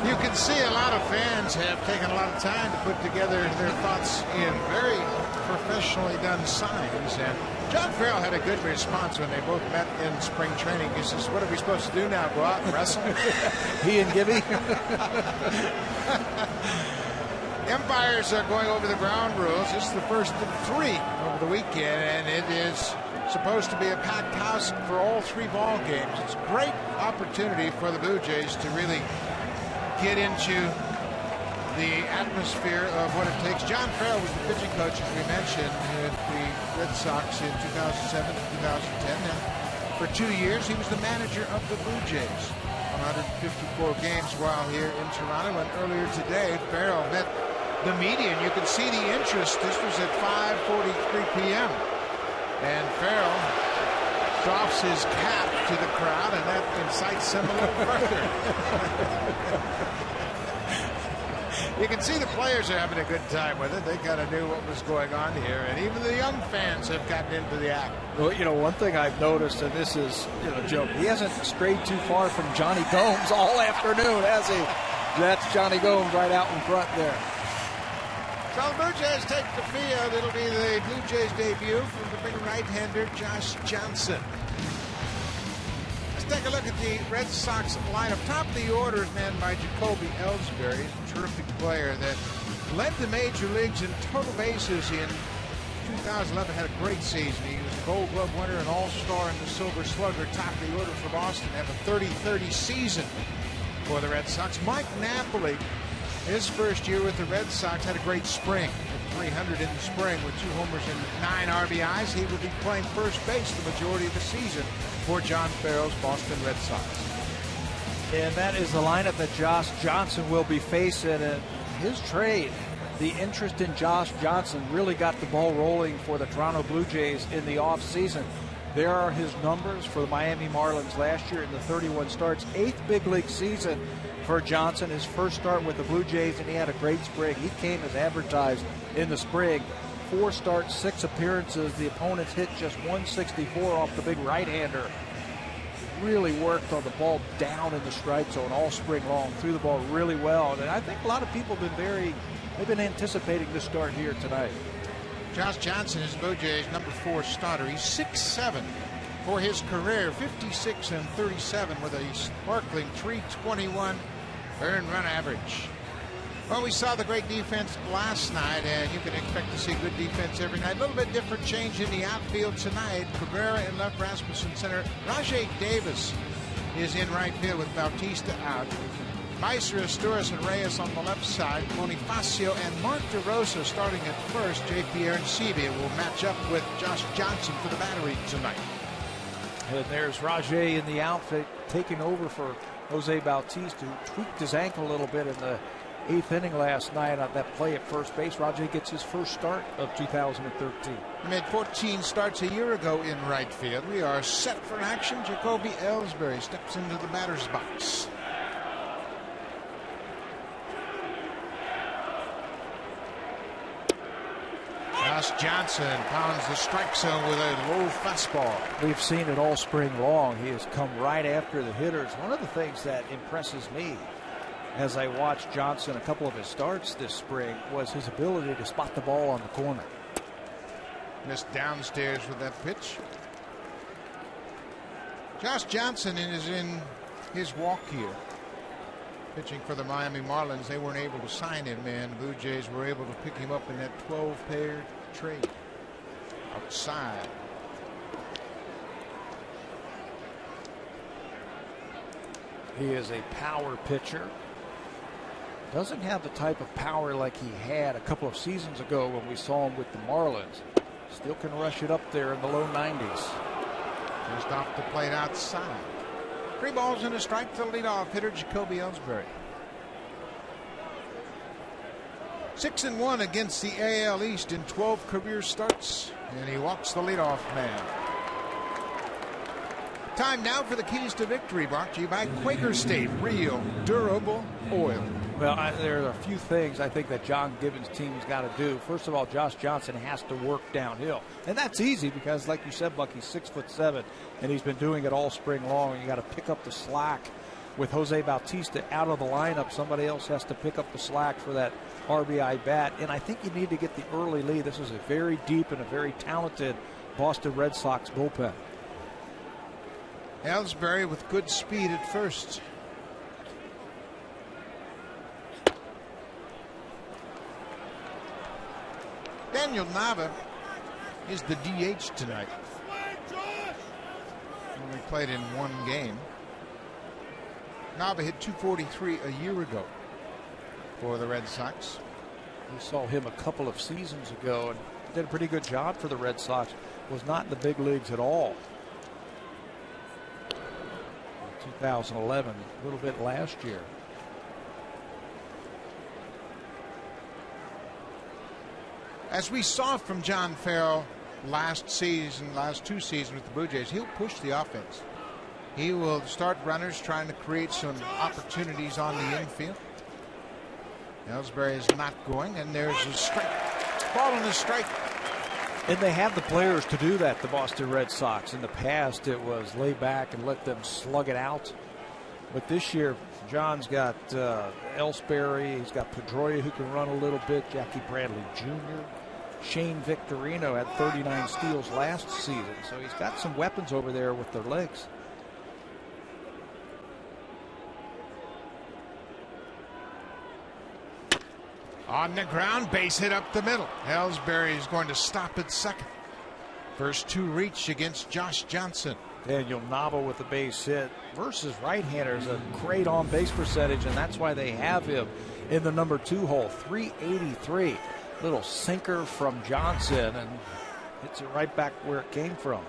You can see a lot of fans have taken a lot of time to put together their thoughts in very professionally done signs. And John Farrell had a good response when they both met in spring training. He says, "What are we supposed to do now? Go out and wrestle?" He and Gibby. Umpires are going over the ground rules. This is the first of 3 over the weekend, and it is supposed to be a packed house for all 3 ball games. It's a great opportunity for the Blue Jays to really get into the atmosphere of what it takes. John Farrell was the pitching coach, as we mentioned, with the Red Sox in 2007 and 2010. And for 2 years, he was the manager of the Blue Jays. 154 games while here in Toronto. And earlier today, Farrell met the media, and you can see the interest. This was at 5:43 p.m. And Farrell doffs his cap to the crowd, and that incites some a little further. You can see the players are having a good time with it. They kind of knew what was going on here, and even the young fans have gotten into the act. Well, one thing I've noticed, and this is, Joe, he hasn't strayed too far from Johnny Gomes all afternoon, has he? That's Johnny Gomes right out in front there. So the Blue Jays take the field. It'll be the Blue Jays debut from the big right-hander, Josh Johnson. Let's take a look at the Red Sox lineup. Top of the order is manned by Jacoby Ellsbury, a terrific player that led the major leagues in total bases in 2011. Had a great season. He was a Gold Glove winner, an All-Star, and the Silver Slugger. Top of the order for Boston. Have a 30-30 season for the Red Sox. Mike Napoli, his first year with the Red Sox, had a great spring. Hit 300 in the spring with 2 homers and 9 RBIs. He will be playing first base the majority of the season for John Farrell's Boston Red Sox. And that is the lineup that Josh Johnson will be facing. And his trade, the interest in Josh Johnson really got the ball rolling for the Toronto Blue Jays in the offseason. There are his numbers for the Miami Marlins last year in the 31 starts. 8th big league season for Johnson, his first start with the Blue Jays, and he had a great spring. He came as advertised in the spring. 4 starts, 6 appearances. The opponents hit just 164 off the big right-hander. Really worked on the ball down in the strike zone all spring long. Threw the ball really well. And I think a lot of people have been anticipating this start here tonight. Josh Johnson is Blue Jays' number 4 starter. He's 6'7" for his career, 56 and 37 with a sparkling .321 earned run average. Well, we saw the great defense last night, and you can expect to see good defense every night. A little bit different change in the outfield tonight. Cabrera in left, Rasmussen center. Rajay Davis is in right field with Bautista out. Meister, Asturias, and Reyes on the left side. Bonifacio and Mark DeRosa starting at first. J.P. Arancibia will match up with Josh Johnson for the battery tonight. And there's Rajay in the outfit taking over for Jose Bautista, who tweaked his ankle a little bit in the 8th inning last night on that play at first base. Rajay gets his first start of 2013. He made 14 starts a year ago in right field. We are set for action. Jacoby Ellsbury steps into the batter's box. Josh Johnson pounds the strike zone with a low fastball. We've seen it all spring long. He has come right after the hitters. One of the things that impresses me as I watched Johnson a couple of his starts this spring was his ability to spot the ball on the corner. Missed downstairs with that pitch. Josh Johnson is in his walk year. Pitching for the Miami Marlins. They weren't able to sign him, and the Blue Jays were able to pick him up in that 12-pair trade. Outside. He is a power pitcher. Doesn't have the type of power like he had a couple of seasons ago when we saw him with the Marlins. Still can rush it up there in the low 90s. Just off the plate outside. 3 balls and a strike to lead off hitter Jacoby Ellsbury. 6-1 against the AL East in 12 career starts, and he walks the leadoff man. Time now for the keys to victory, brought to you by Quaker State Real Durable Oil. Well, there are a few things I think that John Gibbons' team's got to do. First of all, Josh Johnson has to work downhill. And that's easy because, like you said, Buck, he's 6'7", and he's been doing it all spring long. You got to pick up the slack with Jose Bautista out of the lineup, somebody else has to pick up the slack for that RBI bat. And I think you need to get the early lead. This is a very deep and a very talented Boston Red Sox bullpen. Ellsbury with good speed at first. Daniel Nava is the DH tonight. Only played in one game. Nava hit .243 a year ago for the Red Sox. We saw him a couple of seasons ago and did a pretty good job for the Red Sox. Was not in the big leagues at all. 2011, a little bit last year. As we saw from John Farrell last season, last two seasons with the Blue Jays, he'll push the offense. He will start runners, trying to create some opportunities on the infield. Ellsbury is not going, and there's a strike. Ball on the strike. And they have the players to do that, the Boston Red Sox. In the past, it was lay back and let them slug it out. But this year, John's got Ellsbury, he's got Pedroia who can run a little bit, Jackie Bradley Jr., Shane Victorino had 39 steals last season, so he's got some weapons over there with their legs. On the ground, base hit up the middle. Ellsbury is going to stop at second. First two reach against Josh Johnson. Daniel Nava with the base hit versus right-handers, a great on-base percentage, and that's why they have him in the number 2 hole. .383. Little sinker from Johnson, and hits it right back where it came from.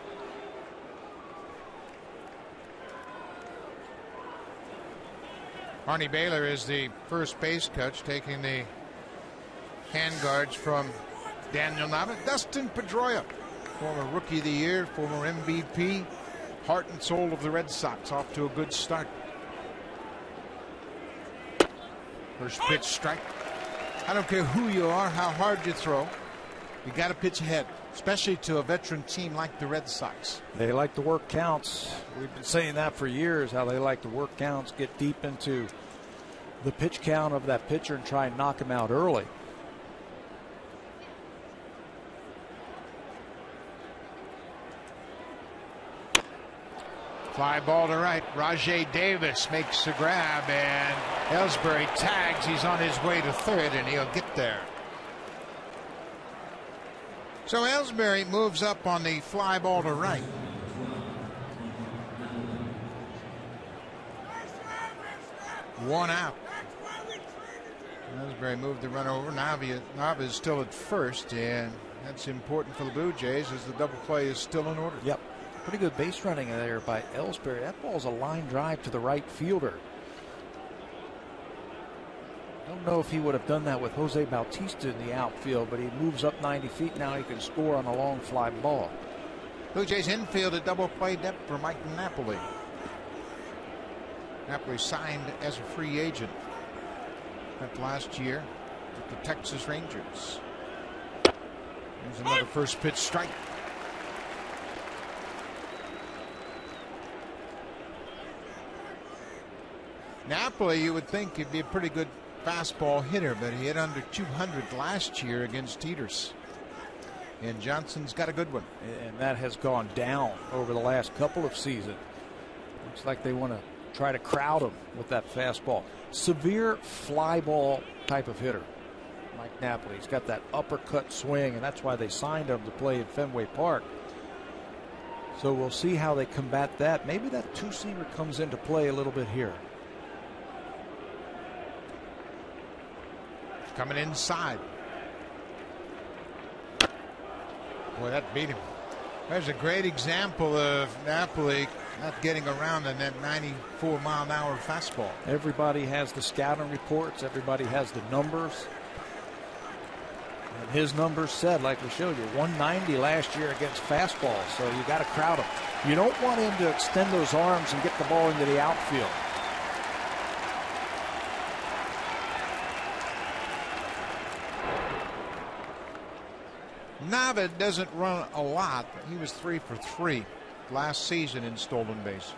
Arnie Baylor is the first base coach, taking the handguards from Daniel Nava. Dustin Pedroia, former Rookie of the Year, former MVP, heart and soul of the Red Sox, off to a good start. First pitch strike. I don't care who you are, how hard you throw, you got to pitch ahead, especially to a veteran team like the Red Sox. They like to work counts. We've been saying that for years, how they like to work counts, get deep into the pitch count of that pitcher and try and knock him out early. Fly ball to right. Rajay Davis makes the grab, and Ellsbury tags. He's on his way to third, and he'll get there. So Ellsbury moves up on the fly ball to right. One out. Ellsbury moved the run over. Nava is still at first, and that's important for the Blue Jays as the double play is still in order. Yep. Pretty good base running there by Ellsbury. That ball's a line drive to the right fielder. Don't know if he would have done that with Jose Bautista in the outfield, but he moves up 90 feet. Now he can score on a long fly ball. Blue Jays infield a double play depth for Mike Napoli. Napoli signed as a free agent last year with the Texas Rangers. There's another first pitch strike. Napoli, you would think he'd be a pretty good fastball hitter, but he hit under 200 last year against Teeters. And Johnson's got a good one. And that has gone down over the last couple of seasons. Looks like they want to try to crowd him with that fastball. Severe fly ball type of hitter, Mike Napoli. He's got that uppercut swing, and that's why they signed him to play in Fenway Park. So we'll see how they combat that. Maybe that two-seamer comes into play a little bit here. Coming inside. Boy, that beat him. There's a great example of Napoli not getting around in that 94-mile-an-hour fastball. Everybody has the scouting reports. Everybody has the numbers. And his numbers said, like we showed you, 190 last year against fastballs. So you got to crowd him. You don't want him to extend those arms and get the ball into the outfield. Nava doesn't run a lot. He was 3 for 3 last season in stolen bases.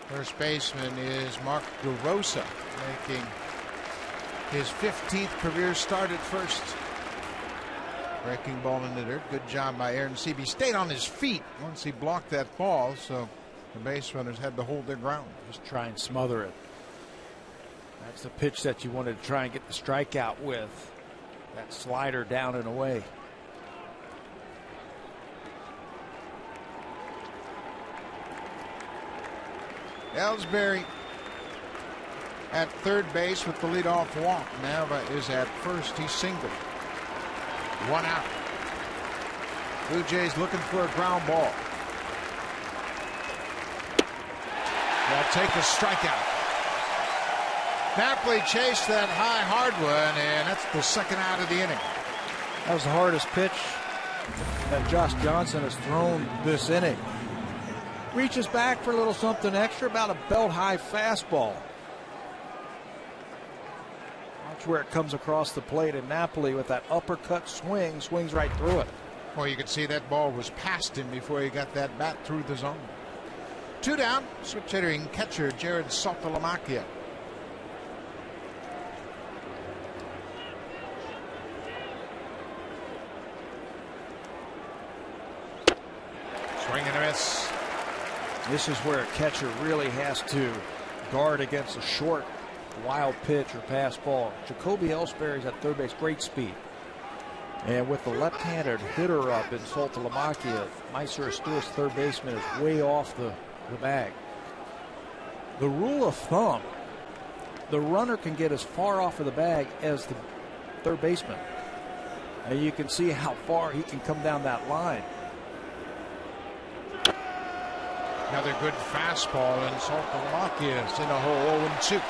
First baseman is Mark DeRosa, making his 15th career start at first. Breaking ball into there. Good job by Aaron Seavey. Stayed on his feet once he blocked that ball, so the base runners had to hold their ground. Just try and smother it. That's the pitch that you wanted to try and get the strikeout with. That slider down and away. Ellsbury at third base with the leadoff walk. Nava is at first. He's singled. 1 out. Blue Jays looking for a ground ball. They'll take the strikeout. Napoli chased that high hard one, and that's the second out of the inning. That was the hardest pitch that Josh Johnson has thrown this inning. Reaches back for a little something extra, about a belt-high fastball. Watch where it comes across the plate, and Napoli with that uppercut swing, swings right through it. Well, you could see that ball was past him before he got that bat through the zone. 2 down, switch hitting catcher Jared Saltalamacchia. Swing and a miss. This is where a catcher really has to guard against a short, wild pitch or pass ball. Jacoby Ellsbury's at third base, great speed. And with the left-handed hitter up in Saltalamacchia, Meister Stewart's third baseman is way off the bag. The rule of thumb, the runner can get as far off of the bag as the third baseman. And you can see how far he can come down that line. Another good fastball, and Saltalamacchia is in a hole 0-2.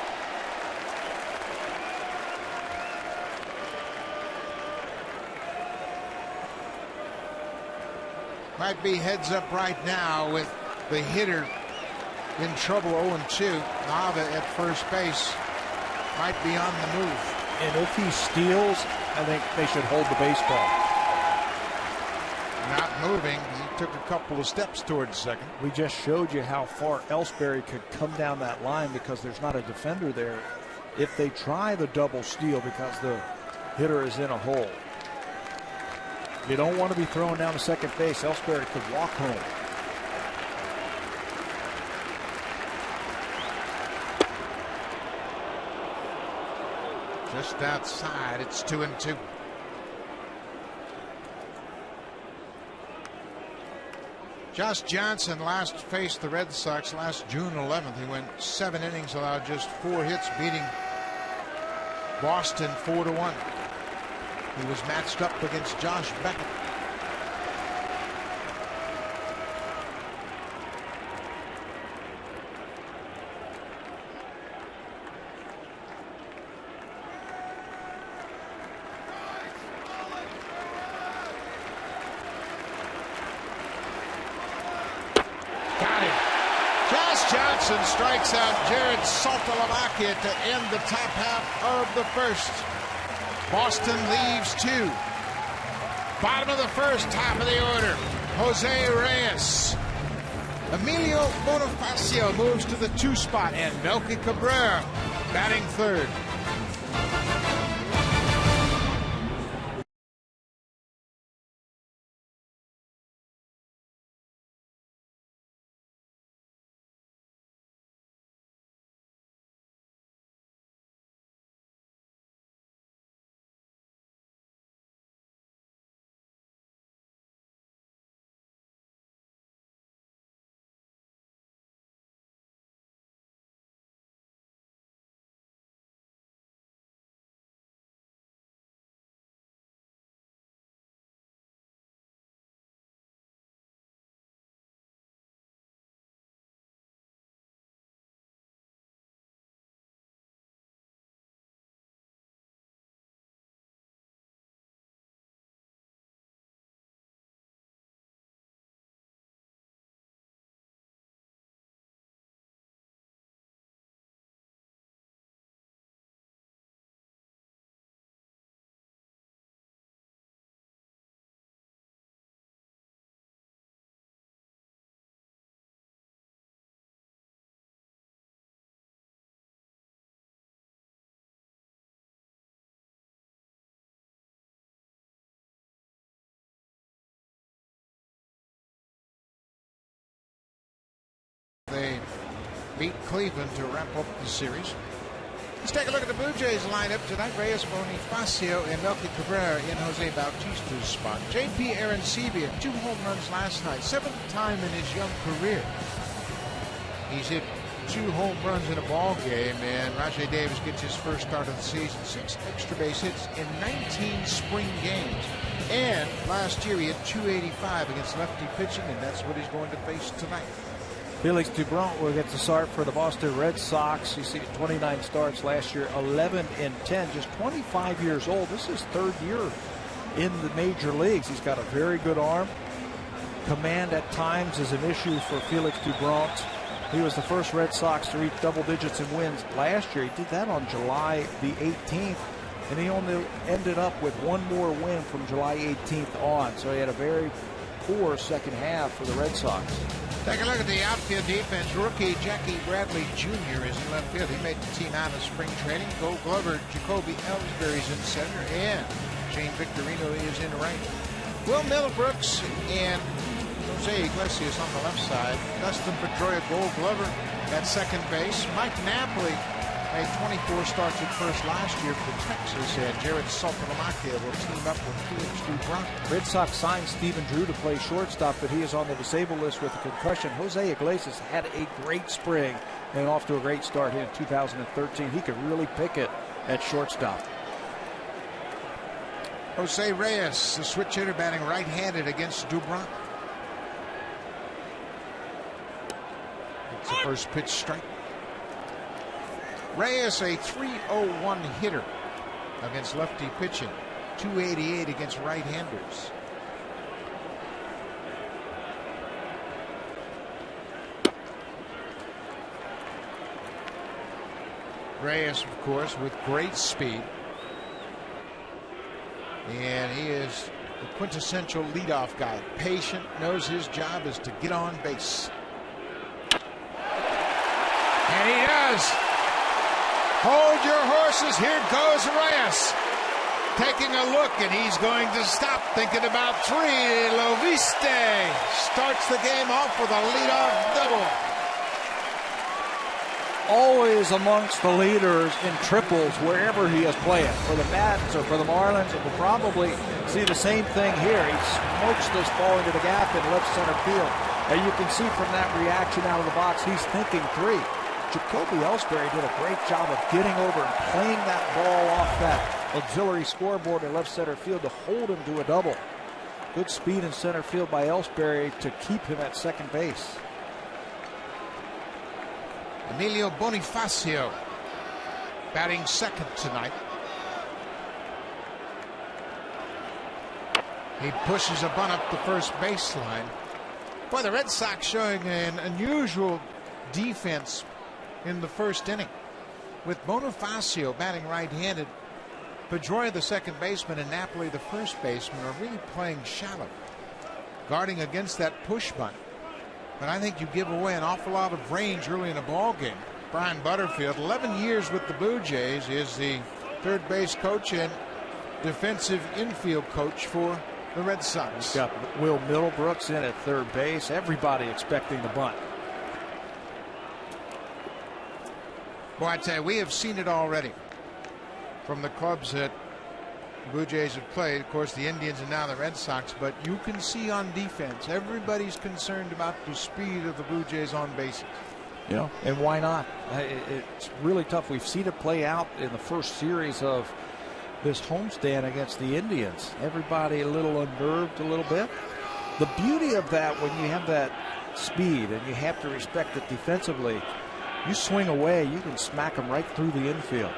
Might be heads up right now with the hitter in trouble 0-2. Nava at first base might be on the move. And if he steals, I think they should hold the baseball. Not moving. He took a couple of steps towards second. We just showed you how far Ellsbury could come down that line because there's not a defender there. If they try the double steal because the hitter is in a hole, you don't want to be throwing down to second base. Ellsbury could walk home. Just outside, it's 2-2. Josh Johnson last faced the Red Sox last June 11th. He went 7 innings, allowed just 4 hits, beating Boston 4-1. He was matched up against Josh Beckett. Johnson strikes out Jared Saltalamacchia to end the top half of the first. Boston leaves 2. Bottom of the first, top of the order, Jose Reyes. Emilio Bonifacio moves to the 2 spot, and Melky Cabrera batting third. Cleveland to wrap up the series. Let's take a look at the Blue Jays lineup tonight. Reyes, Bonifacio, and Melky Cabrera in Jose Bautista's spot. J.P. Arancibia, 2 home runs last night, 7th time in his young career. He's hit 2 home runs in a ball game, and Rajay Davis gets his first start of the season. 6 extra base hits in 19 spring games. And last year he had 285 against lefty pitching, and that's what he's going to face tonight. Felix Doubront will get the start for the Boston Red Sox. You see 29 starts last year, 11 in 10, just 25 years old. This is his 3rd year in the major leagues. He's got a very good arm. Command at times is an issue for Felix Doubront. He was the first Red Sox to reach double digits in wins last year. He did that on July the 18th, and he only ended up with 1 more win from July 18th on. So he had a very poor second half for the Red Sox. Take a look at the outfield defense. Rookie Jackie Bradley Jr. is in left field. He made the team out of spring training. Gold Glover Jacoby Ellsbury's in center, and Shane Victorino is in right. Will Middlebrooks and Jose Iglesias on the left side. Dustin Pedroia, Gold Glover at second base. Mike Napoli made 24 starts at first last year for Texas, and Jared Saltalamacchia will team up with Felix Doubront. Red Sox signed Stephen Drew to play shortstop, but he is on the disabled list with a concussion. Jose Iglesias had a great spring and off to a great start in 2013. He could really pick it at shortstop. Jose Reyes, the switch hitter, batting right-handed against Doubront. It's the first pitch strike. Reyes, a 301 hitter against lefty pitching, 288 against right-handers. Reyes, of course, with great speed. And he is the quintessential leadoff guy. Patient, knows his job is to get on base. And he does. Hold your horses. Here goes Reyes. Taking a look, and he's going to stop, thinking about 3. Loviste starts the game off with a leadoff double. Always amongst the leaders in triples wherever he is playing. For the Bats or for the Marlins, we'll probably see the same thing here. He smokes this ball into the gap in left center field. And you can see from that reaction out of the box, he's thinking 3. Jacoby Ellsbury did a great job of getting over and playing that ball off that auxiliary scoreboard in left center field to hold him to a double. Good speed in center field by Ellsbury to keep him at second base. Emilio Bonifacio batting second tonight. He pushes a bunt up the first baseline. Boy, the Red Sox showing an unusual defense in the first inning, with Bonifacio batting right-handed. Pedroia, the second baseman, and Napoli, the first baseman, are really playing shallow, guarding against that push bunt. But I think you give away an awful lot of range early in a ball game. Brian Butterfield, 11 years with the Blue Jays, is the third base coach and defensive infield coach for the Red Sox. He's got Will Middlebrooks in at third base. Everybody expecting the bunt. Boy, I tell you, we have seen it already from the clubs that the Blue Jays have played. Of course, the Indians and now the Red Sox. But you can see on defense, everybody's concerned about the speed of the Blue Jays on bases. Yeah, and why not? It's really tough. We've seen it play out in the first series of this homestand against the Indians. Everybody a little unnerved a little bit. The beauty of that, when you have that speed and you have to respect it defensively, you swing away, you can smack them right through the infield.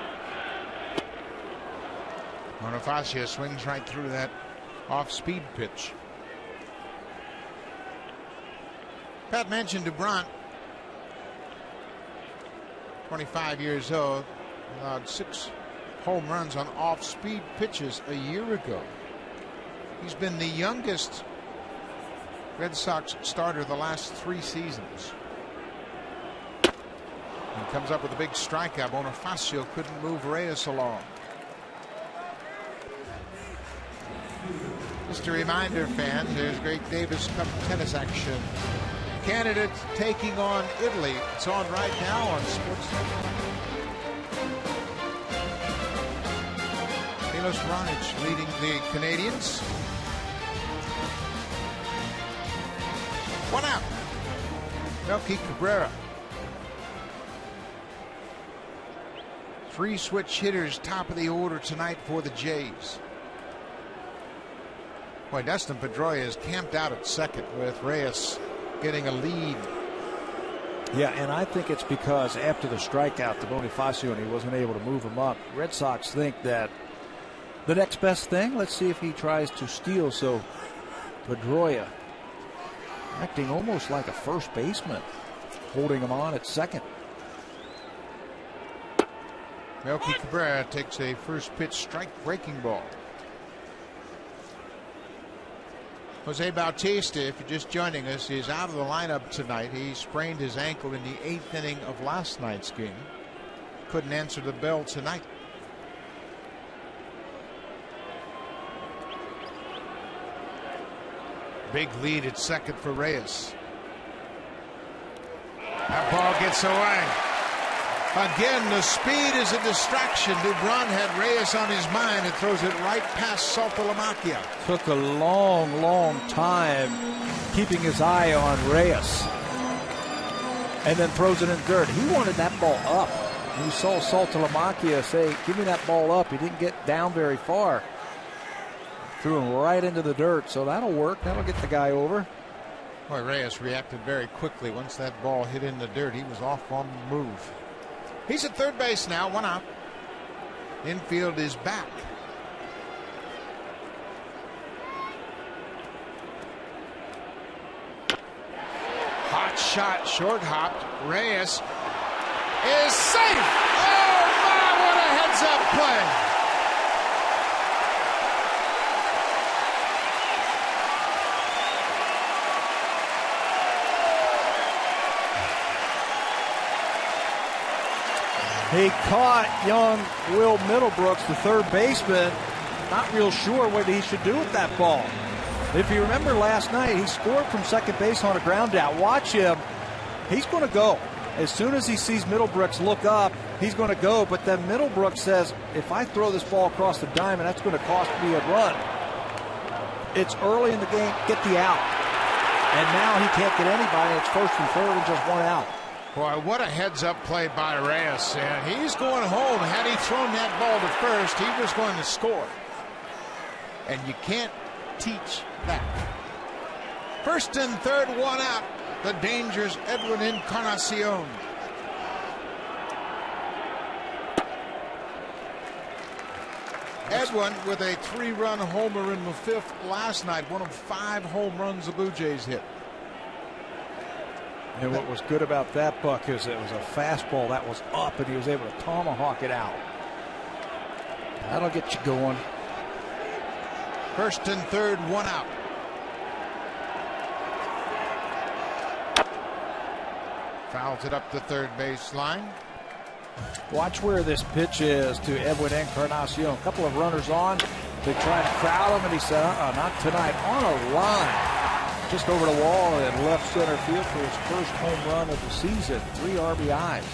Bonifacio swings right through that off-speed pitch. Pat mentioned Doubront, 25 years old, allowed 6 home runs on off-speed pitches a year ago. He's been the youngest Red Sox starter the last 3 seasons. He comes up with a big strikeout. Bonifacio couldn't move Reyes along. Just a reminder, fans, there's great Davis Cup tennis action Canada taking on Italy. It's on right now on Sports. Milos Raonic leading the Canadians. 1 out. Melky Cabrera. 3 switch hitters top of the order tonight for the Jays. Boy, Dustin Pedroia is camped out at second with Reyes getting a lead. Yeah, and I think it's because after the strikeout to Bonifacio and he wasn't able to move him up, Red Sox think that the next best thing, let's see if he tries to steal. So Pedroia acting almost like a first baseman, holding him on at second. Melky Cabrera takes a first pitch strike breaking ball. Jose Bautista, if you're just joining us, is out of the lineup tonight. He sprained his ankle in the 8th inning of last night's game. Couldn't answer the bell tonight. Big lead at second for Reyes. That ball gets away. Again, the speed is a distraction. Doubront had Reyes on his mind and throws it right past Saltalamacchia. Took a long, long time keeping his eye on Reyes. And then throws it in dirt. He wanted that ball up. You saw Saltalamacchia say, give me that ball up. He didn't get down very far. Threw him right into the dirt. So that'll work. That'll get the guy over. Boy, Reyes reacted very quickly. Once that ball hit in the dirt, he was off on the move. He's at third base now, 1 out. Infield is back. Hot shot, short hopped. Reyes is safe. Oh my, what a heads up play. He caught young Will Middlebrooks, the third baseman, not real sure what he should do with that ball. If you remember last night, he scored from second base on a ground out. Watch him. He's going to go. As soon as he sees Middlebrooks look up, he's going to go. But then Middlebrooks says, if I throw this ball across the diamond, that's going to cost me a run. It's early in the game. Get the out. And now he can't get anybody. It's first and third and just 1 out. Boy, what a heads-up play by Reyes. And he's going home. Had he thrown that ball to first, he was going to score. And you can't teach that. First and third, 1 out. The dangerous Edwin Encarnacion. Edwin with a 3-run homer in the 5th last night. One of 5 home runs the Blue Jays hit. And what was good about that, Buck, is it was a fastball that was up and he was able to tomahawk it out. That'll get you going. First and third, 1 out. Fouls it up the third baseline. Watch where this pitch is to Edwin Encarnacion. A couple of runners on. They try and crowd him, and he said, not tonight. On a line. Just over the wall and left center field for his first home run of the season. 3 RBIs.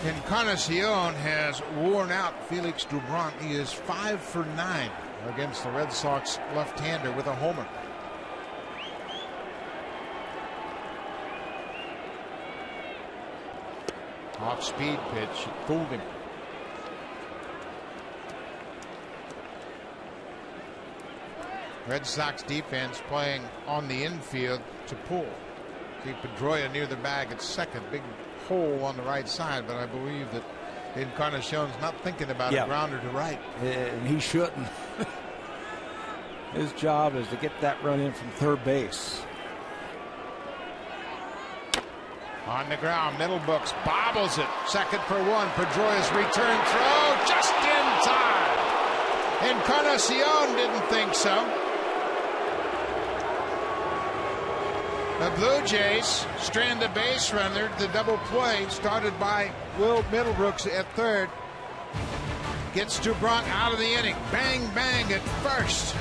Encarnacion has worn out Felix Doubront. He is 5 for 9 against the Red Sox left-hander with a homer. Off-speed pitch. It fooled him. Red Sox defense playing on the infield to pull. See Pedroia near the bag at second. Big hole on the right side, but I believe that Encarnacion's not thinking about a grounder to right. And he shouldn't. His job is to get that run in from third base. On the ground, Middlebrooks bobbles it. Second for 1. Pedroia's return throw just in time. Encarnacion didn't think so. The Blue Jays strand a base runner. The double play started by Will Middlebrooks at third. Gets Doubront out of the inning. Bang, bang at first.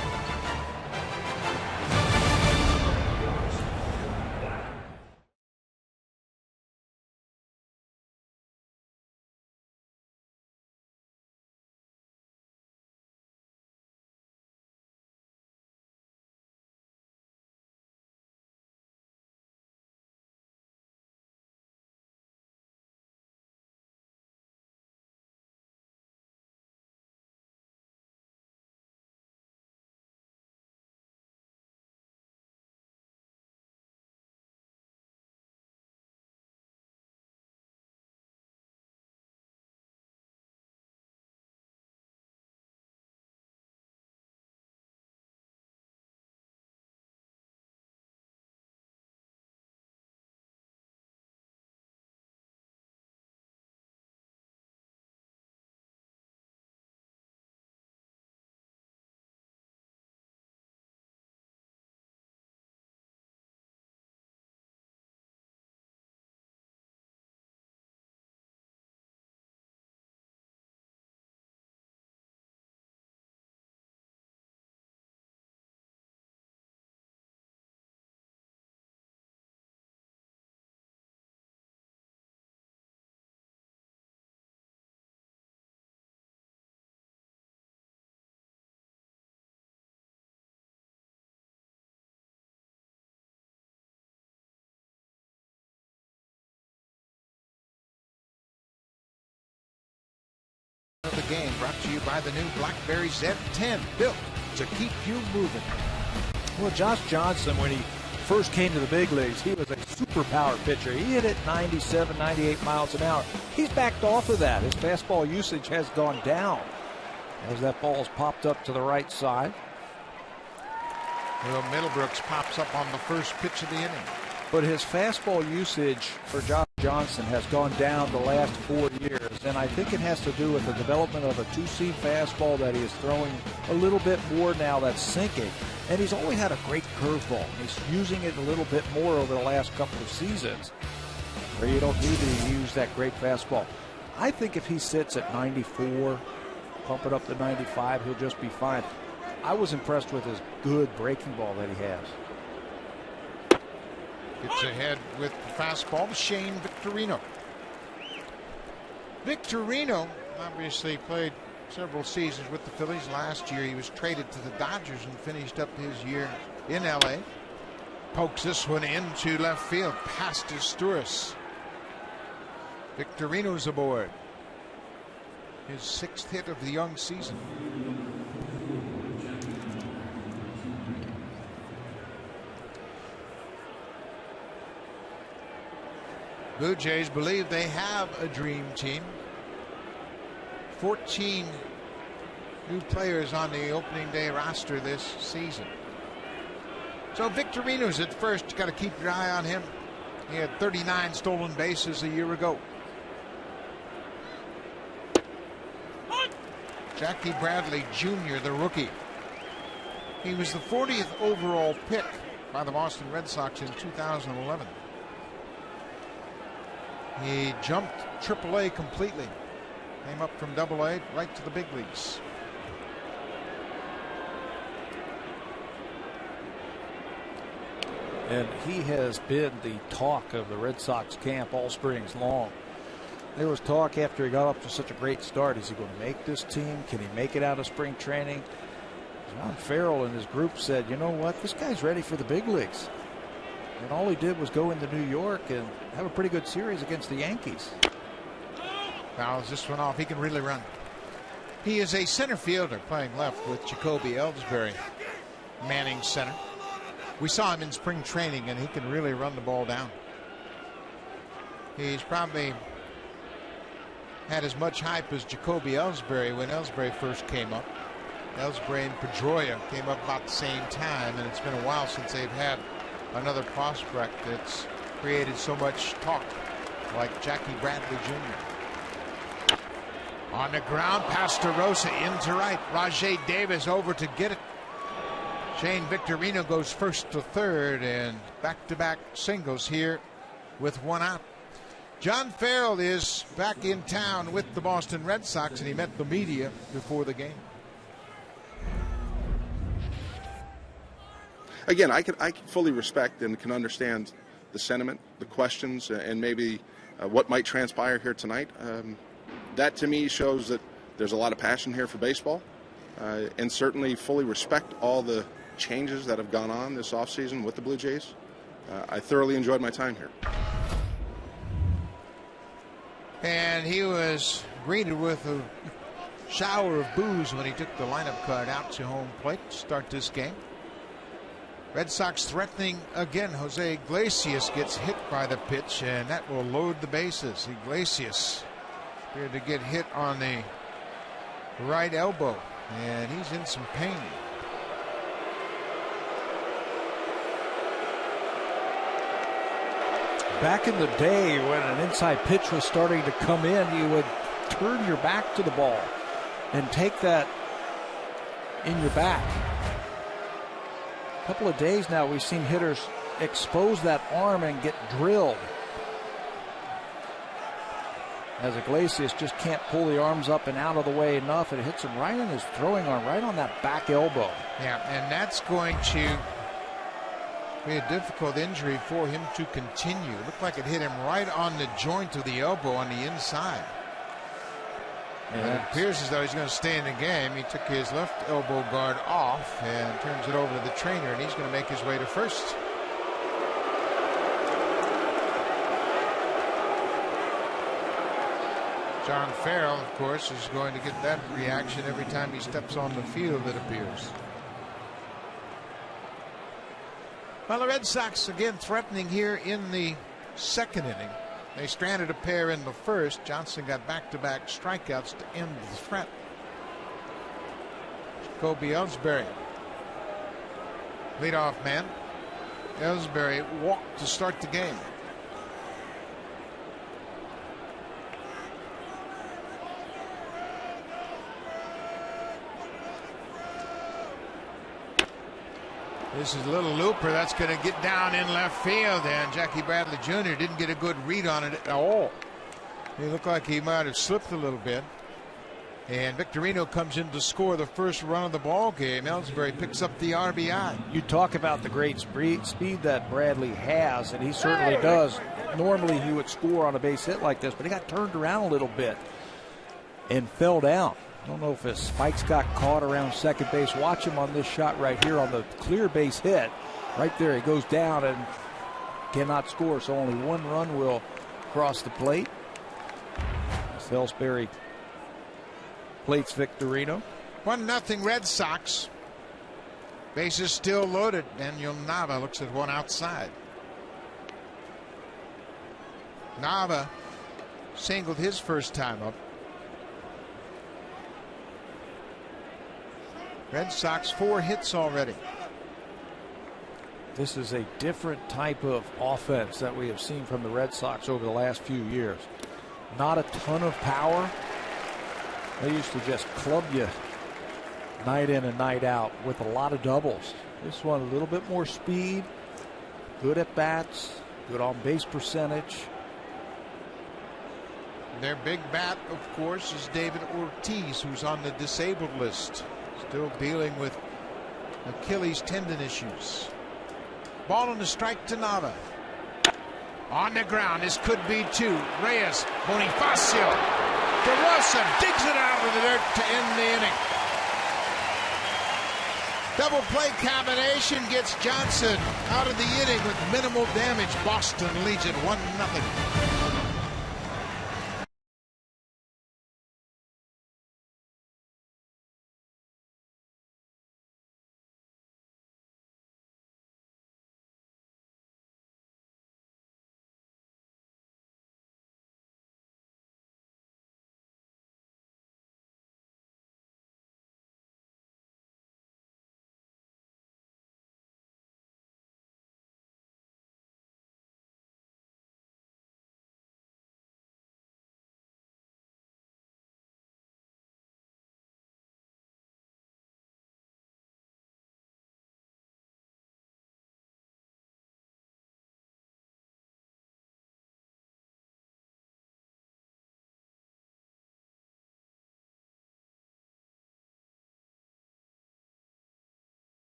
game, brought to you by the new BlackBerry Z10, built to keep you moving. Well, Josh Johnson, when he first came to the big leagues, he was a super power pitcher. He hit it 97, 98 miles an hour. He's backed off of that. His fastball usage has gone down as that ball's popped up to the right side. Will Middlebrooks pops up on the first pitch of the inning. But his fastball usage for Josh Johnson has gone down the last 4 years, and I think it has to do with the development of a two-seam fastball that he is throwing a little bit more now that's sinking. And he's always had a great curveball. He's using it a little bit more over the last couple of seasons, where you don't need to use that great fastball. I think if he sits at 94, pump it up to 95, he'll just be fine. I was impressed with his good breaking ball that he has. Gets ahead with the fastball, Shane Victorino. Victorino obviously played several seasons with the Phillies. Last year he was traded to the Dodgers and finished up his year in LA. Pokes this one into left field past Sturis. Victorino's aboard. His 6th hit of the young season. Blue Jays believe they have a dream team. 14 new players on the opening day roster this season. So Victorino's at first. Got to keep your eye on him. He had 39 stolen bases a year ago. Jackie Bradley Jr., the rookie. He was the 40th overall pick by the Boston Red Sox in 2011. He jumped AAA completely. Came up from AA right to the big leagues. And he has been the talk of the Red Sox camp all springs long. There was talk after he got up to such a great start. Is he going to make this team? Can he make it out of spring training? John Farrell and his group said, you know what, this guy's ready for the big leagues. And all he did was go into New York and have a pretty good series against the Yankees. Fouls this one off. He can really run. He is a center fielder playing left with Jacoby Ellsbury manning center. We saw him in spring training and he can really run the ball down. He's probably had as much hype as Jacoby Ellsbury when Ellsbury first came up. Ellsbury and Pedroia came up about the same time, and it's been a while since they've had another prospect that's created so much talk like Jackie Bradley Jr. On the ground, past DeRosa into right. Rajay Davis over to get it. Shane Victorino goes first to third, and back-to-back singles here with one out. John Farrell is back in town with the Boston Red Sox, and he met the media before the game. Again, I can fully respect and can understand the sentiment, the questions, and maybe what might transpire here tonight. That to me shows that there's a lot of passion here for baseball, and certainly fully respect all the changes that have gone on this offseason with the Blue Jays. I thoroughly enjoyed my time here. And he was greeted with a shower of boos when he took the lineup card out to home plate to start this game. Red Sox threatening again. Jose Iglesias gets hit by the pitch, and that will load the bases. Iglesias appeared to get hit on the right elbow, and he's in some pain. Back in the day when an inside pitch was starting to come in, you would turn your back to the ball and take that in your back. A couple of days now we've seen hitters expose that arm and get drilled, as Iglesias just can't pull the arms up and out of the way enough, and it hits him right in his throwing arm, right on that back elbow. Yeah, and that's going to be a difficult injury for him to continue. It looked like it hit him right on the joint of the elbow on the inside. And it appears as though he's going to stay in the game. He took his left elbow guard off and turns it over to the trainer, and he's going to make his way to first. John Farrell, of course, is going to get that reaction every time he steps on the field, it appears. Well, the Red Sox again threatening here in the second inning. They stranded a pair in the first. Johnson got back-to-back strikeouts to end the threat. Jacoby Ellsbury, leadoff man. Ellsbury walked to start the game. This is a little looper that's going to get down in left field, and Jackie Bradley Jr. didn't get a good read on it at all. He looked like he might have slipped a little bit. And Victorino comes in to score the first run of the ball game. Ellsbury picks up the RBI. You talk about the great speed that Bradley has, and he certainly does. Normally he would score on a base hit like this, but he got turned around a little bit and fell down. I don't know if his spikes got caught around second base. Watch him on this shot right here on the clear base hit. Right there, he goes down and cannot score, so only one run will cross the plate. Ellsbury plates Victorino. 1-0 Red Sox. Bases still loaded. Daniel Nava looks at one outside. Nava singled his first time up. Red Sox 4 hits already. This is a different type of offense that we have seen from the Red Sox over the last few years. Not a ton of power. They used to just club you night in and night out with a lot of doubles. This one a little bit more speed, good at bats, good on base percentage. Their big bat, of course, is David Ortiz, who's on the disabled list. Still dealing with Achilles tendon issues. Ball on the strike to Nava. On the ground, this could be two. Reyes, Bonifacio. DeRosa digs it out of the dirt to end the inning. Double play combination gets Johnson out of the inning with minimal damage. Boston leads it 1-0.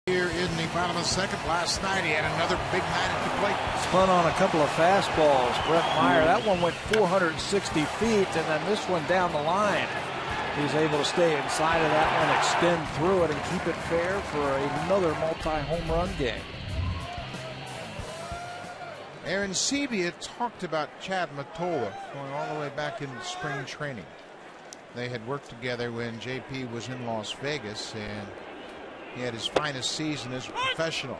Here in the bottom of the second, last night he had another big night at the plate. Spun on a couple of fastballs. Brett Meyer, that one went 460 feet, and then this one down the line. He's able to stay inside of that one, extend through it, and keep it fair for another multi-home run game. Aaron Sebia talked about Chad Mottola going all the way back in spring training. They had worked together when JP was in Las Vegas, and he had his finest season as a professional.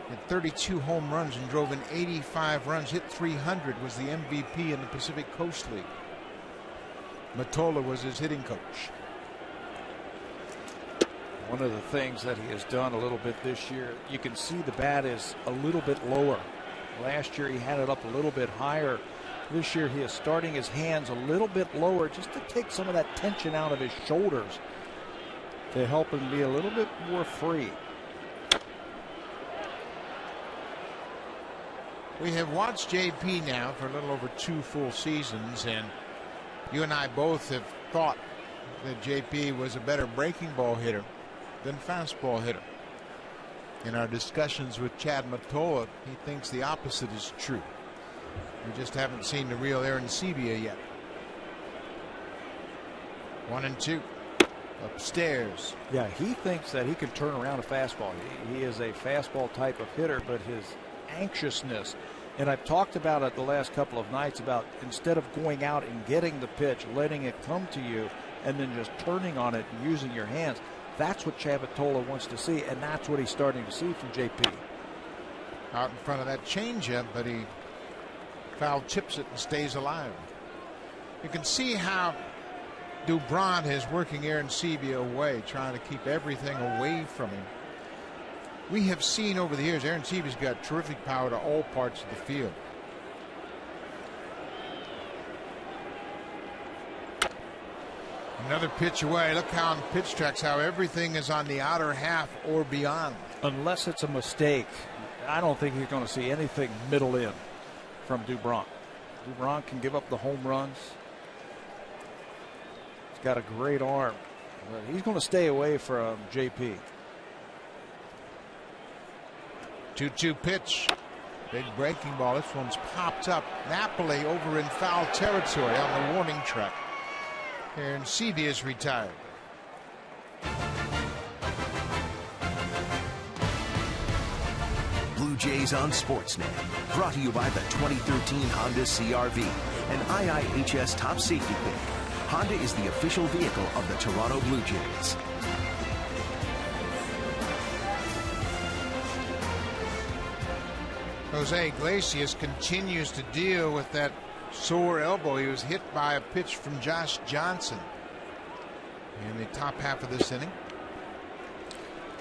He had 32 home runs and drove in 85 runs, hit 300, was the MVP in the Pacific Coast League. Mottola was his hitting coach. One of the things that he has done a little bit this year, you can see the bat is a little bit lower. Last year he had it up a little bit higher. This year he is starting his hands a little bit lower just to take some of that tension out of his shoulders to help him be a little bit more free. We have watched JP now for a little over 2 full seasons, and you and I both have thought that JP was a better breaking ball hitter than fastball hitter. In our discussions with Chad Mottola, he thinks the opposite is true. We just haven't seen the real Aaron Sebia yet. 1-2. Upstairs. Yeah, he thinks that he can turn around a fastball. He is a fastball type of hitter, but his anxiousness, and I've talked about it the last couple of nights, about instead of going out and getting the pitch, letting it come to you, and then just turning on it and using your hands. That's what Chad Mottola wants to see, and that's what he's starting to see from JP. Out in front of that changeup, but he foul chips it and stays alive. You can see how Doubront is working Aaron Sebia away, trying to keep everything away from him. We have seen over the years Aaron Sebia's got terrific power to all parts of the field. Another pitch away. Look how on pitch tracks how everything is on the outer half or beyond. Unless it's a mistake, I don't think you're going to see anything middle in from Doubront. Doubront can give up the home runs. He's got a great arm, but he's going to stay away from JP. 2-2 pitch. Big breaking ball. This one's popped up. Napoli over in foul territory on the warning track. And Sebia is retired. Blue Jays on Sportsnet. Brought to you by the 2013 Honda CR-V, an IIHS top safety pick. Honda is the official vehicle of the Toronto Blue Jays. Jose Iglesias continues to deal with that sore elbow. He was hit by a pitch from Josh Johnson in the top half of this inning.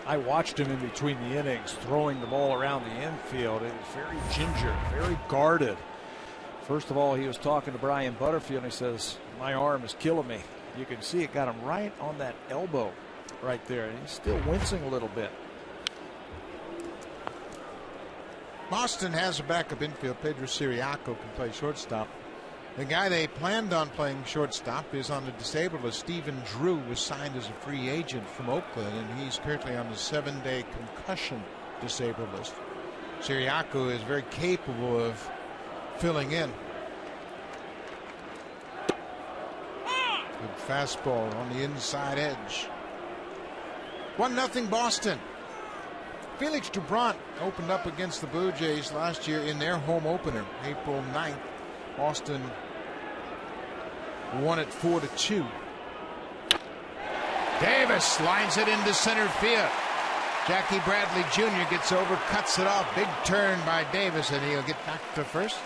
I watched him in between the innings throwing the ball around the infield. It was very ginger, very guarded. First of all, he was talking to Brian Butterfield, and he says, "My arm is killing me." You can see it got him right on that elbow right there, and he's still wincing a little bit. Boston has a backup infield. Pedro Siriaco can play shortstop. The guy they planned on playing shortstop is on the disabled list. Stephen Drew was signed as a free agent from Oakland, and he's currently on the 7-day concussion disabled list. Siriaco is very capable of filling in. Good fastball on the inside edge. 1-0 Boston. Felix Doubront opened up against the Blue Jays last year in their home opener, April 9th. Boston won it 4-2. Davis lines it into center field. Jackie Bradley Jr. gets over, cuts it off. Big turn by Davis, and he'll get back to first.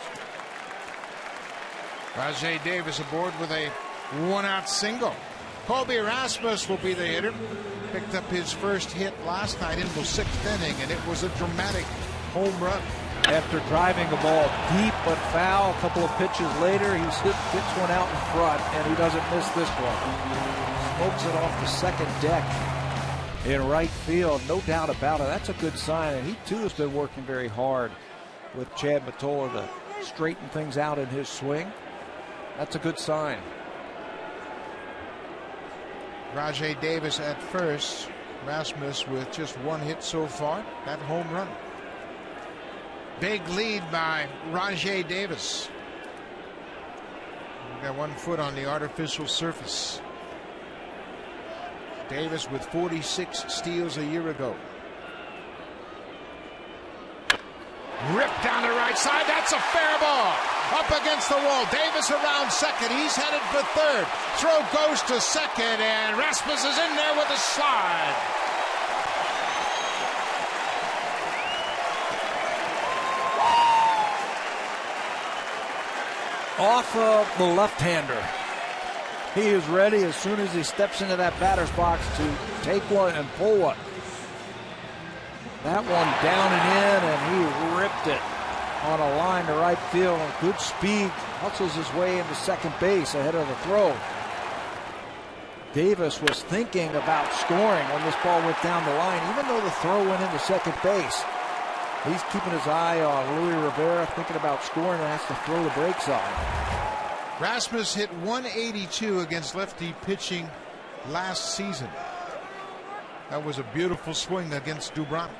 Rajay Davis aboard with a 1-out single. Colby Rasmus will be the hitter. Picked up his first hit last night in the 6th inning, and it was a dramatic home run. After driving the ball deep but foul, a couple of pitches later, he's hits one out in front, and he doesn't miss this one. Smokes it off the second deck in right field, no doubt about it. That's a good sign, and he too has been working very hard with Chad Mottola to straighten things out in his swing. That's a good sign. Rajay Davis at first. Rasmus with just one hit so far. That home run. Big lead by Rajay Davis. We've got 1 foot on the artificial surface. Davis with 46 steals a year ago. Ripped down the right side. That's a fair ball. Up against the wall. Davis around second. He's headed for third. Throw goes to second, and Rasmus is in there with a slide. Off of the left-hander. He is ready as soon as he steps into that batter's box to take one and pull one. That one down and in, and he ripped it on a line to right field. Good speed, hustles his way into second base ahead of the throw. Davis was thinking about scoring when this ball went down the line, even though the throw went into second base. He's keeping his eye on Luis Rivera, thinking about scoring, and has to throw the brakes on. Rasmus hit 182 against lefty pitching last season. That was a beautiful swing against Doubront.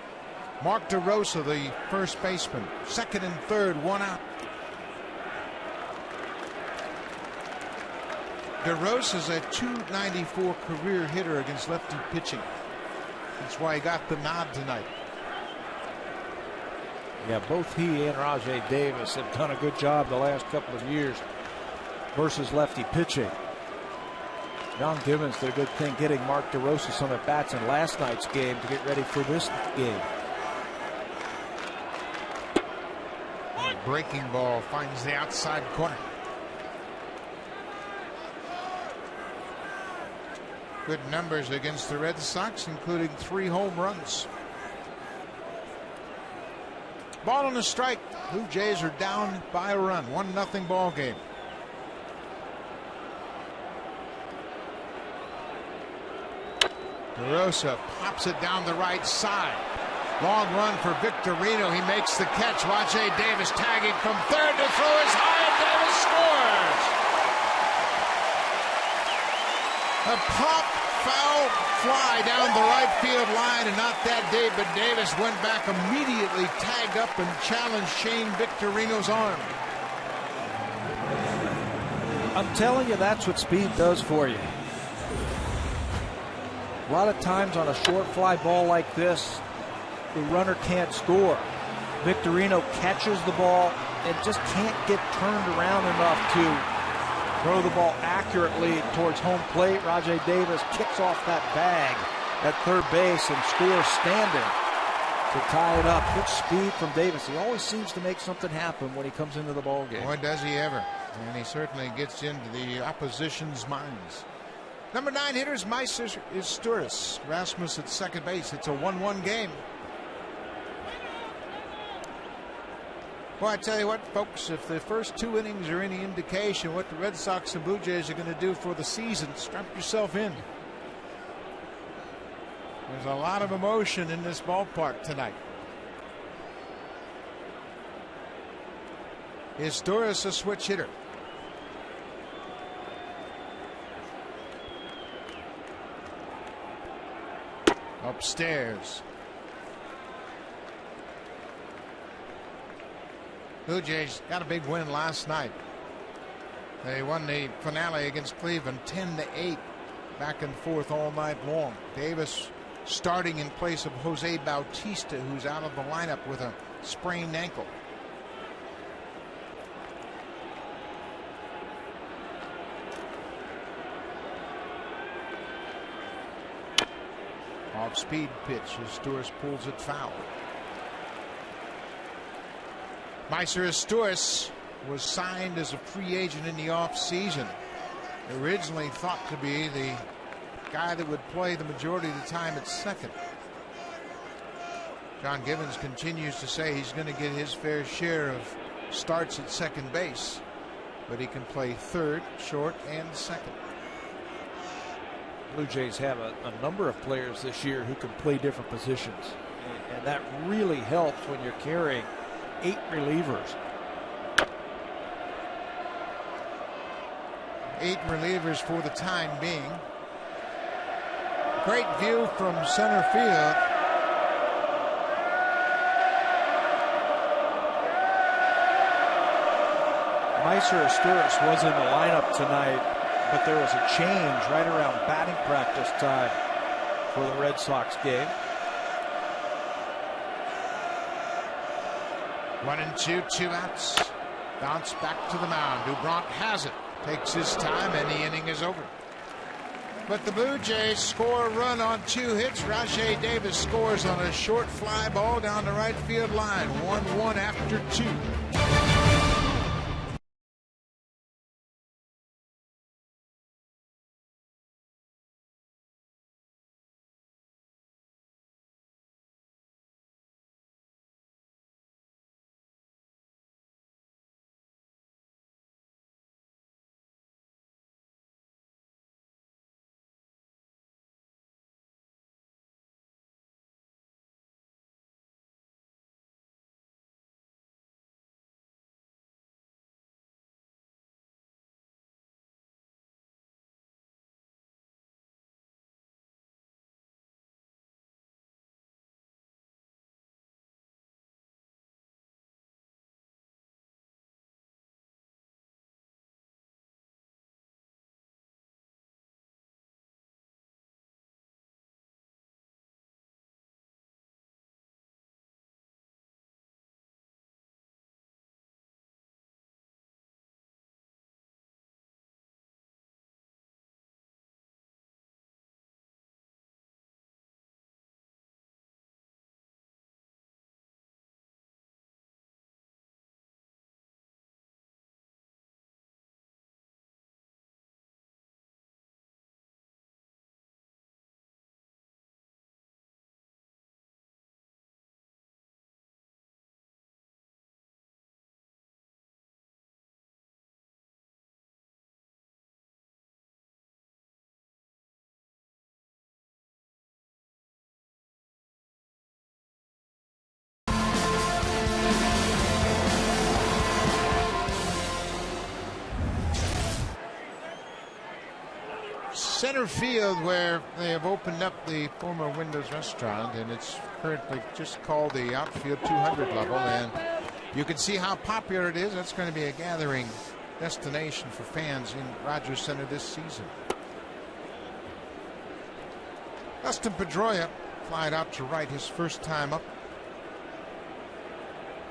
Mark DeRosa, the first baseman, second and third, one out. DeRosa's a .294 career hitter against lefty pitching. That's why he got the nod tonight. Yeah, both he and Rajay Davis have done a good job the last couple of years versus lefty pitching. John Givens did a good thing getting Mark DeRosa some at bats in last night's game to get ready for this game. Breaking ball finds the outside corner. Good numbers against the Red Sox, including 3 home runs. Ball on a strike. Blue Jays are down by a run. 1-0 ball game. DeRosa pops it down the right side. Long run for Victorino. He makes the catch. Rajay Davis tagging from third to throw is high, and Davis scores. A pop foul fly down the right field line, and not that day, but Davis went back immediately, tagged up and challenged Shane Victorino's arm. I'm telling you, that's what speed does for you. A lot of times on a short fly ball like this, the runner can't score. Victorino catches the ball and just can't get turned around enough to throw the ball accurately towards home plate. Rajay Davis kicks off that bag at third base and scores standing to tie it up. Good speed from Davis. He always seems to make something happen when he comes into the ball game. Boy, does he ever. And he certainly gets into the opposition's minds. Number 9 hitters, Meister is Sturis. Rasmus at second base. It's a 1-1 game. Well, I tell you what, folks, if the first 2 innings are any indication what the Red Sox and Blue Jays are going to do for the season, strap yourself in. There's a lot of emotion in this ballpark tonight. Is Sturis a switch hitter? Upstairs. Blue Jays got a big win last night. They won the finale against Cleveland 10-8, back and forth all night long. Davis starting in place of Jose Bautista, who's out of the lineup with a sprained ankle. Off-speed pitch as Sturis pulls it foul. Meister Sturis was signed as a free agent in the offseason. Originally thought to be the guy that would play the majority of the time at second. John Givens continues to say he's going to get his fair share of starts at second base, but he can play third, short, and second. Blue Jays have a number of players this year who can play different positions, and that really helps when you're carrying 8 relievers. 8 relievers for the time being. Great view from center field. Meister Sturis was in the lineup tonight, but there was a change right around batting practice time for the Red Sox game. 1-2, 2 outs. Bounce back to the mound. Doubront has it. Takes his time, and the inning is over. But the Blue Jays score a run on 2 hits. Rajay Davis scores on a short fly ball down the right field line. 1-1 after 2. center field, where they have opened up the former Windows restaurant, and it's currently just called the outfield 200 level, and you can see how popular it is. That's going to be a gathering destination for fans in Rogers Center this season. Dustin Pedroia flied out to right his first time up.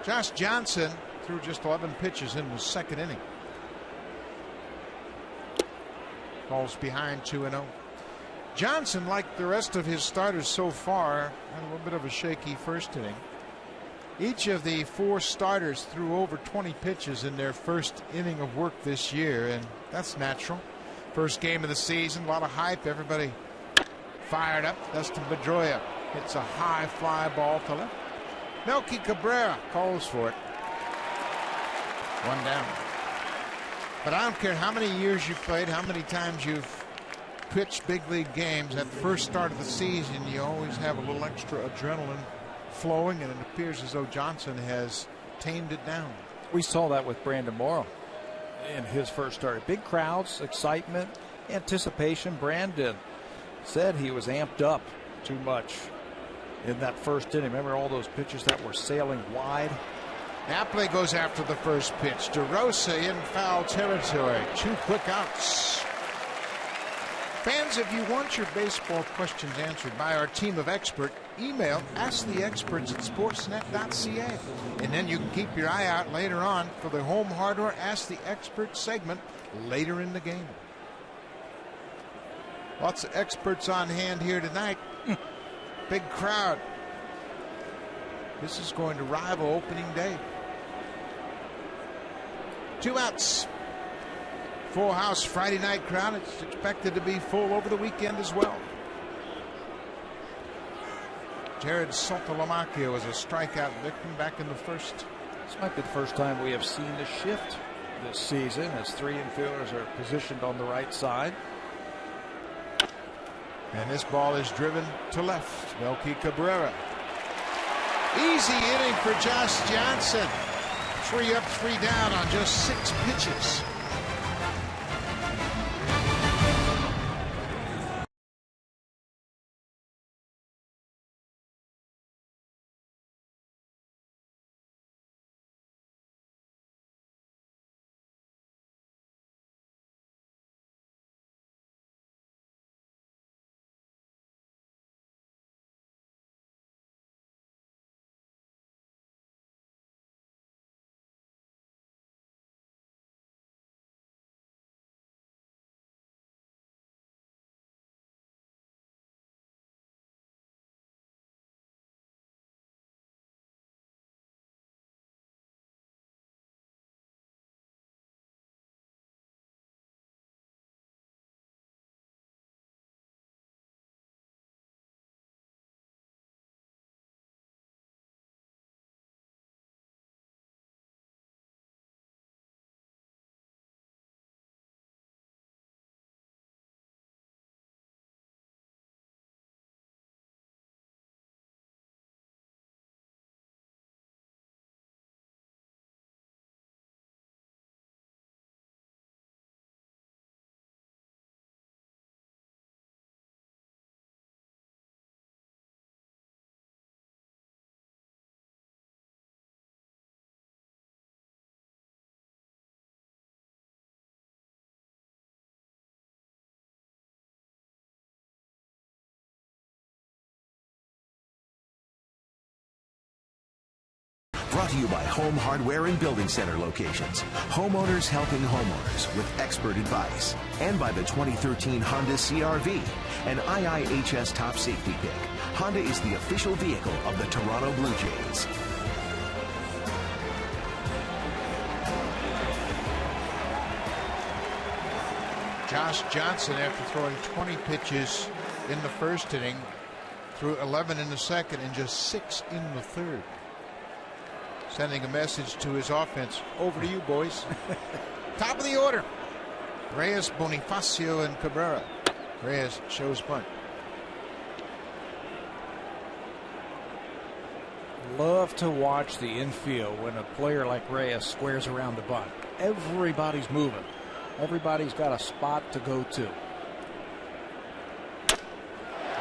Josh Johnson threw just 11 pitches in the second inning. Falls behind 2-0. Johnson, like the rest of his starters so far, had a little bit of a shaky first inning. Each of the 4 starters threw over 20 pitches in their first inning of work this year, and that's natural. First game of the season, a lot of hype, everybody fired up. Dustin Pedroia hits a high fly ball to left. Melky Cabrera calls for it. 1 down. But I don't care how many years you've played, how many times you've pitched big league games. At the first start of the season, you always have a little extra adrenaline flowing, and it appears as though Johnson has tamed it down. We saw that with Brandon Morrow in his first start. Big crowds, excitement, anticipation. Brandon said he was amped up too much in that first inning. Remember all those pitches that were sailing wide? Napoli goes after the first pitch. DeRosa in foul territory. 2 quick outs. Fans, if you want your baseball questions answered by our team of experts, email asktheexperts@sportsnet.ca. And then you can keep your eye out later on for the Home Hardware Ask the Experts segment later in the game. Lots of experts on hand here tonight. Big crowd. This is going to rival opening day. 2 outs. Full house Friday night crowd. It's expected to be full over the weekend as well. Jared Saltalamacchio was a strikeout victim back in the first. This might be the first time we have seen the shift this season as 3 infielders are positioned on the right side. And this ball is driven to left. Melky Cabrera. Easy inning for Josh Johnson. 3 up, 3 down on just 6 pitches. Brought to you by Home Hardware and Building Center locations. Homeowners helping homeowners with expert advice. And by the 2013 Honda CR-V, an IIHS top safety pick. Honda is the official vehicle of the Toronto Blue Jays. Josh Johnson, after throwing 20 pitches in the first inning, threw 11 in the second and just 6 in the third. Sending a message to his offense. Over to you, boys. Top of the order. Reyes, Bonifacio, and Cabrera. Reyes shows bunt. Love to watch the infield when a player like Reyes squares around the bunt. Everybody's moving. Everybody's got a spot to go to.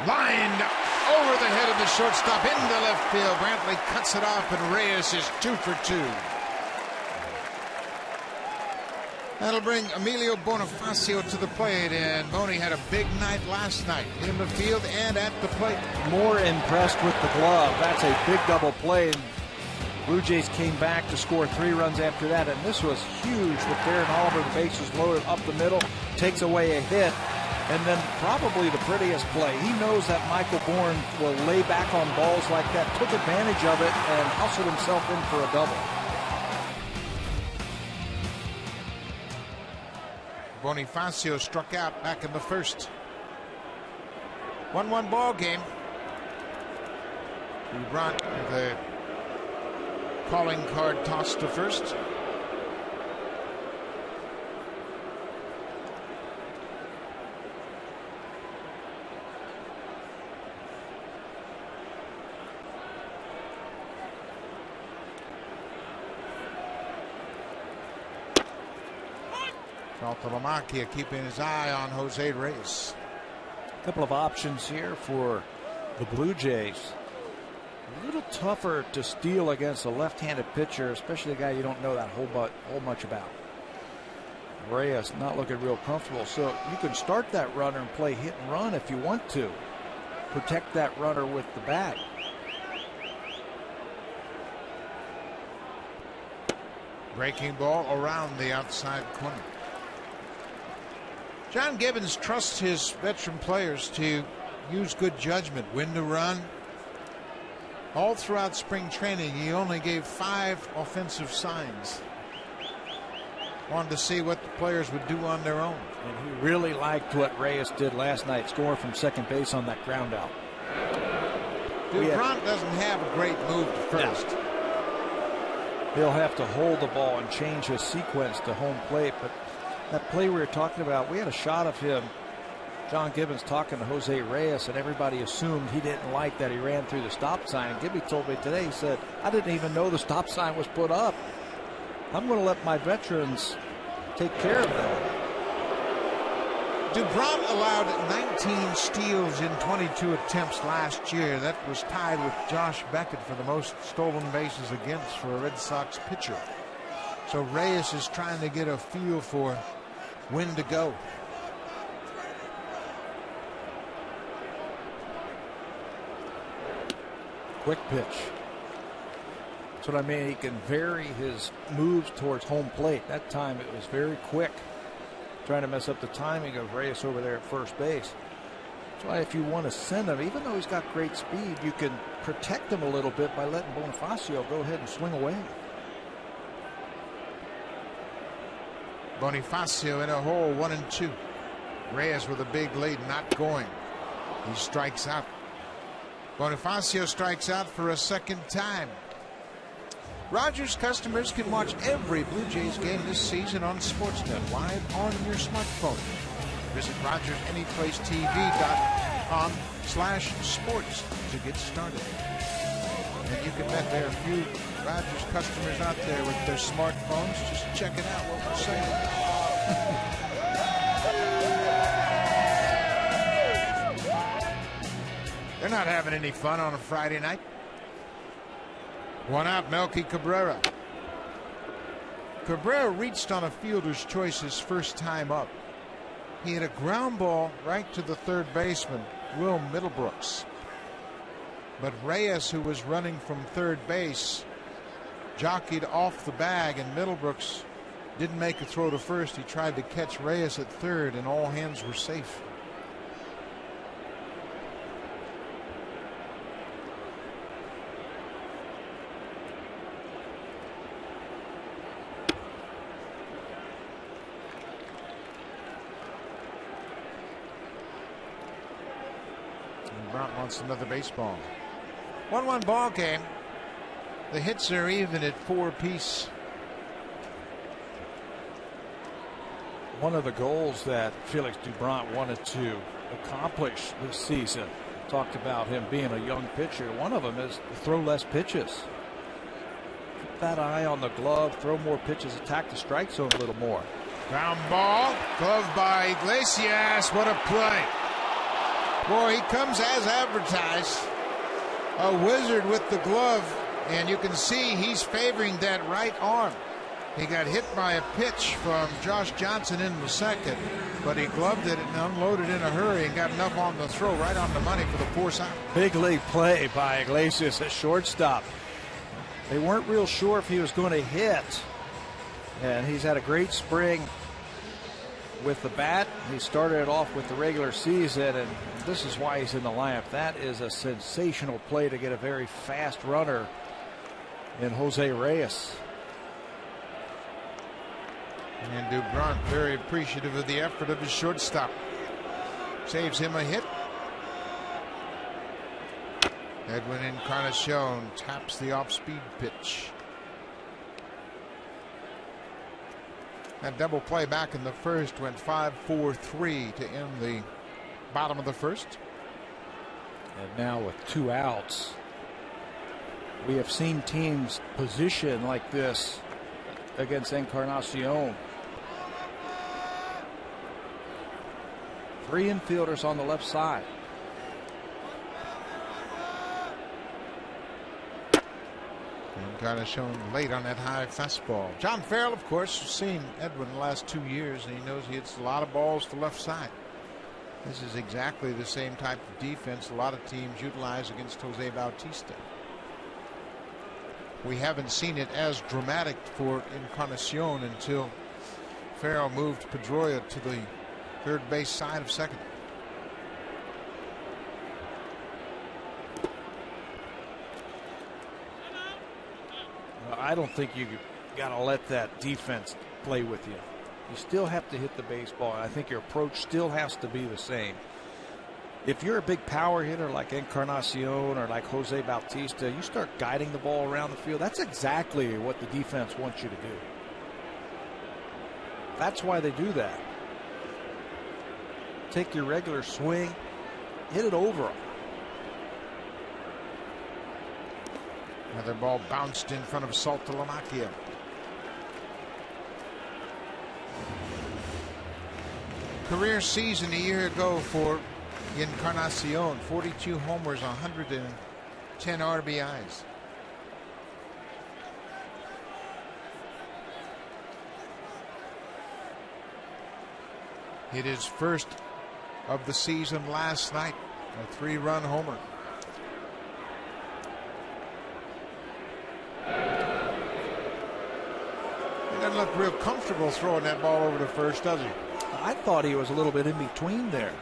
Lined over the head of the shortstop into left field. Brantley cuts it off, and Reyes is 2 for 2. That'll bring Emilio Bonifacio to the plate, and Boney had a big night last night in the field and at the plate. More impressed with the glove. That's a big double play. And Blue Jays came back to score 3 runs after that, and this was huge with Darren Oliver, the bases loaded up the middle, takes away a hit, and then probably the prettiest play. He knows that Michael Bourne will lay back on balls like that, took advantage of it, and hustled himself in for a double. Bonifacio struck out back in the first. 1-1 ball game. Doubront with a calling card toss to first. Saltalamacchia keeping his eye on Jose Reyes. A couple of options here for the Blue Jays. A little tougher to steal against a left-handed pitcher, especially a guy you don't know that whole much about. Reyes not looking real comfortable, so you can start that runner and play hit and run if you want to. Protect that runner with the bat. Breaking ball around the outside corner. John Gibbons trusts his veteran players to use good judgment, when to run. All throughout spring training, he only gave 5 offensive signs. Wanted to see what the players would do on their own. And he really liked what Reyes did last night, scoring from second base on that ground out. Doubront doesn't have a great move to first. No. He'll have to hold the ball and change his sequence to home plate, but that play we were talking about, we had a shot of him, John Gibbons, talking to Jose Reyes, and everybody assumed he didn't like that he ran through the stop sign. And Gibby told me today, he said, I didn't even know the stop sign was put up. I'm going to let my veterans take care of that. Doubront allowed 19 steals in 22 attempts last year. That was tied with Josh Beckett for the most stolen bases against for a Red Sox pitcher. So Reyes is trying to get a feel for when to go. Quick pitch. That's what I mean. He can vary his moves towards home plate. That time it was very quick. Trying to mess up the timing of Reyes over there at first base. That's why if you want to send him, even though he's got great speed, you can protect him a little bit by letting Bonifacio go ahead and swing away. Bonifacio in a hole, 1-2. Reyes with a big lead, not going. He strikes out. Bonifacio strikes out for a second time. Rogers customers can watch every Blue Jays game this season on Sportsnet live on your smartphone. Visit RogersAnyPlaceTV.com/sports to get started. And you can bet there are a few Rogers customers out there with their smartphones just checking out what we're saying. They're not having any fun on a Friday night. 1 out, Melky Cabrera. Cabrera reached on a fielder's choice his first time up. He had a ground ball right to the third baseman, Will Middlebrooks. But Reyes, who was running from third base, jockeyed off the bag, and Middlebrooks didn't make a throw to first. He tried to catch Reyes at third, and all hands were safe. Doubront wants another baseball. 1-1 ball game. The hits are even at 4 apiece. One of the goals that Felix Doubront wanted to accomplish this season, talked about him being a young pitcher. One of them is to throw less pitches. Keep that eye on the glove, throw more pitches, attack the strike zone a little more. Ground ball, glove by Iglesias. What a play. Boy, he comes as advertised. A wizard with the glove, and you can see he's favoring that right arm. He got hit by a pitch from Josh Johnson in the second, but he gloved it and unloaded in a hurry and got enough on the throw right on the money for the force out. Big league play by Iglesias at shortstop. They weren't real sure if he was going to hit, and he's had a great spring with the bat. He started it off with the regular season, and this is why he's in the lineup. That is a sensational play to get a very fast runner in Jose Reyes. And Doubront very appreciative of the effort of his shortstop. Saves him a hit. Edwin Encarnacion taps the off-speed pitch. That double play back in the first went 5-4-3 to end the bottom of the first. And now with 2 outs, we have seen teams position like this against Encarnacion. 3 infielders on the left side. Encarnacion late on that high fastball. John Farrell, of course, has seen Edwin the last 2 years, and he knows he hits a lot of balls to left side. This is exactly the same type of defense a lot of teams utilize against Jose Bautista. We haven't seen it as dramatic for Encarnacion until Farrell moved Pedroia to the third base side of second. I don't think you got to let that defense play with you. You still have to hit the baseball. I think your approach still has to be the same. If you're a big power hitter like Encarnacion or like Jose Bautista, you start guiding the ball around the field. That's exactly what the defense wants you to do. That's why they do that. Take your regular swing, hit it over them. Another ball bounced in front of Saltalamacchia. Career season a year ago for Encarnacion, 42 homers, 110 RBIs. Hit his first of the season last night, a 3-run homer. He doesn't look real comfortable throwing that ball over to first, does he? I thought he was a little bit in between there.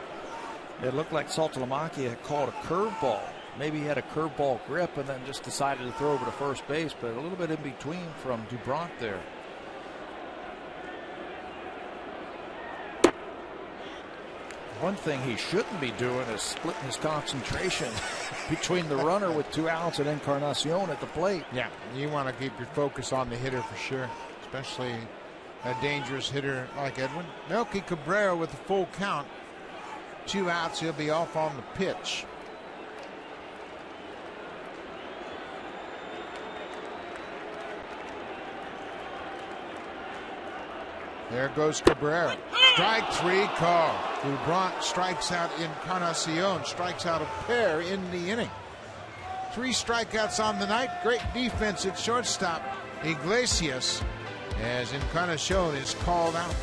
It looked like Saltalamacchia had called a curveball. Maybe he had a curveball grip and then just decided to throw over to first base, but a little bit in between from Doubront there. One thing he shouldn't be doing is splitting his concentration between the runner with 2 outs and Encarnacion at the plate. Yeah, you want to keep your focus on the hitter for sure, especially a dangerous hitter like Edwin. Melky Cabrera with a full count. 2 outs, he'll be off on the pitch. There goes Cabrera. Strike 3 call. Doubront strikes out Encarnacion, strikes out a pair in the inning. 3 strikeouts on the night. Great defense at shortstop. Iglesias, as Encarnacion is called out.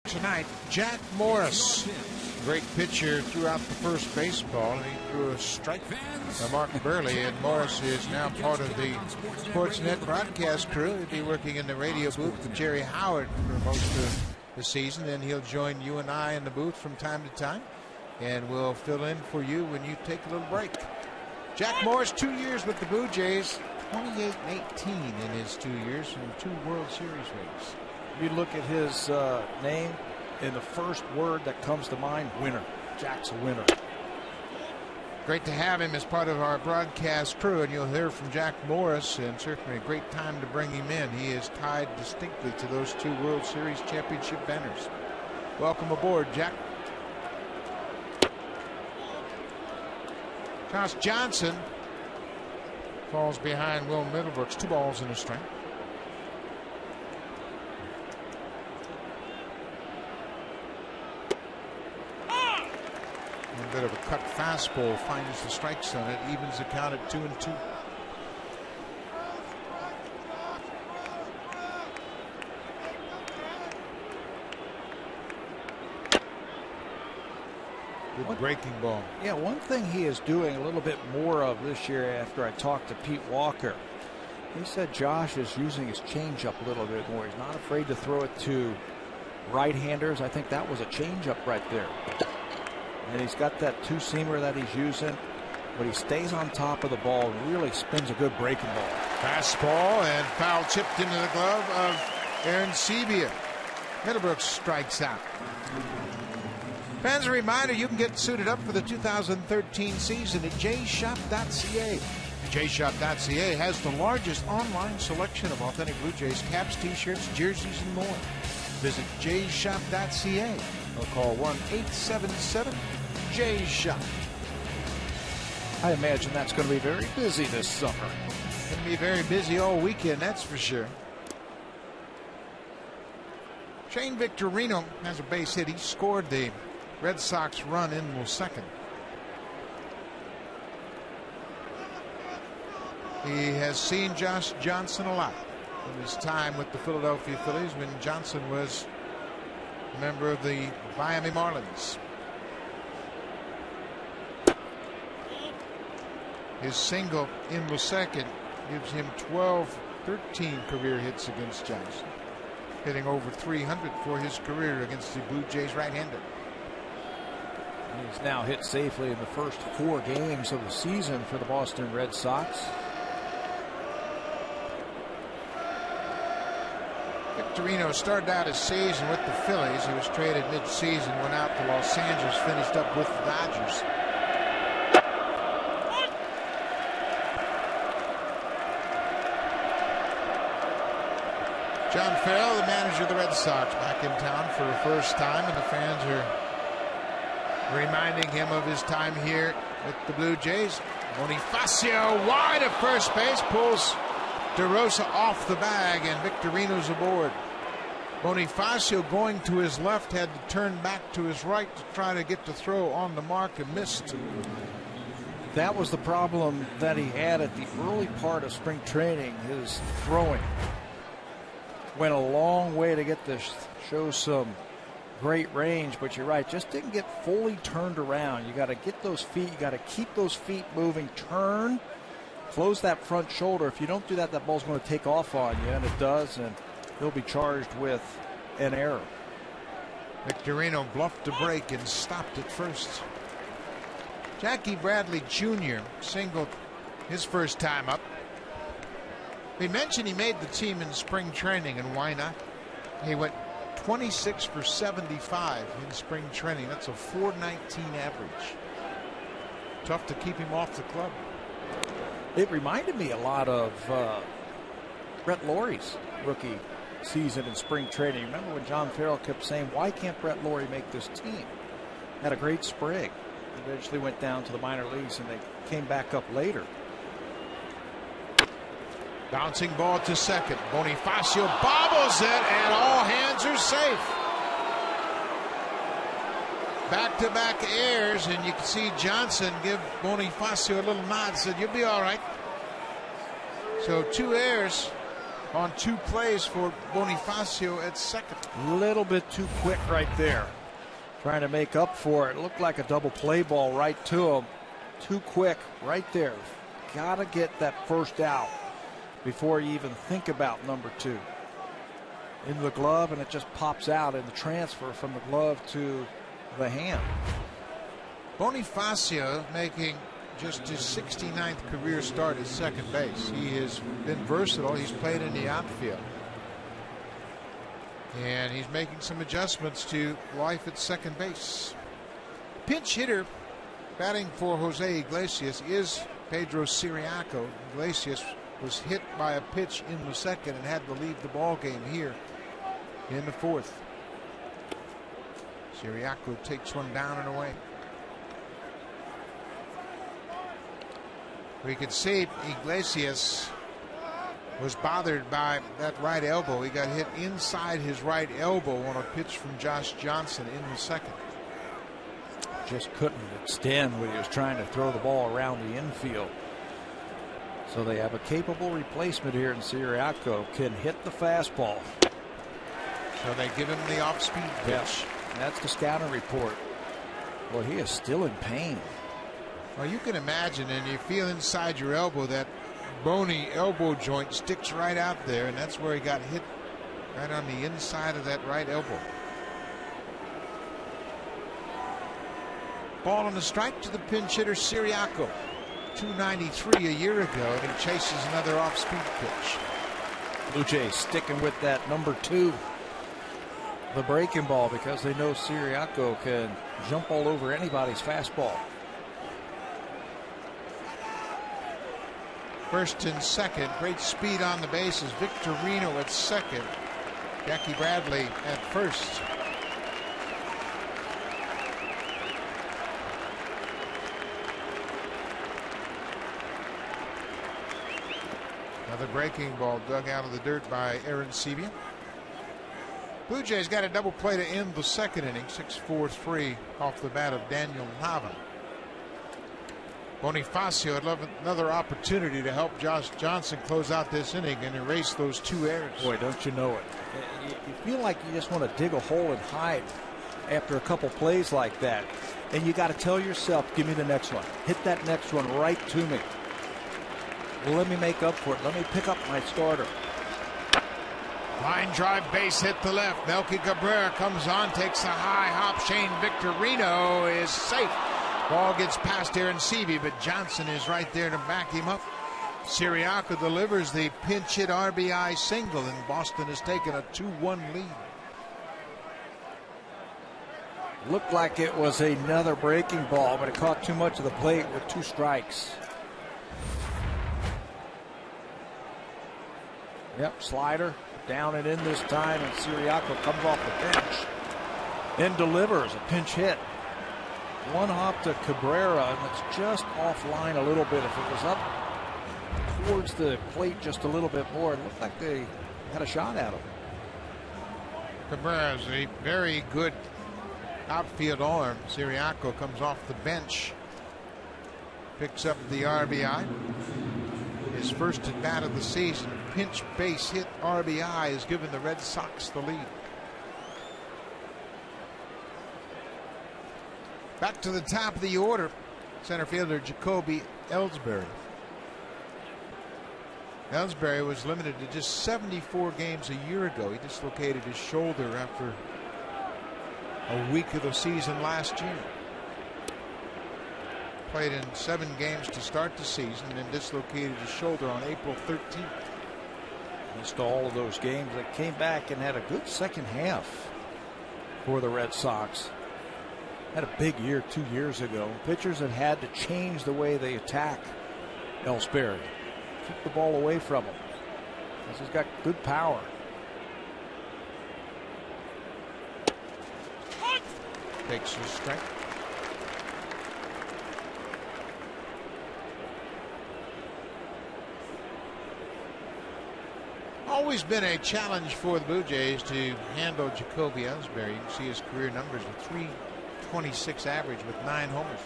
tonight, Jack Morris. Great pitcher throughout the first baseball, and he threw a strike to Mark Burley, and Morris is now part of the Sportsnet broadcast crew. He'll be working in the radio booth with Jerry Howard for most of the season, and he'll join you and I in the booth from time to time, and we'll fill in for you when you take a little break. Jack Morris, 2 years with the Blue Jays, 28-18 in his 2 years, and 2 World Series rings. You look at his name, and the first word that comes to mind, winner. Jack's a winner. Great to have him as part of our broadcast crew, and you'll hear from Jack Morris, and certainly a great time to bring him in. He is tied distinctly to those 2 World Series championship banners. Welcome aboard, Jack. Josh Johnson falls behind Will Middlebrooks, 2 balls and a strike. A bit of a cut fastball finds the strike zone. It evens the count at 2-2. Good breaking ball. Yeah, one thing he is doing a little bit more of this year after I talked to Pete Walker, he said Josh is using his changeup a little bit more. He's not afraid to throw it to right-handers. I think that was a changeup right there. And he's got that 2-seamer that he's using, but he stays on top of the ball and really spins a good breaking ball. Fastball and foul chipped into the glove of Aaron Sebia. Middlebrooks strikes out. Fans, a reminder, you can get suited up for the 2013 season at jshop.ca. jshop.ca has the largest online selection of authentic Blue Jays caps, t-shirts, jerseys, and more. Visit jshop.ca or call 1-877-JAYS-SHOP. I imagine that's going to be very busy this summer. Going to be very busy all weekend, that's for sure. Shane Victorino has a base hit. He scored the Red Sox run in the second. He has seen Josh Johnson a lot in his time with the Philadelphia Phillies when Johnson was a member of the Miami Marlins. His single in the second gives him 13 career hits against Johnson, hitting over 300 for his career against the Blue Jays right-hander. He's now hit safely in the first 4 games of the season for the Boston Red Sox. Victorino started out his season with the Phillies. He was traded mid-season, went out to Los Angeles, finished up with the Dodgers. John Farrell, the manager of the Red Sox, back in town for the first time, and the fans are reminding him of his time here with the Blue Jays. Bonifacio wide of first base, pulls DeRosa off the bag, and Victorino's aboard. Bonifacio going to his left, had to turn back to his right to try to get the throw on the mark and missed. That was the problem that he had at the early part of spring training. His throwing went a long way to get this, show some great range, but you're right, just didn't get fully turned around. You got to get those feet, you got to keep those feet moving, turn, close that front shoulder. If you don't do that, that ball's going to take off on you, and it does, and he'll be charged with an error. Victorino bluffed the break and stopped at first. Jackie Bradley Jr. singled his first time up. We mentioned he made the team in spring training, and why not? He went 26 for 75 in spring training. That's a .419 average. Tough to keep him off the club. It reminded me a lot of Brett Lawrie's rookie season in spring training. Remember when John Farrell kept saying, why can't Brett Lawrie make this team? Had a great spring. Eventually went down to the minor leagues, and they came back up later. Bouncing ball to second. Bonifacio bobbles it, and all hands are safe. Back-to-back errors, and you can see Johnson give Bonifacio a little nod, said, you'll be all right. So 2 errors on 2 plays for Bonifacio at second. A little bit too quick right there. Trying to make up for it. Looked like a double play ball right to him. Too quick right there. Got to get that first out before you even think about number 2. In the glove, and it just pops out in the transfer from the glove to the hand. Bonifacio making just his 69th career start at second base. He has been versatile. He's played in the outfield. And he's making some adjustments to life at second base. Pinch hitter batting for Jose Iglesias is Pedro Ciriaco. Iglesias was hit by a pitch in the second and had to leave the ball game here in the fourth. Ciriaco takes one down and away. We could see Iglesias was bothered by that right elbow. He got hit inside his right elbow on a pitch from Josh Johnson in the second. Just couldn't extend when he was trying to throw the ball around the infield. So they have a capable replacement here in Ciriaco. Can hit the fastball. So they give him the off-speed pitch. Yeah, that's the scouting report. Well, he is still in pain. Well, you can imagine, and you feel inside your elbow that bony elbow joint sticks right out there, and that's where he got hit, right on the inside of that right elbow. Ball on the strike to the pinch hitter Ciriaco. 293 a year ago, and he chases another off-speed pitch. Blue Jays sticking with that number 2, the breaking ball, because they know Ciriaco can jump all over anybody's fastball. First and second, great speed on the bases. Victorino at second. Jackie Bradley at first. Another breaking ball dug out of the dirt by Aaron Sevilla. Blue Jays got a double play to end the second inning. 6-4-3 off the bat of Daniel Nava. Bonifacio had another opportunity to help Josh Johnson close out this inning and erase those 2 errors. Boy, don't you know it. You feel like you just want to dig a hole and hide after a couple plays like that. And you got to tell yourself, give me the next one. Hit that next one right to me. Well, let me make up for it. Let me pick up my starter. Line drive, base hit to left. Melky Cabrera comes on, takes a high hop. Shane Victorino is safe. Ball gets past Aaron Sevy, but Johnson is right there to back him up. Ciriaco delivers the pinch hit RBI single, and Boston has taken a 2-1 lead. Looked like it was another breaking ball, but it caught too much of the plate with 2 strikes. Yep, slider down and in this time, and Ciriaco comes off the bench and delivers a pinch hit. One hop to Cabrera, and it's just offline a little bit. If it was up towards the plate just a little bit more, it looked like they had a shot at him. Cabrera is a very good outfield arm. Ciriaco comes off the bench, picks up the RBI. His first at bat of the season. Pinch base hit RBI has given the Red Sox the lead. Back to the top of the order, center fielder Jacoby Ellsbury. Ellsbury was limited to just 74 games a year ago. He dislocated his shoulder after a week of the season last year. Played in 7 games to start the season and dislocated his shoulder on April 13th. Missed all of those games. That came back and had a good second half for the Red Sox. Had a big year 2 years ago. Pitchers have had to change the way they attack Ellsbury. Keep the ball away from him. He's got good power. Takes his strike. Always been a challenge for the Blue Jays to handle Jacoby Ellsbury. You can see his career numbers, a .326 average with 9 homers.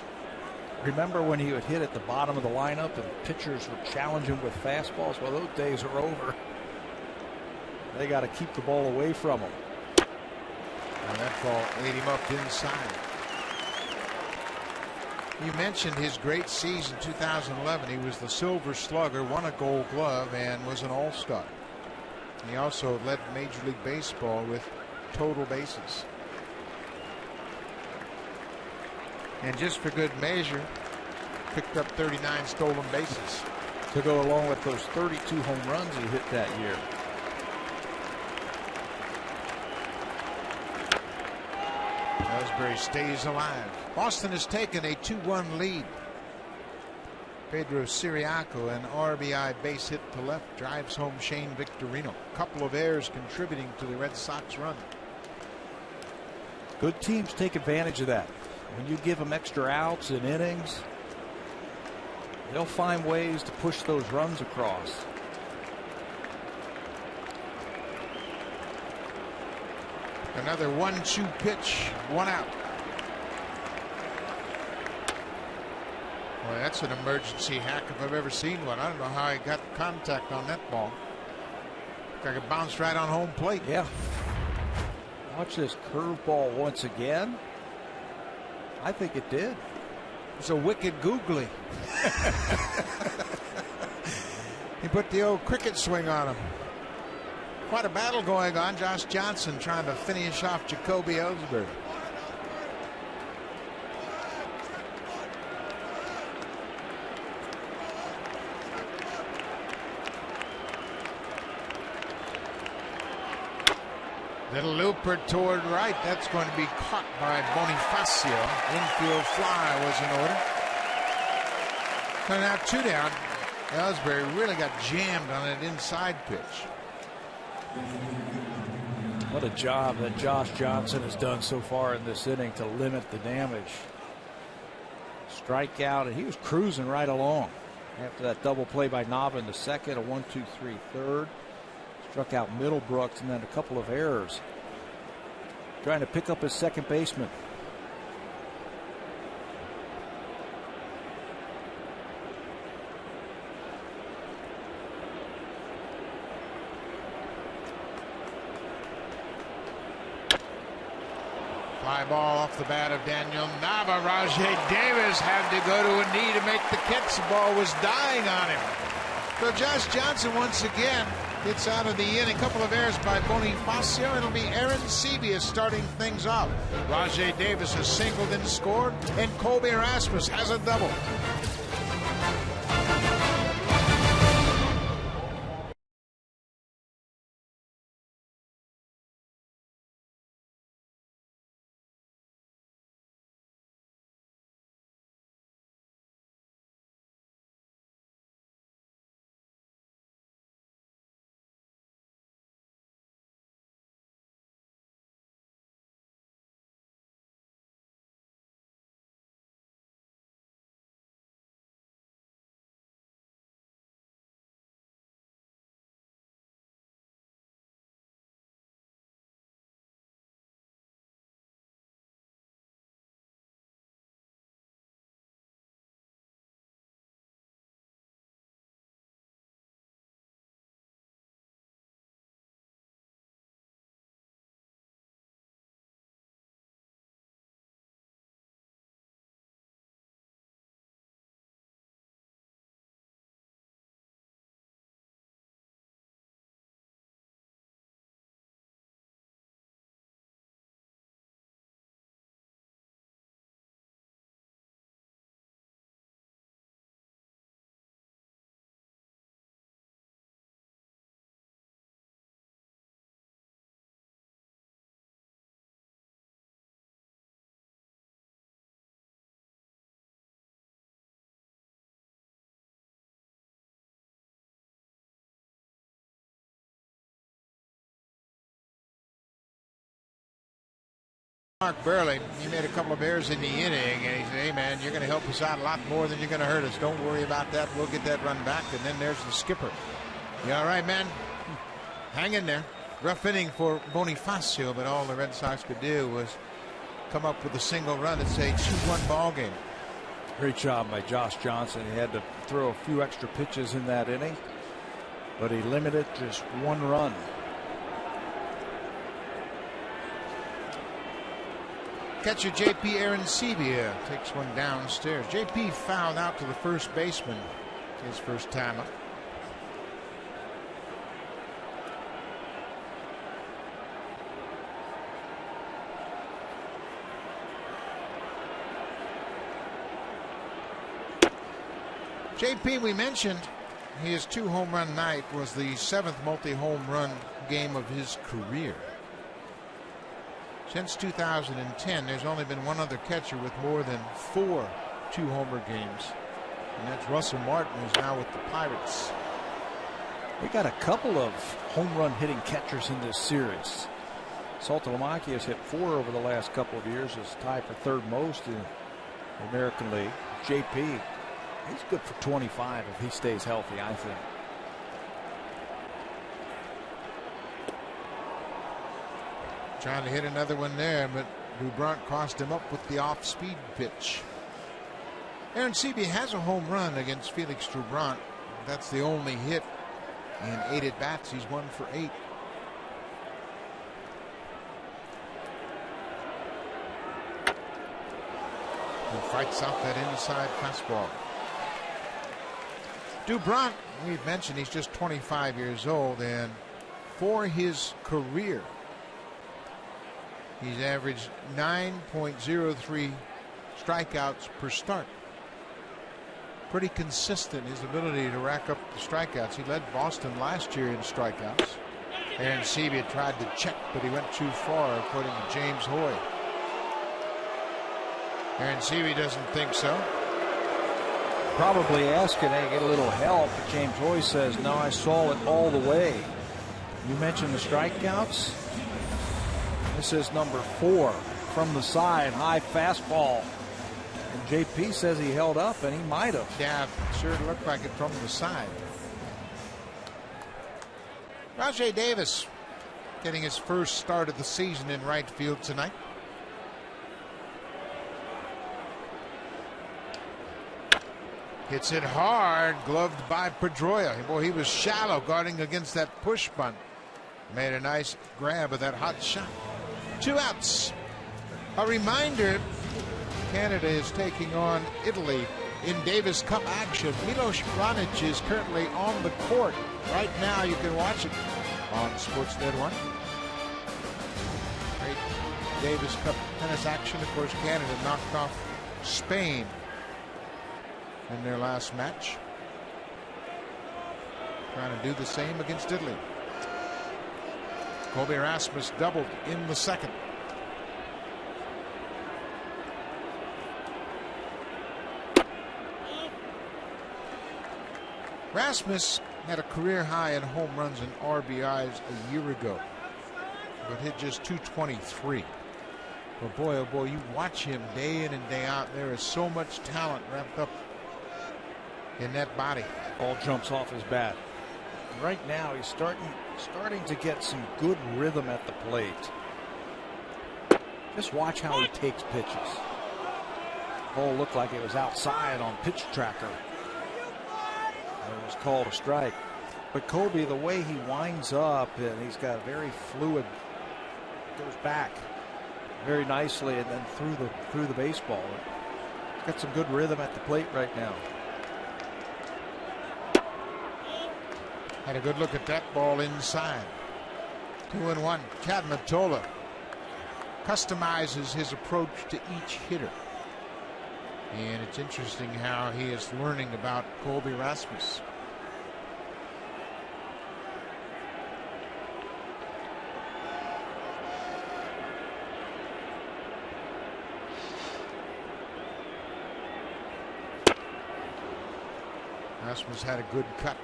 Remember when he would hit at the bottom of the lineup and pitchers would challenge him with fastballs? Well, those days are over. They got to keep the ball away from him. And that ball ate him up inside. You mentioned his great season 2011. He was the Silver Slugger, won a Gold Glove, and was an All-Star. He also led Major League Baseball with total bases. And just for good measure, picked up 39 stolen bases. To go along with those 32 home runs he hit that year. Ellsbury stays alive. Boston has taken a 2-1 lead. Pedro Siriaco, an RBI base hit to left, drives home Shane Victorino. Couple of errors contributing to the Red Sox run. Good teams take advantage of that. When you give them extra outs and innings, they'll find ways to push those runs across. Another 1-2 pitch, 1 out. Boy, that's an emergency hack if I've ever seen one. I don't know how he got contact on that ball. Like it bounced right on home plate. Yeah. Watch this curveball once again. I think it did. It's a wicked googly. He put the old cricket swing on him. Quite a battle going on. Josh Johnson trying to finish off Jacoby Ellsbury. Little looper toward right. That's going to be caught by Bonifacio. Infield fly was in order. So now 2 down. Ellsbury really got jammed on an inside pitch. What a job that Josh Johnson has done so far in this inning to limit the damage. Strikeout, and he was cruising right along after that double play by Nava in the second, a 1-2-3 third. Struck out Middlebrooks and then a couple of errors. Trying to pick up his second baseman. Fly ball off the bat of Daniel Nava. Rajay Davis had to go to a knee to make the catch. The ball was dying on him. So Josh Johnson once again gets out of the inning. A couple of errors by Bonifacio. It'll be Aaron Sevius starting things off. Rajay Davis has singled and scored, and Colby Erasmus has a double. Mark Burley, he made a couple of errors in the inning, and he said, hey man, you're going to help us out a lot more than you're going to hurt us. Don't worry about that. We'll get that run back. And then there's the skipper. You all right, man? Hang in there. Rough inning for Bonifacio, but all the Red Sox could do was come up with a single run. It's a 2-1 ball game. Great job by Josh Johnson. He had to throw a few extra pitches in that inning, but he limited just 1 run. Catcher J.P. Arancibia takes one downstairs. J.P. fouled out to the first baseman his first time up. J.P. we mentioned his 2 home run night was the 7th multi-home run game of his career. Since 2010, there's only been one other catcher with more than 4 2-homer games, and that's Russell Martin, who's now with the Pirates. We got a couple of home run hitting catchers in this series. Saltalamacchia has hit 4 over the last couple of years, is tied for 3rd most in the American League. JP, he's good for 25 if he stays healthy, I think. Trying to hit another one there, but Doubront crossed him up with the off-speed pitch. Arancibia has a home run against Felix Doubront. That's the only hit in 8 at-bats. He's 1 for 8. He fights off that inside fastball. Doubront, we've mentioned he's just 25 years old, and for his career, he's averaged 9.03 strikeouts per start. Pretty consistent, his ability to rack up the strikeouts. He led Boston last year in strikeouts. Arancibia tried to check, but he went too far, according to James Hoy. Arancibia doesn't think so. Probably asking, hey, get a little help, but James Hoy says, no, I saw it all the way. You mentioned the strikeouts. This is number 4 from the side, high fastball. And JP says he held up, and he might have. Yeah, sure looked like it from the side. Rajay Davis getting his first start of the season in right field tonight. Hits it hard, gloved by Pedroia. Boy, he was shallow guarding against that push bunt. Made a nice grab of that hot shot. 2 outs. A reminder, Canada is taking on Italy in Davis Cup action. Milos Raonic is currently on the court. Right now you can watch it on Sportsnet 1. Great Davis Cup tennis action. Of course, Canada knocked off Spain in their last match. Trying to do the same against Italy. Colby Rasmus doubled in the second. Rasmus had a career high in home runs and RBIs a year ago, but hit just 223. But boy, oh boy, you watch him day in and day out. There is so much talent wrapped up in that body. Ball jumps off his bat. Right now, he's starting to get some good rhythm at the plate. Just watch how he takes pitches. Ball looked like it was outside on pitch tracker. It was called a strike. But Colby, the way he winds up, and he's got a very fluid, goes back very nicely, and then through the baseball. He's got some good rhythm at the plate right now. Had a good look at that ball inside. 2-1. Chad Mottola customizes his approach to each hitter. And it's interesting how he is learning about Colby Rasmus. Rasmus had a good cut.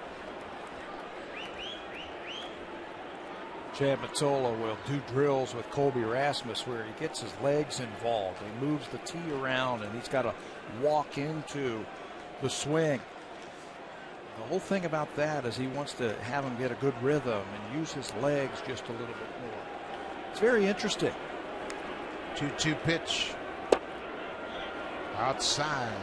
Chad Mottola will do drills with Colby Rasmus where he gets his legs involved. He moves the tee around and he's got to walk into the swing. The whole thing about that is he wants to have him get a good rhythm and use his legs just a little bit more. It's very interesting. 2-2 pitch. Outside.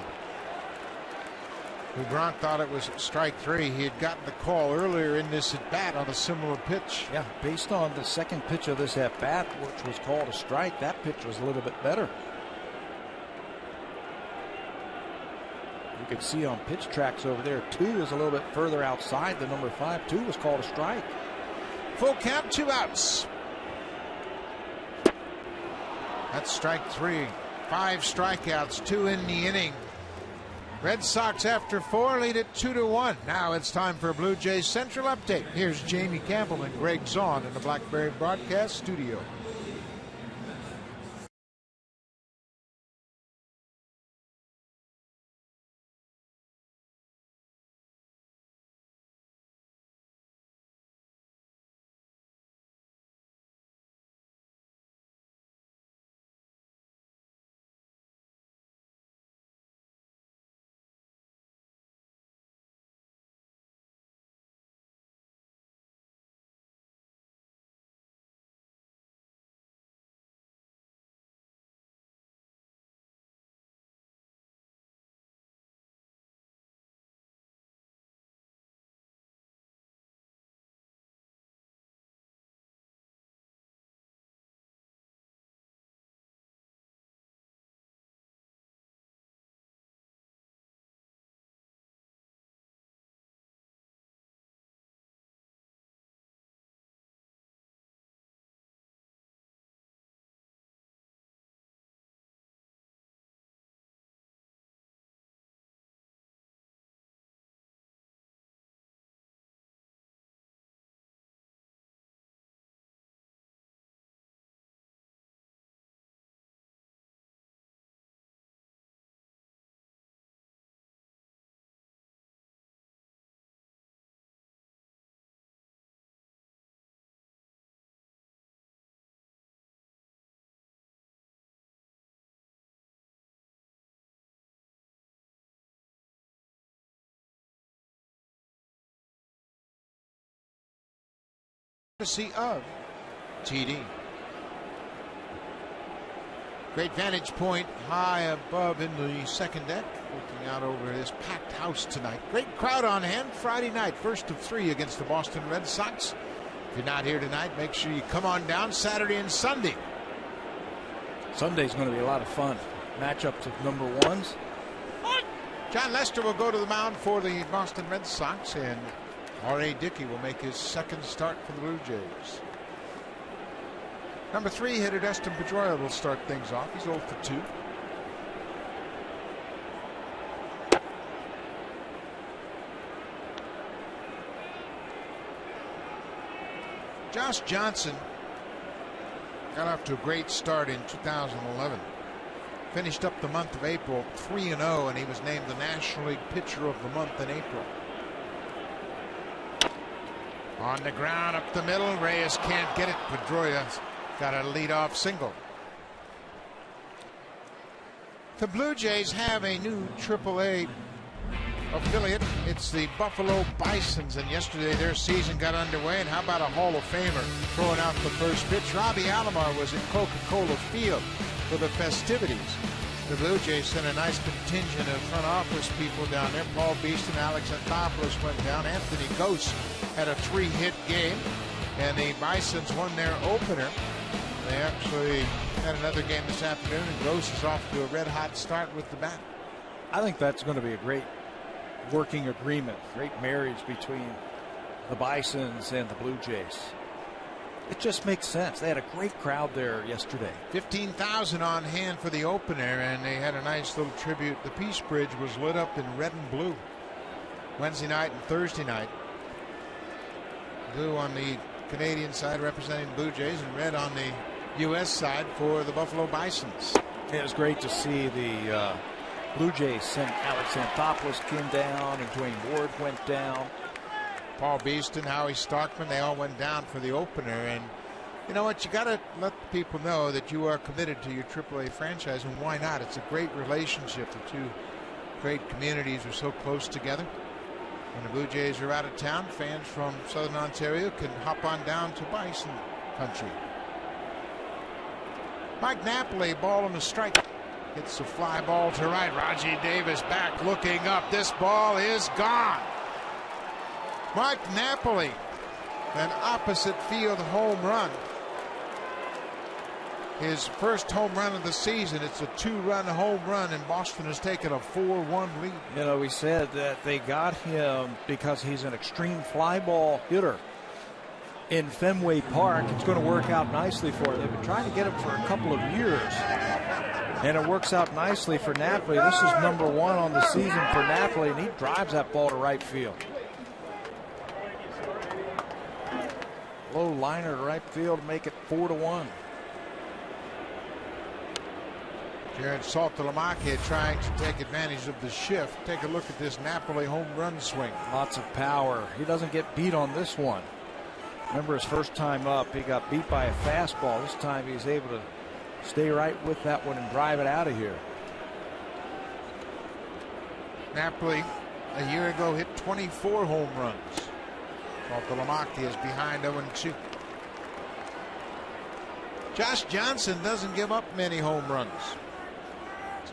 Doubront thought it was strike 3. He had gotten the call earlier in this at bat on a similar pitch. Yeah, based on the second pitch of this at bat, which was called a strike, that pitch was a little bit better. You could see on pitch tracks over there, 2 is a little bit further outside the number 5. 2 was called a strike. Full count, 2 outs. That's strike 3. 5 strikeouts, 2 in the inning. Red Sox after 4 lead it 2-1. Now it's time for a Blue Jays Central update. Here's Jamie Campbell and Greg Zahn in the Blackberry broadcast studio. Courtesy of TD. Great vantage point high above in the second deck, looking out over this packed house tonight. Great crowd on hand Friday night, first of 3 against the Boston Red Sox. If you're not here tonight, make sure you come on down Saturday and Sunday. Sunday's going to be a lot of fun. Matchups of number 1s. John Lester will go to the mound for the Boston Red Sox, and R.A. Dickey will make his second start for the Blue Jays. Number 3 hitter Dustin Pedroia will start things off. He's 0 for 2. Josh Johnson got off to a great start in 2011. Finished up the month of April 3-0, and he was named the National League Pitcher of the Month in April. On the ground, up the middle. Reyes can't get it. Pedroia's got a leadoff single. The Blue Jays have a new AAA affiliate. It's the Buffalo Bisons, and yesterday their season got underway. And how about a Hall of Famer throwing out the first pitch? Robbie Alomar was at Coca-Cola Field for the festivities. The Blue Jays sent a nice contingent of front office people down there. Paul Beeston, Alex Anthopoulos went down. Anthony Gose had a 3-hit game, and the Bisons won their opener. They actually had another game this afternoon, and Gose is off to a red-hot start with the bat. I think that's going to be a great working agreement, great marriage between the Bisons and the Blue Jays. It just makes sense. They had a great crowd there yesterday. 15,000 on hand for the opener, and they had a nice little tribute. The Peace Bridge was lit up in red and blue Wednesday night and Thursday night. Blue on the Canadian side representing the Blue Jays, and red on the U.S. side for the Buffalo Bisons. It was great to see the Blue Jays sent Alex Anthopoulos came down, and Dwayne Ward went down. Paul Beeston, Howie Starkman, they all went down for the opener. And you know what? You got to let people know that you are committed to your AAA franchise, and why not? It's a great relationship. The two great communities are so close together. When the Blue Jays are out of town, fans from Southern Ontario can hop on down to Bison country. Mike Napoli, ball on the strike. Gets the fly ball to right. Rajai Davis back looking up. This ball is gone. Mark Napoli, an opposite field home run. His first home run of the season. It's a 2-run home run, and Boston has taken a 4-1 lead. You know, we said that they got him because he's an extreme fly ball hitter in Fenway Park. It's going to work out nicely for him. They've been trying to get him for a couple of years, and it works out nicely for Napoli. This is number 1 on the season for Napoli, and he drives that ball to right field. Low liner to right field to make it 4-1. Jared Saltalamacchia trying to take advantage of the shift. Take a look at this Napoli home run swing. Lots of power. He doesn't get beat on this one. Remember his first time up, he got beat by a fastball. This time he's able to stay right with that one and drive it out of here. Napoli a year ago hit 24 home runs. Saltalamacchia is behind 0-2. Josh Johnson doesn't give up many home runs.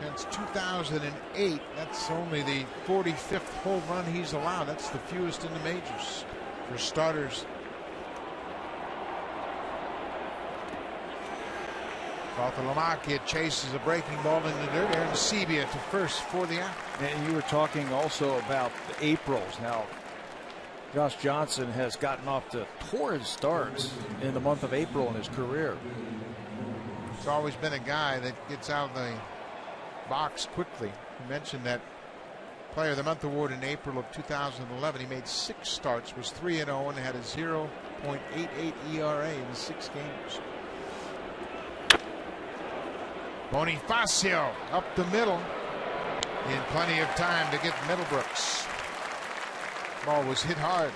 Since 2008, that's only the 45th home run he's allowed. That's the fewest in the majors for starters. Saltalamacchia chases a breaking ball in the dirt. Aaron Sebia to first for the out. And you were talking also about the Aprils. Now, Josh Johnson has gotten off to torrid starts in the month of April in his career. He's always been a guy that gets out of the box quickly. You mentioned that Player of the Month award in April of 2011. He made 6 starts, was 3-0, and had a 0.88 ERA in 6 games. Bonifacio up the middle in plenty of time to get Middlebrooks. Ball was hit hard.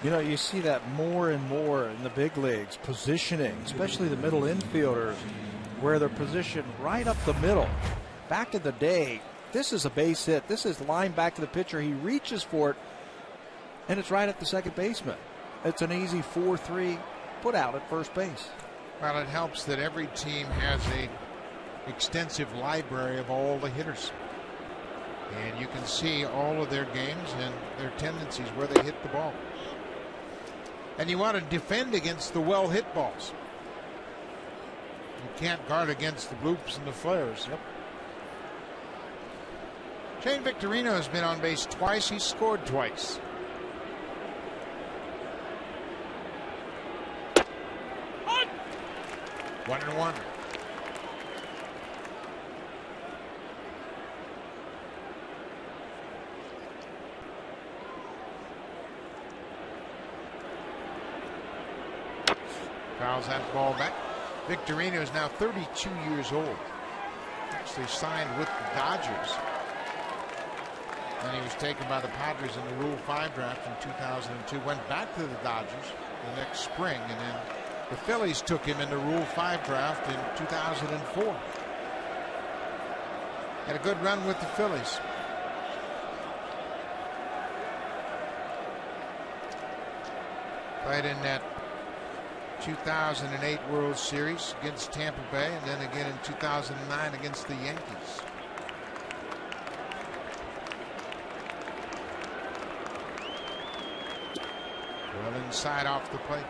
You know, you see that more and more in the big leagues, positioning, especially the middle infielders, where they're positioned right up the middle. Back in the day, this is a base hit. This is line back to the pitcher. He reaches for it, and it's right at the second baseman. It's an easy 4-3 put out at first base. Well, it helps that every team has a extensive library of all the hitters. And you can see all of their games and their tendencies, where they hit the ball. And you want to defend against the well-hit balls. You can't guard against the bloops and the flares. Yep. Shane Victorino has been on base twice. He's scored twice. One and one. Fouls that ball back. Victorino is now 32 years old. Actually signed with the Dodgers. And he was taken by the Padres in the Rule 5 draft in 2002. Went back to the Dodgers the next spring. And then the Phillies took him in the Rule 5 draft in 2004. Had a good run with the Phillies. Played in that 2008 World Series against Tampa Bay, and then again in 2009 against the Yankees. Well inside off the plate.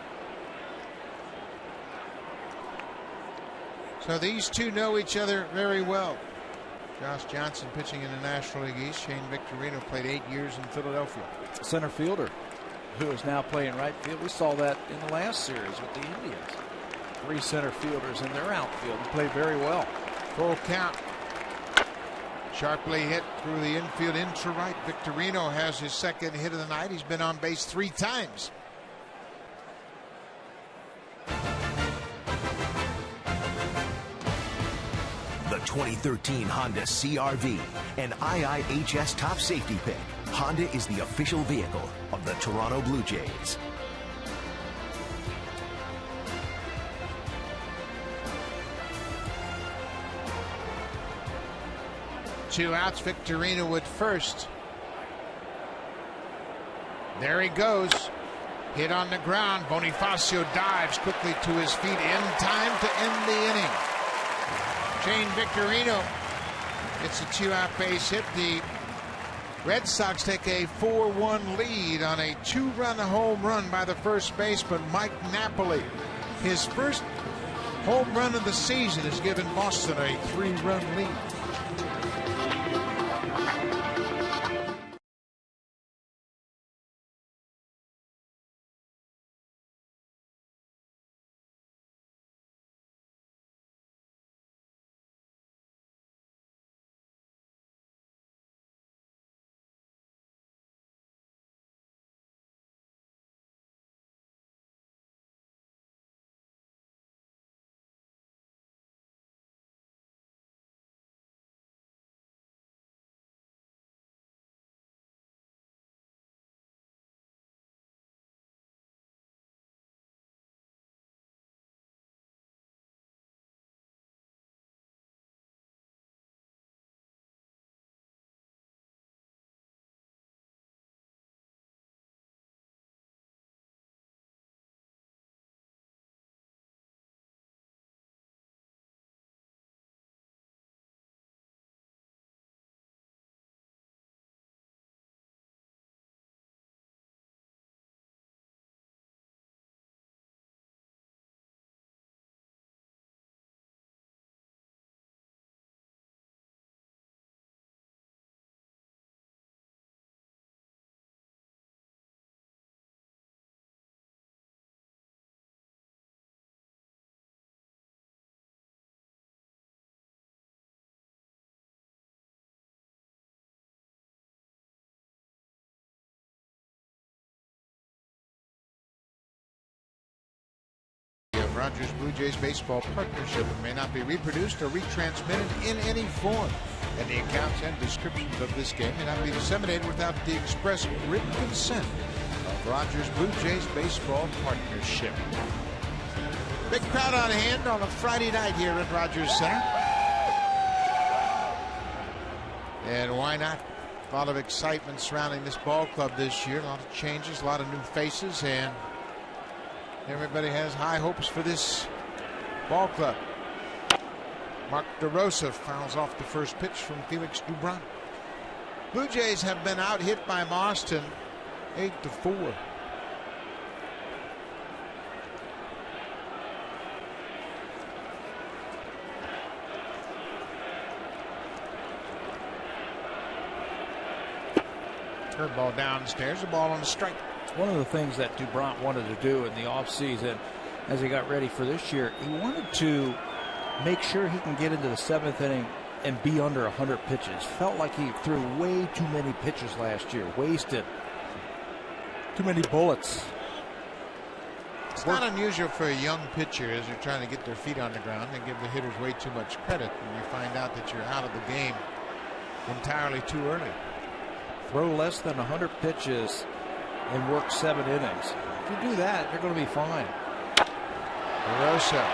So these two know each other very well. Josh Johnson pitching in the National League East. Shane Victorino played 8 years in Philadelphia. Center fielder who is now playing right field. We saw that in the last series with the Indians. 3 center fielders in their outfield and played very well. Full count. Sharply hit through the infield into right. Victorino has his second hit of the night. He's been on base 3 times. The 2013 Honda CR-V, an IIHS top safety pick. Honda is the official vehicle of the Toronto Blue Jays. Two outs. Victorino at first. There he goes. Hit on the ground. Bonifacio dives quickly to his feet in time to end the inning. Shane Victorino It's a 2-out base hit. The Red Sox take a 4-1 lead on a 2-run home run by the first baseman, Mike Napoli. His first home run of the season has given Boston a 3-run lead. Rogers Blue Jays baseball partnership may not be reproduced or retransmitted in any form, and the accounts and descriptions of this game may not be disseminated without the express written consent of Rogers Blue Jays baseball partnership. Big crowd on hand on a Friday night here at Rogers Center. And why not? A lot of excitement surrounding this ball club this year. A lot of changes, a lot of new faces, and everybody has high hopes for this ball club. Mark DeRosa fouls off the first pitch from Felix Doubront. Blue Jays have been out hit by Boston 8-4. Curveball downstairs, a ball on the strike. One of the things that Doubront wanted to do in the offseason as he got ready for this year, he wanted to make sure he can get into the 7th inning and be under 100 pitches. Felt like he threw way too many pitches last year, wasted too many bullets. It's not unusual for a young pitcher as they're trying to get their feet on the ground and give the hitters way too much credit when you find out that you're out of the game entirely too early. Throw less than 100 pitches and work 7 innings. If you do that, you're going to be fine. DeRosa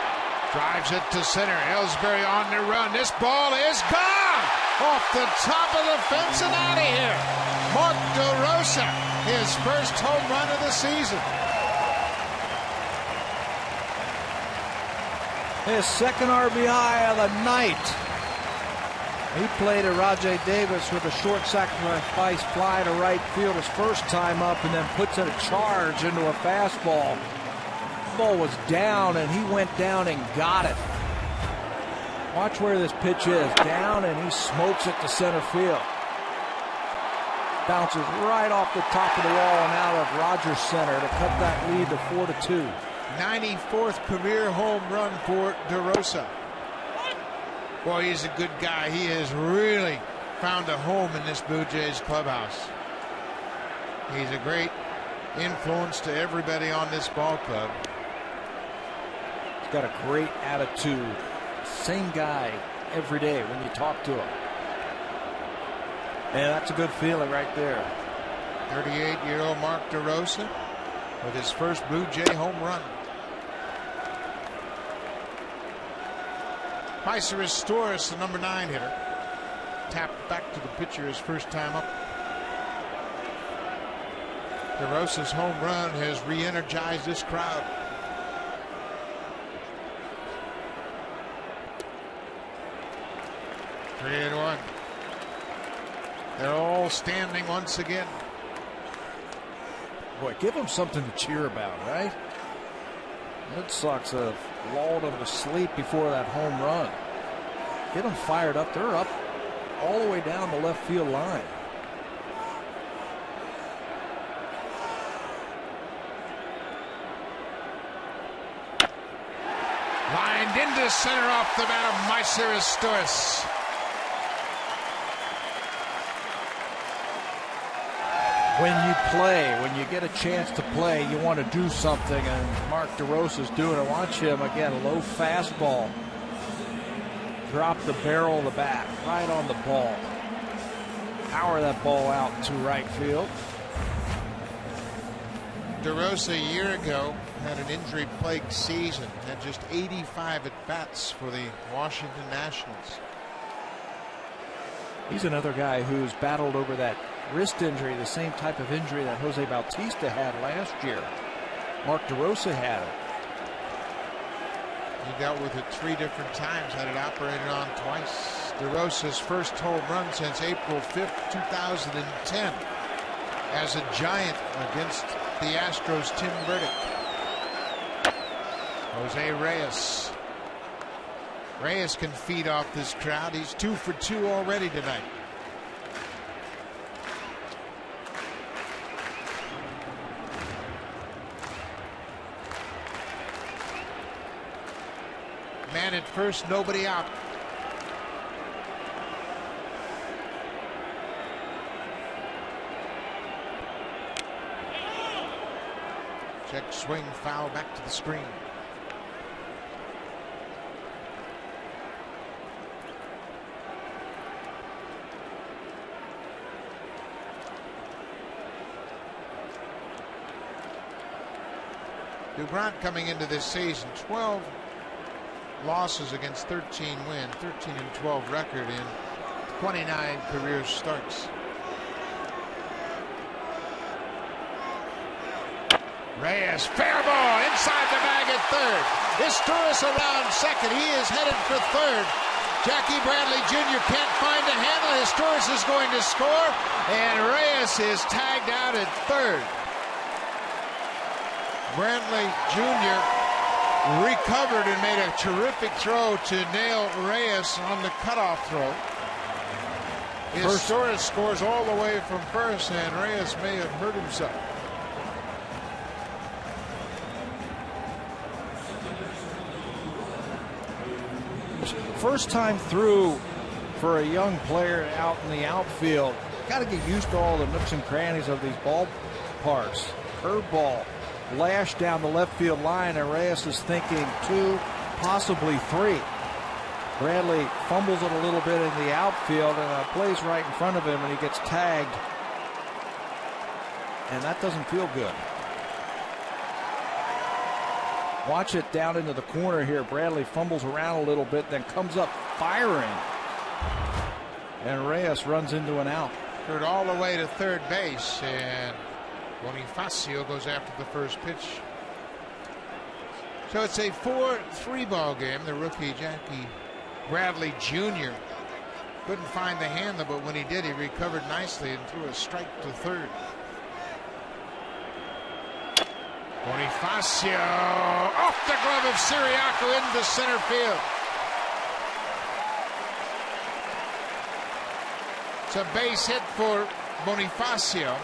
drives it to center. Ellsbury on the run. This ball is gone off the top of the fence and out of here. Mark DeRosa, his first home run of the season. His second RBI of the night. He played a Rajay Davis with a short sacrifice fly to right field his first time up, and then puts in a charge into a fastball. The ball was down, and he went down and got it. Watch where this pitch is. Down, and he smokes it to center field. Bounces right off the top of the wall and out of Rogers Center to cut that lead to 4-2. 94th career home run for DeRosa. Boy, he's a good guy. He has really found a home in this Blue Jays clubhouse. He's a great influence to everybody on this ball club. He's got a great attitude. Same guy every day when you talk to him. And that's a good feeling right there. 38-year-old Mark DeRosa with his first Blue Jay home run. Pyceris Torres, the number 9 hitter, tapped back to the pitcher his first time up. DeRosa's home run has re-energized this crowd. 3-1. They're all standing once again. Boy, give them something to cheer about, right? Red Sox have lulled them to sleep before that home run. Get them fired up. They're up all the way down the left field line. Lined into center off the bat of Meiseris. When you play, when you get a chance to play, you want to do something, and Mark DeRosa's doing it. Watch him again, low fastball. Drop the barrel of the bat right on the ball. Power that ball out to right field. DeRosa a year ago had an injury-plagued season, had just 85 at-bats for the Washington Nationals. He's another guy who's battled over that wrist injury, the same type of injury that Jose Bautista had last year. Mark DeRosa had it. He dealt with it 3 different times, had it operated on twice. DeRosa's first home run since April 5th, 2010, as a Giant against the Astros' Tim Burdick. Jose Reyes. Reyes can feed off this crowd. He's 2 for 2 already tonight. Man at first, nobody out. Check swing, foul, back to the screen. Doubront coming into this season, 12 losses against 13 wins, 13-12 record in 29 career starts. Reyes, fair ball inside the bag at third. Historis around second. He is headed for third. Jackie Bradley Jr. can't find a handle. Historis is going to score, and Reyes is tagged out at third. Bradley Jr. recovered and made a terrific throw to nail Reyes on the cutoff throw. Historis scores all the way from first, and Reyes may have hurt himself. First time through for a young player out in the outfield. Got to get used to all the nooks and crannies of these ballparks. Curveball lashed down the left field line, and Reyes is thinking 2, possibly 3. Bradley fumbles it a little bit in the outfield, and plays right in front of him, and he gets tagged. And that doesn't feel good. Watch it down into the corner here. Bradley fumbles around a little bit, then comes up firing. And Reyes runs into an out. Hurt all the way to third base, and Bonifacio goes after the first pitch. So it's a 4-3 ball game. The rookie Jackie Bradley Jr. couldn't find the handle, but when he did, he recovered nicely and threw a strike to third. Bonifacio off the glove of Siriaco into center field. It's a base hit for Bonifacio.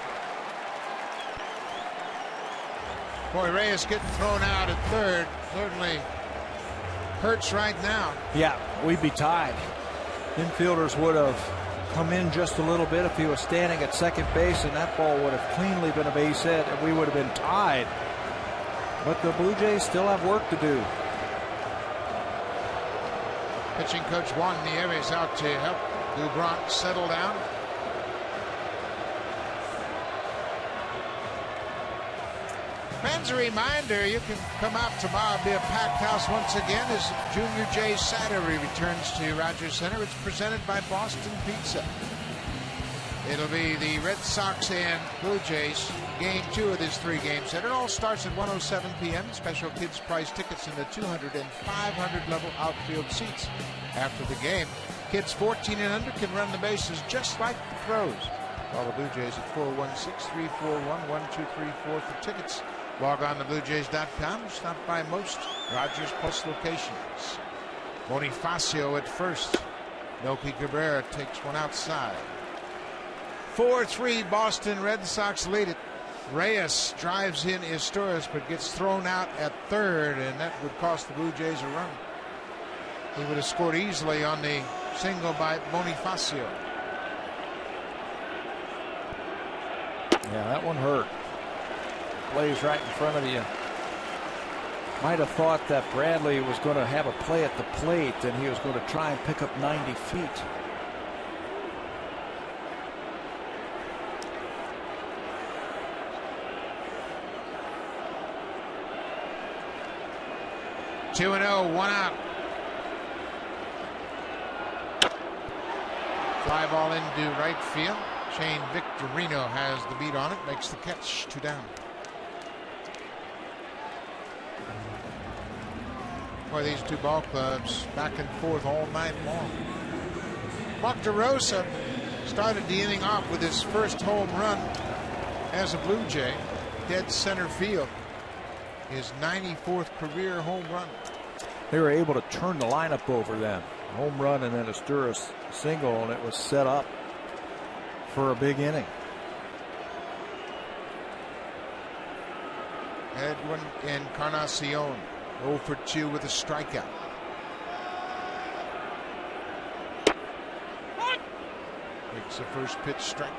Boy, Reyes getting thrown out at third certainly hurts right now. Yeah, we'd be tied. Infielders would have come in just a little bit if he was standing at second base, and that ball would have cleanly been a base hit, and we would have been tied. But the Blue Jays still have work to do. Pitching coach Juan Nieves out to help Doubront settle down. Fans, a reminder, you can come out tomorrow. Be a packed house once again as Junior J Saturday returns to Rogers Center. It's presented by Boston Pizza. It'll be the Red Sox and Blue Jays, game 2 of this 3-game set. It all starts at 1:07 p.m. Special kids prize tickets in the 200 and 500 level outfield seats. After the game, kids 14 and under can run the bases just like the pros. Call the Blue Jays at 416-341-1234 for tickets. Log on to BlueJays.com. Stop by most Rogers Plus locations. Bonifacio at first. Melky Cabrera takes one outside. 4-3 Boston Red Sox lead it. Reyes drives in Isturiz but gets thrown out at third, and that would cost the Blue Jays a run. He would have scored easily on the single by Bonifacio. Yeah, that one hurt. Plays right in front of you. Might have thought that Bradley was going to have a play at the plate and he was going to try and pick up 90 feet. Two and 0, 1 out. Fly ball into right field. Shane Victorino has the beat on it, makes the catch, 2 down. Boy, these two ball clubs back and forth all night long. Mark DeRosa started the inning off with his first home run as a Blue Jay, dead center field. His 94th career home run. They were able to turn the lineup over then. Home run and then a Sturris single, and it was set up for a big inning. Edwin Encarnacion 0 for 2 with a strikeout. Makes the first pitch strike.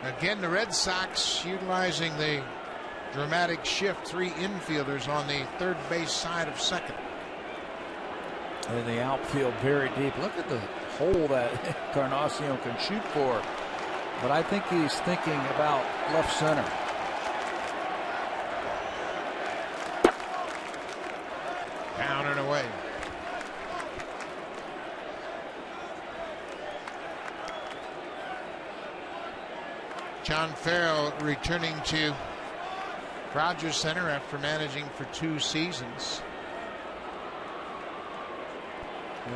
Again, the Red Sox utilizing the dramatic shift, 3 infielders on the third base side of second. And the outfield very deep. Look at the hole that Encarnacion can shoot for. But I think he's thinking about left center. Down and away. John Farrell returning to Rogers Center after managing for 2 seasons.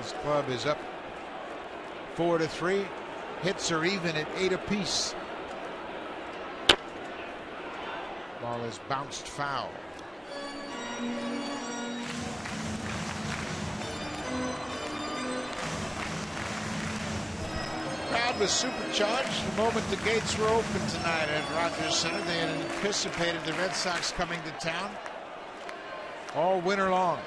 His club is up 4-3. Hits are even at 8 apiece. Ball is bounced foul. Crowd was supercharged the moment the gates were open tonight at Rogers Center. They had anticipated the Red Sox coming to town all winter long.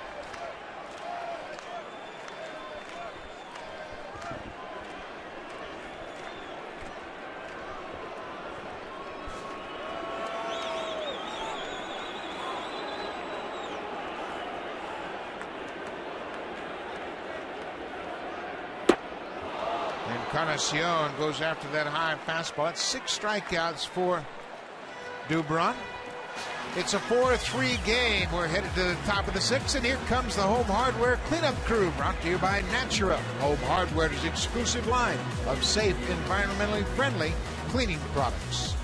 Encarnacion goes after that high fastball. That's 6 strikeouts for Doubront. It's a 4-3 game. We're headed to the top of the 6th, and here comes the Home Hardware cleanup crew, brought to you by Natura. Home Hardware's exclusive line of safe, environmentally friendly cleaning products.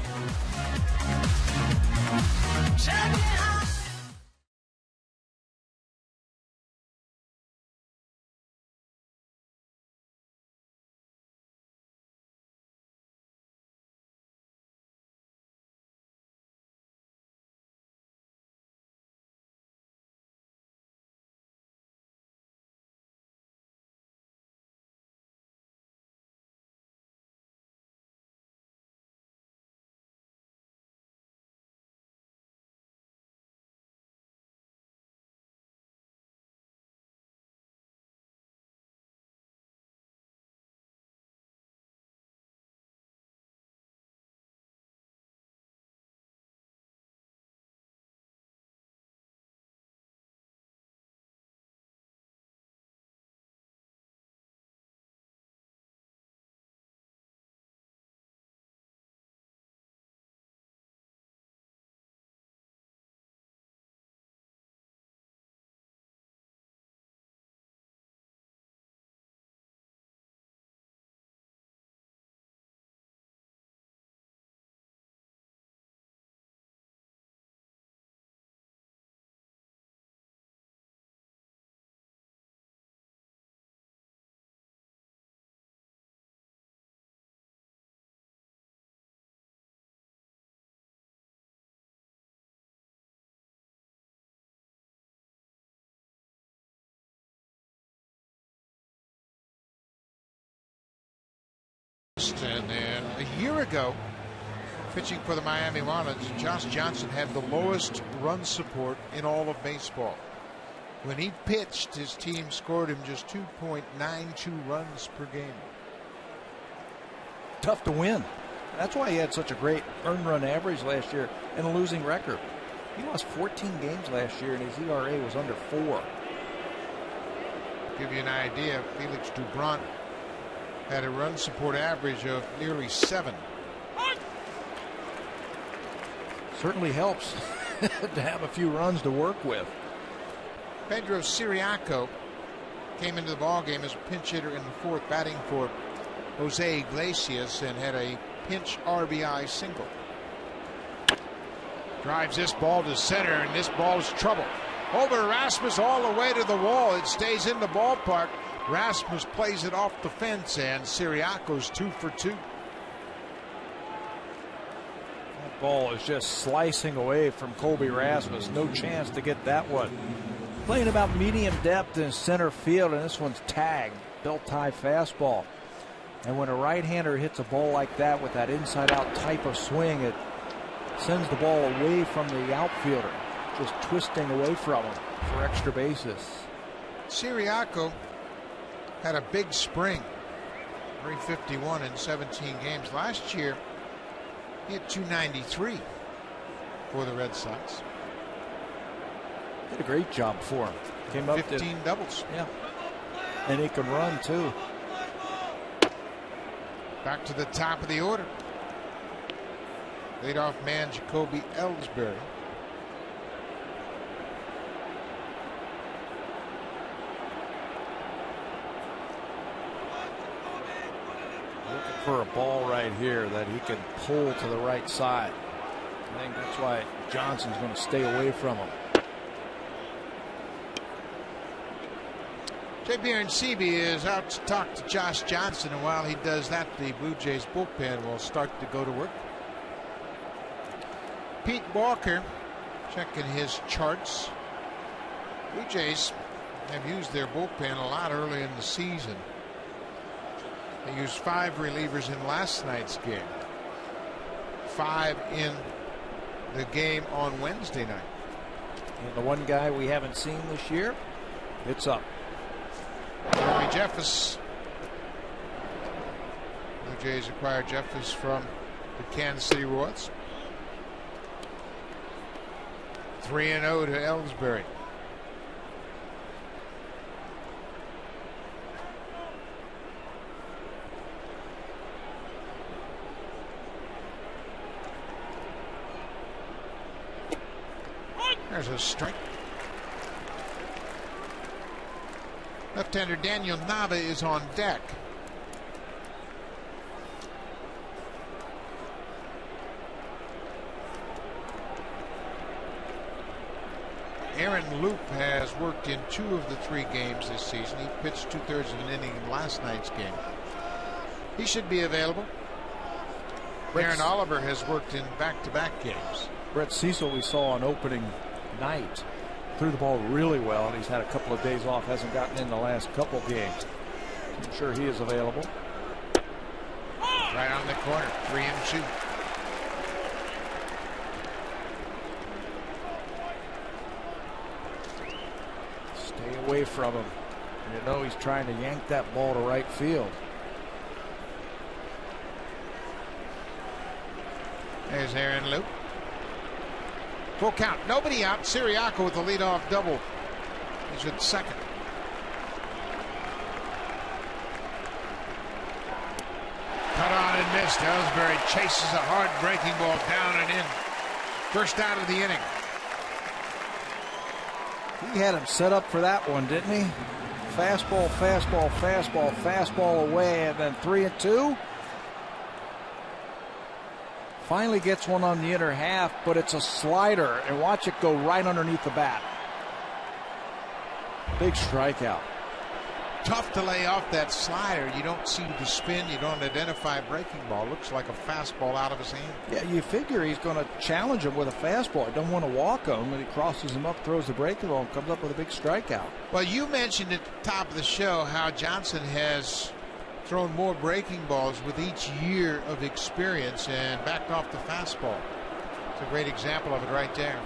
list. And then a year ago, pitching for the Miami Marlins, Josh Johnson had the lowest run support in all of baseball. When he pitched, his team scored him just 2.92 runs per game. Tough to win. That's why he had such a great earned run average last year and a losing record. He lost 14 games last year, and his ERA was under 4. Give you an idea, Felix Doubront had a run support average of nearly 7. Certainly helps to have a few runs to work with. Pedro Siriaco came into the ballgame as a pinch hitter in the 4th, batting for Jose Iglesias, and had a pinch RBI single. Drives this ball to center, and this ball is trouble. Over Rasmus all the way to the wall. It stays in the ballpark. Rasmus plays it off the fence, and Siriaco's 2 for 2. That ball is just slicing away from Colby Rasmus. No chance to get that one. Playing about medium depth in center field, and this one's tagged. Belt high fastball. And when a right-hander hits a ball like that with that inside-out type of swing, it sends the ball away from the outfielder, just twisting away from him for extra bases. Siriaco had a big spring, 351 in 17 games. Last year, he had 293 for the Red Sox. Did a great job for him. Came up 15 doubles. Yeah. And he can run, too. Back to the top of the order. Leadoff man Jacoby Ellsbury. Looking for a ball right here that he can pull to the right side. I think that's why Johnson's going to stay away from him. Jay Biancini is out to talk to Josh Johnson, and while he does that, the Blue Jays bullpen will start to go to work. Pete Walker checking his charts. Blue Jays have used their bullpen a lot early in the season. They used 5 relievers in last night's game, 5 in the game on Wednesday night. And the one guy we haven't seen this year, it's up. Jeremy Jeffers. Blue Jays acquired Jeffers from the Kansas City Royals. 3-0 to Ellsbury. There's a strike. Left-hander Daniel Nava is on deck. Aaron Loop has worked in 2 of the 3 games this season. He pitched 2/3 of an inning in last night's game. He should be available. Aaron Oliver has worked in back-to-back games. Brett Cecil we saw on opening night threw the ball really well, and he's had a couple of days off, hasn't gotten in the last couple games. I'm sure he is available. Right on the corner, 3-2. Stay away from him. You know he's trying to yank that ball to right field. There's Aaron Loop. Full count, nobody out. Siriaco with the leadoff double. He's at second. Cut on and missed. Ellsbury chases a hard breaking ball down and in. First out of the inning. He had him set up for that one, didn't he? Fastball, fastball, fastball, fastball away, and then 3-2. Finally gets one on the inner half, but it's a slider, and watch it go right underneath the bat. Big strikeout. Tough to lay off that slider. You don't see the spin. You don't identify breaking ball. Looks like a fastball out of his hand. Yeah, you figure he's going to challenge him with a fastball. He don't want to walk him, and he crosses him up, throws the breaking ball, and comes up with a big strikeout. Well, you mentioned at the top of the show how Johnson has thrown more breaking balls with each year of experience and backed off the fastball. It's a great example of it right there.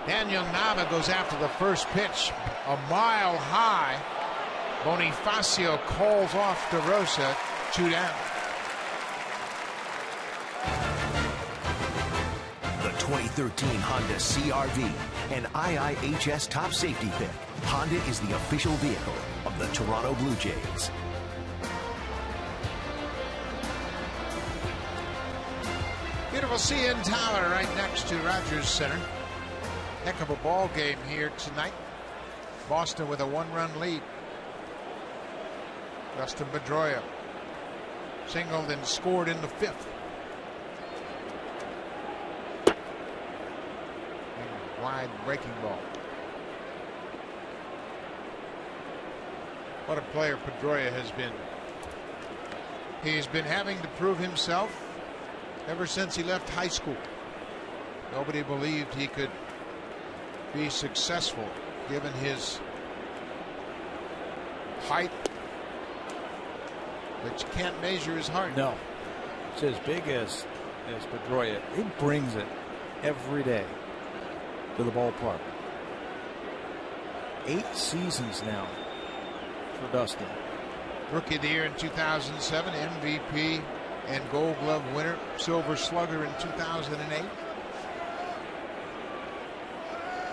Daniel Nava goes after the first pitch, a mile high. Bonifacio calls off DeRosa, 2 down. The 2013 Honda CR-V, an IIHS top safety pick. Honda is the official vehicle of the Toronto Blue Jays. Beautiful CN Tower right next to Rogers Center. Heck of a ball game here tonight. Boston with a 1-run lead. Justin Pedroia singled and scored in the 5th. Wide breaking ball. What a player Pedroia has been. He's been having to prove himself ever since he left high school. Nobody believed he could be successful given his height, but you can't measure his heart. No, it's as big as Pedroia. He brings it every day to the ballpark. 8 seasons now for Dustin. Rookie of the Year in 2007, MVP and Gold Glove winner, Silver Slugger in 2008.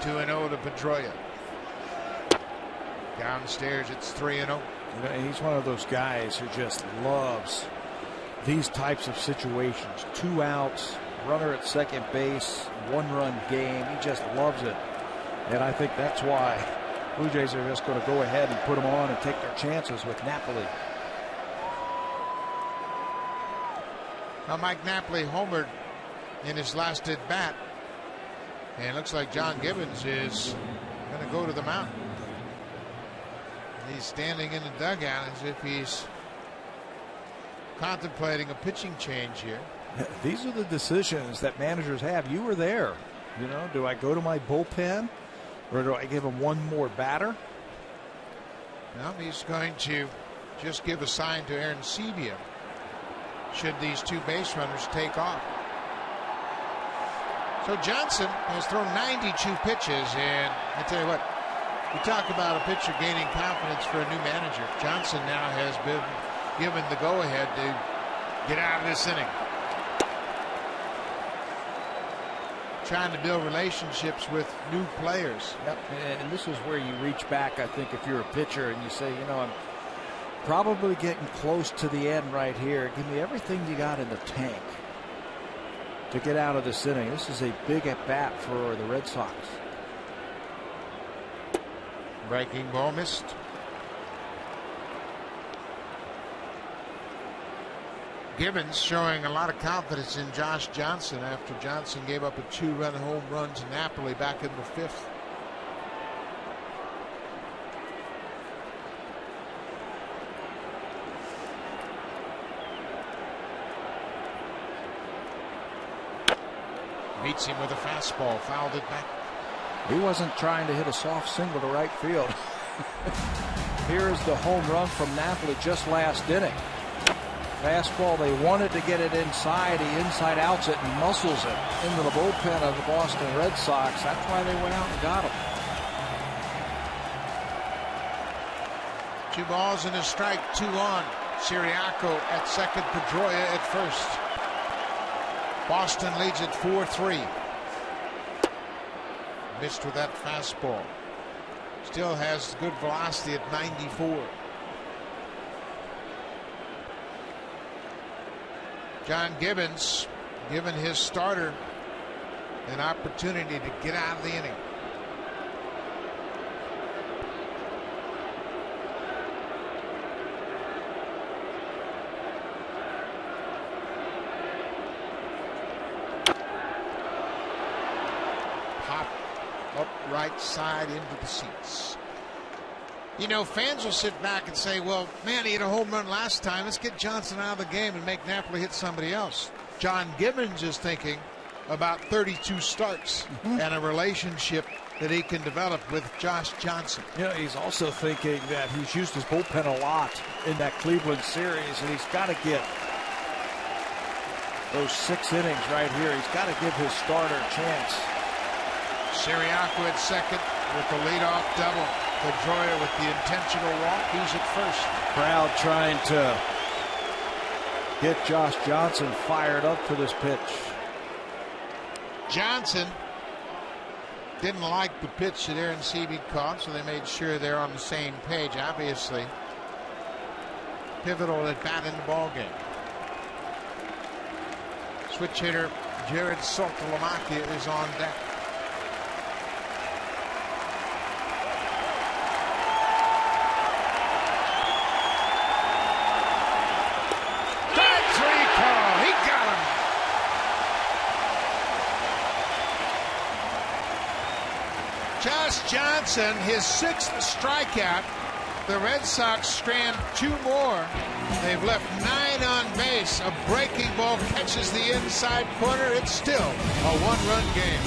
2-0 to Pedroia. Downstairs, it's 3-0. He's one of those guys who just loves these types of situations. 2 outs, runner at second base, 1-run game. He just loves it. And I think that's why Blue Jays are just going to go ahead and put him on and take their chances with Napoli. Now Mike Napoli homered in his last at bat. And it looks like John Gibbons is going to go to the mound. He's standing in the dugout as if he's contemplating a pitching change here. These are the decisions that managers have. You were there. You know, do I go to my bullpen or do I give him one more batter? Well, he's going to just give a sign to Aaron Sebia should these 2 base runners take off. So Johnson has thrown 92 pitches, and I tell you what, you talk about a pitcher gaining confidence for a new manager. Johnson now has been given the go-ahead to get out of this inning. Trying to build relationships with new players. Yep. And this is where you reach back, I think, if you're a pitcher and you say, you know, I'm probably getting close to the end right here. Give me everything you got in the tank to get out of this inning. This is a big at-bat for the Red Sox. Breaking ball missed. Gibbons showing a lot of confidence in Josh Johnson after Johnson gave up a 2-run home run to Napoli back in the 5th. Meets him with a fastball, fouled it back. He wasn't trying to hit a soft single to right field. Here is the home run from Napoli just last inning. Fastball, they wanted to get it inside. He inside outs it and muscles it into the bullpen of the Boston Red Sox. That's why they went out and got him. 2 balls and a strike, 2 on. Siriaco at second, Pedroia at first. Boston leads at 4-3. Missed with that fastball. Still has good velocity at 94. John Gibbons giving his starter an opportunity to get out of the inning. Pop up right side into the seats. You know, fans will sit back and say, well, man, he hit a home run last time. Let's get Johnson out of the game and make Napoli hit somebody else. John Gibbons is thinking, about 32 starts and a relationship that he can develop with Josh Johnson. He's also thinking that he's used his bullpen a lot in that Cleveland series, and he's got to get those 6 innings right here. He's got to give his starter a chance. Siriaco at second with the leadoff double. Pedroia with the intentional walk. He's at first. Crowd trying to get Josh Johnson fired up for this pitch. Johnson didn't like the pitch that Aaron Seavey caught, so they made sure they're on the same page. Obviously, pivotal at bat in the ball game. Switch hitter Jared Saltalamacchia is on deck. Josh Johnson, his 6th strikeout. The Red Sox strand 2 more. They've left 9 on base. A breaking ball catches the inside corner. It's still a 1-run game.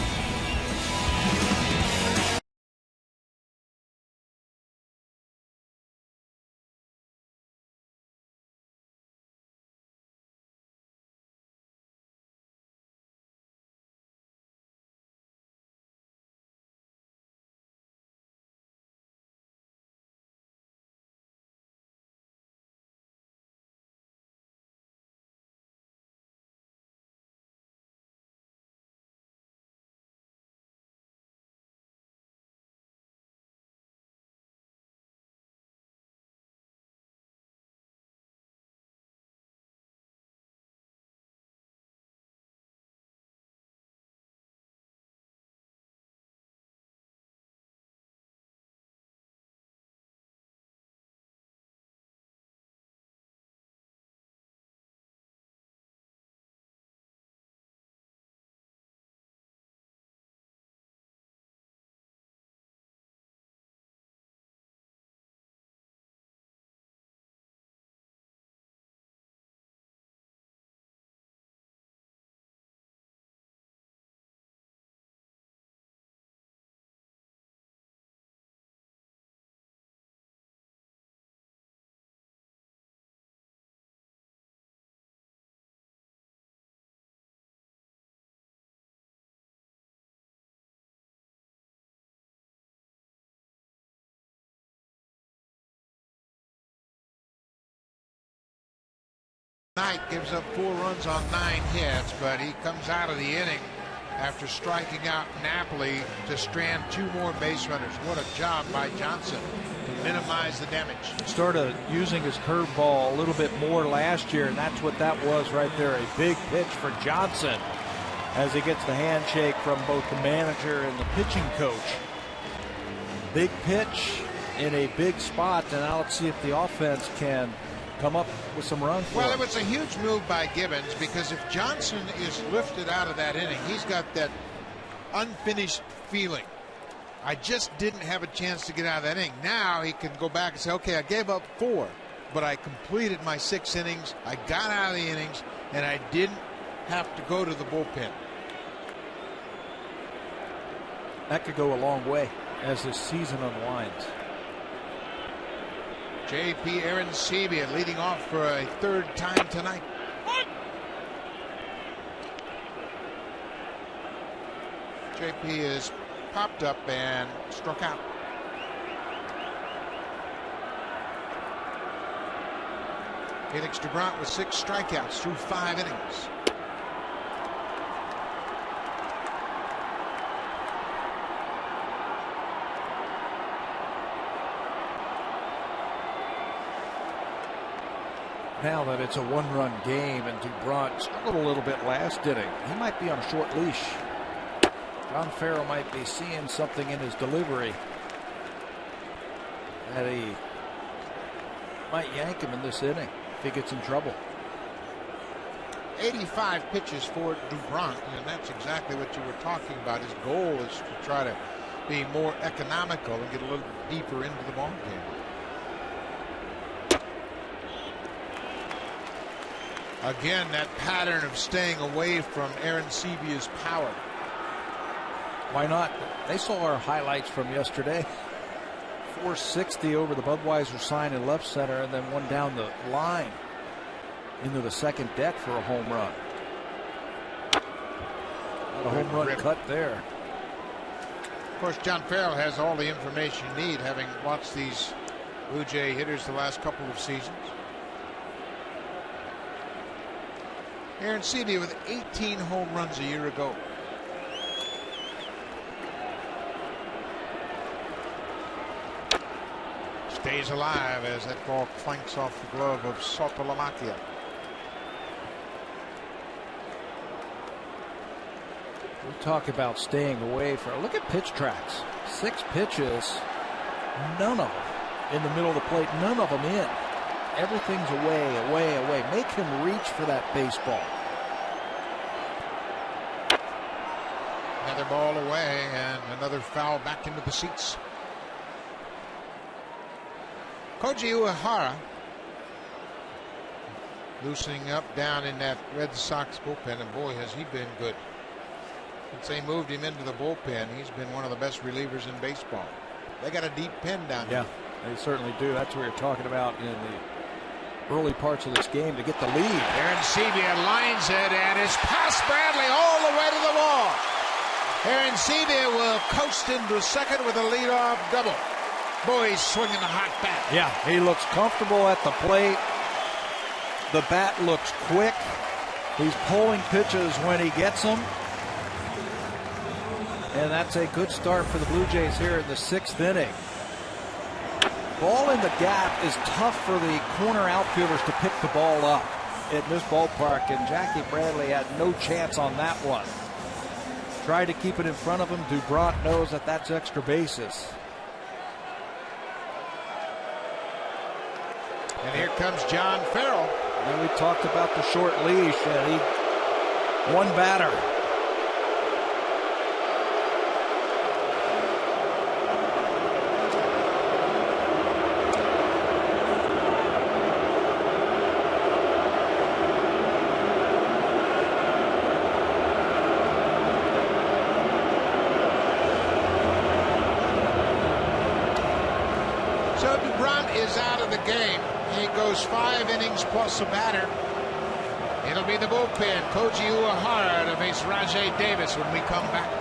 Knight gives up 4 runs on 9 hits, but he comes out of the inning after striking out Napoli to strand 2 more base runners. What a job by Johnson to minimize the damage. Started using his curveball a little bit more last year, and that's what that was right there. A big pitch for Johnson as he gets the handshake from both the manager and the pitching coach. Big pitch in a big spot, and now let's see if the offense can come up with some runs. Well, it was a huge move by Gibbons, because if Johnson is lifted out of that inning, he's got that unfinished feeling. I just didn't have a chance to get out of that inning. Now he can go back and say, okay, I gave up 4, but I completed my 6 innings. I got out of the innings, and I didn't have to go to the bullpen. That could go a long way as this season unwinds. J.P. Aaron Seavey leading off for a 3rd time tonight. J.P. is popped up and struck out. Felix Doubront with 6 strikeouts through 5 innings. Now that it's a 1-run game and Doubront struggled a little bit last inning, he might be on a short leash. John Farrell might be seeing something in his delivery that he might yank him in this inning if he gets in trouble. 85 pitches for Doubront, and that's exactly what you were talking about. His goal is to try to be more economical and get a little deeper into the ball game. Again, that pattern of staying away from Aaron Sevia's power. Why not? They saw our highlights from yesterday. 460 over the Budweiser sign in left center, and then one down the line into the second deck for a home run. Not a home run cut there. Of course, John Farrell has all the information you need, having watched these Blue Jay hitters the last couple of seasons. Aaron Sevia with 18 home runs a year ago. Stays alive as that ball clanks off the glove of Sotolamacchia. We talk about staying away from. Look at pitch tracks. 6 pitches, none of them in the middle of the plate, none of them in. Everything's away, away, away. Make him reach for that baseball. Another ball away and another foul back into the seats. Koji Uehara loosening up down in that Red Sox bullpen, and boy, has he been good. Since they moved him into the bullpen, he's been one of the best relievers in baseball. They got a deep pen down there. Yeah, they certainly do. That's what you're talking about in the early parts of this game to get the lead. Aaron Sevia lines it and is past Bradley all the way to the wall. Aaron Sevia will coast into second with a leadoff double. Boy, he's swinging the hot bat. Yeah, he looks comfortable at the plate. The bat looks quick. He's pulling pitches when he gets them. And that's a good start for the Blue Jays here in the 6th inning. Ball in the gap is tough for the corner outfielders to pick the ball up at this ballpark, and Jackie Bradley had no chance on that one. Tried to keep it in front of him. Doubront knows that that's extra bases. And here comes John Farrell. And we talked about the short leash, and he one batter. So Doubront is out of the game. He goes 5 innings plus a batter. It'll be the bullpen. Koji Uehara to face Rajai Davis when we come back.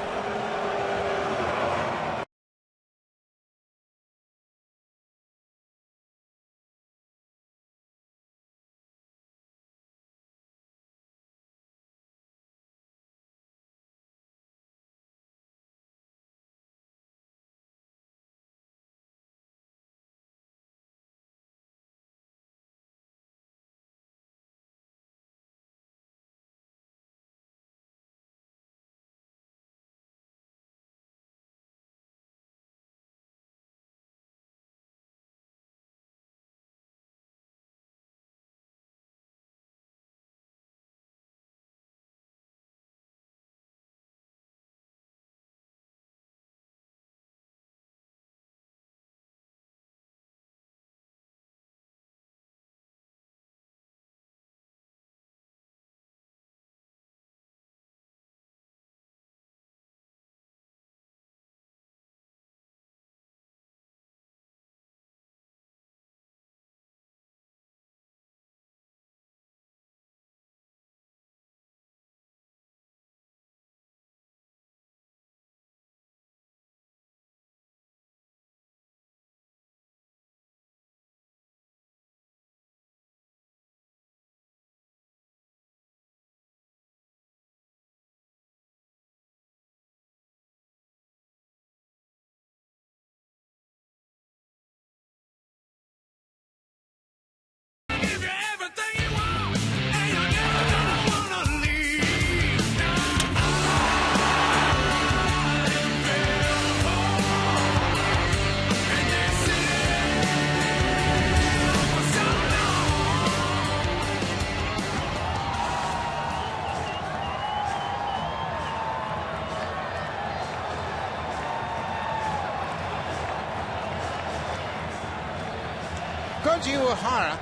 Koji Uehara,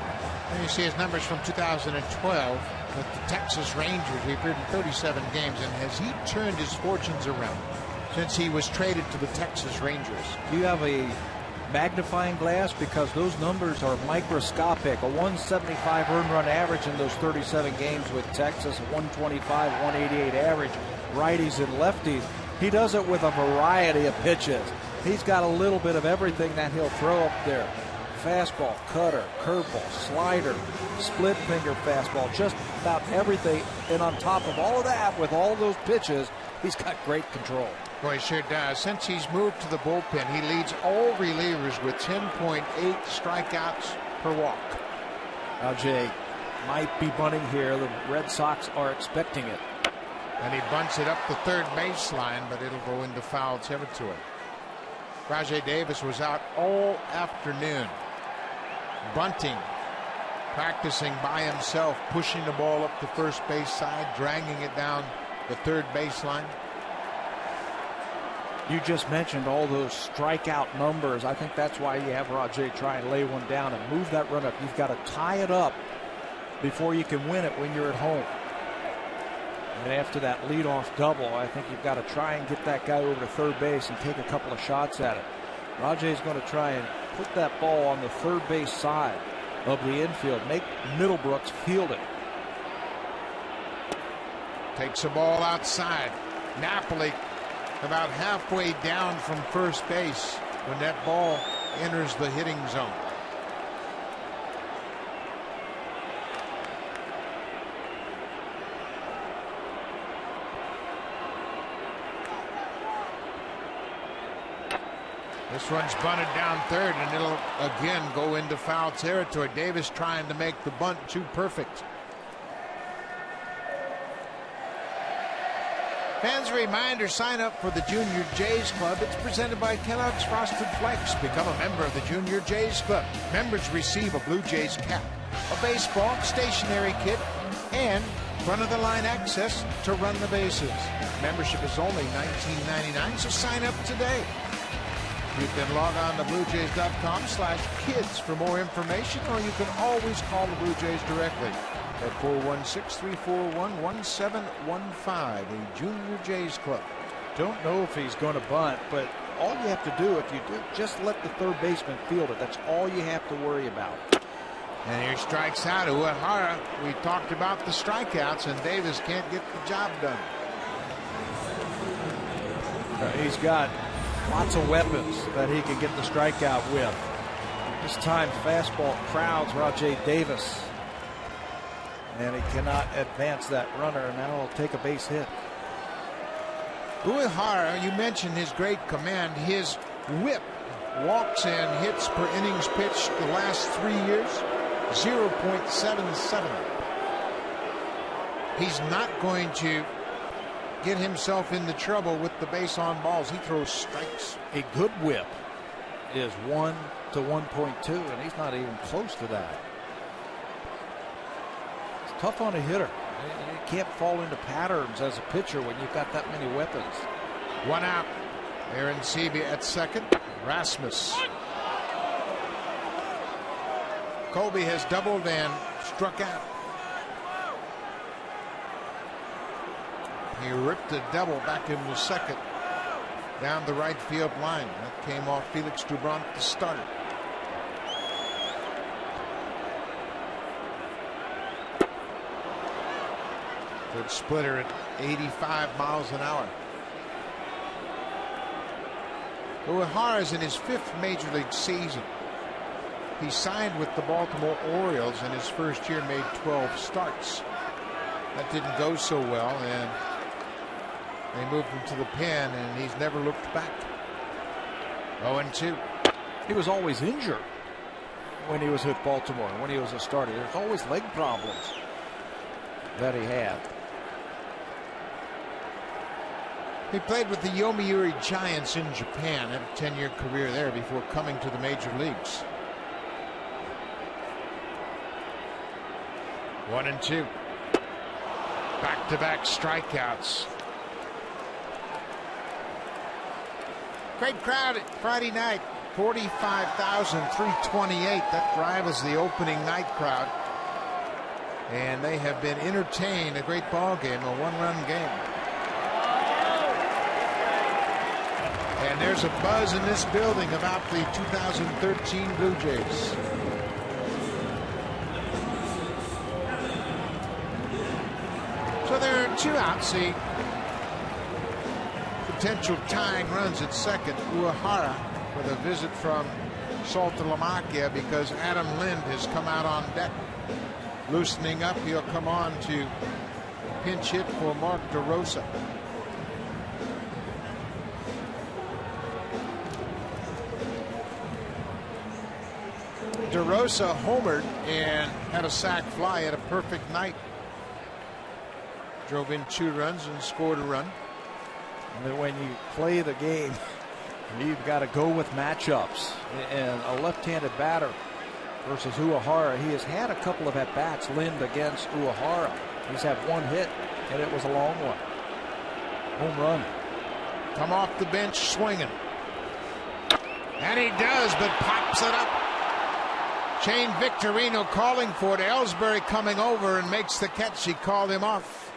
and you see his numbers from 2012. with the Texas Rangers. He appeared in 37 games, and has he turned his fortunes around since he was traded to the Texas Rangers? You have a magnifying glass, because those numbers are microscopic. A 175 earned run average in those 37 games with Texas, a 125, 188 average, righties and lefties. He does it with a variety of pitches. He's got a little bit of everything that he'll throw up there. Fastball, cutter, curveball, slider, split finger fastball, just about everything. And on top of all of that, with all those pitches, he's got great control. Boy, he sure does. Since he's moved to the bullpen, he leads all relievers with 10.8 strikeouts per walk. Rajay might be bunting here. The Red Sox are expecting it. And he bunts it up the third baseline, but it'll go into foul territory. Rajay Davis was out all afternoon, bunting, practicing by himself, pushing the ball up the first base side, dragging it down the third baseline. You just mentioned all those strikeout numbers. I think that's why you have Rajay try and lay one down and move that run up. You've got to tie it up before you can win it when you're at home. And after that leadoff double, I think you've got to try and get that guy over to third base and take a couple of shots at it. Rajay's going to try and put that ball on the third base side of the infield. Make Middlebrooks field it. Takes a ball outside. Napoli about halfway down from first base when that ball enters the hitting zone. This one's bunted down third, and it'll again go into foul territory. Davis trying to make the bunt too perfect. Fans, a reminder, sign up for the Junior Jays Club. It's presented by Kellogg's Frosted Flakes. Become a member of the Junior Jays Club. Members receive a Blue Jays cap, a baseball stationery kit, and front-of-the-line access to run the bases. Membership is only $19.99, so sign up today. You can log on to BlueJays.com/kids for more information, or you can always call the Blue Jays directly at 416-341-1715, the Junior Jays Club. Don't know if he's going to bunt, but all you have to do, if you do, just let the third baseman field it. That's all you have to worry about. And here strikes out Uehara. We talked about the strikeouts, and Davis can't get the job done. He's got lots of weapons that he can get the strikeout with. This time fastball crowds Rajay Davis, and he cannot advance that runner. Now he'll take a base hit. Uehara, you mentioned his great command. His whip, walks and hits per innings pitched the last 3 years, 0.77. He's not going to get himself into trouble with the base on balls. He throws strikes. A good whip is 1 to 1.2, and he's not even close to that. It's tough on a hitter. You can't fall into patterns as a pitcher when you've got that many weapons. One out. Aaron Seavey at second. Rasmus. Colby has doubled and struck out. He ripped a double back into second down the right field line. That came off Felix Doubront, the starter. Good splitter at 85 miles an hour. Uehara is in his 5th major league season. He signed with the Baltimore Orioles in his first year, made 12 starts. That didn't go so well, and they moved him to the pen, and he's never looked back. 0-2. He was always injured when he was with Baltimore, when he was a starter. There's always leg problems that he had. He played with the Yomiuri Giants in Japan, had a 10-year career there before coming to the major leagues. 1-2. Back-to-back strikeouts. Great crowd at Friday night. 45,328. That drive is the opening night crowd. and they have been entertained. A great ball game, a one-run game. And there's a buzz in this building about the 2013 Blue Jays. So there are 2 outs. The potential tying runs at second. Uehara with a visit from Saltalamacchia because Adam Lind has come out on deck. Loosening up, he'll come on to pinch hit for Mark DeRosa. DeRosa homered and had a sac fly, had a perfect night. Drove in 2 runs and scored a run. And when you play the game, you've got to go with matchups. And a left-handed batter versus Uehara, he has had a couple of at-bats, Lind against Uehara. He's had 1 hit, and it was a long one. Home run. Come off the bench swinging. And he does, but pops it up. Shane Victorino calling for it. Ellsbury coming over and makes the catch. He called him off.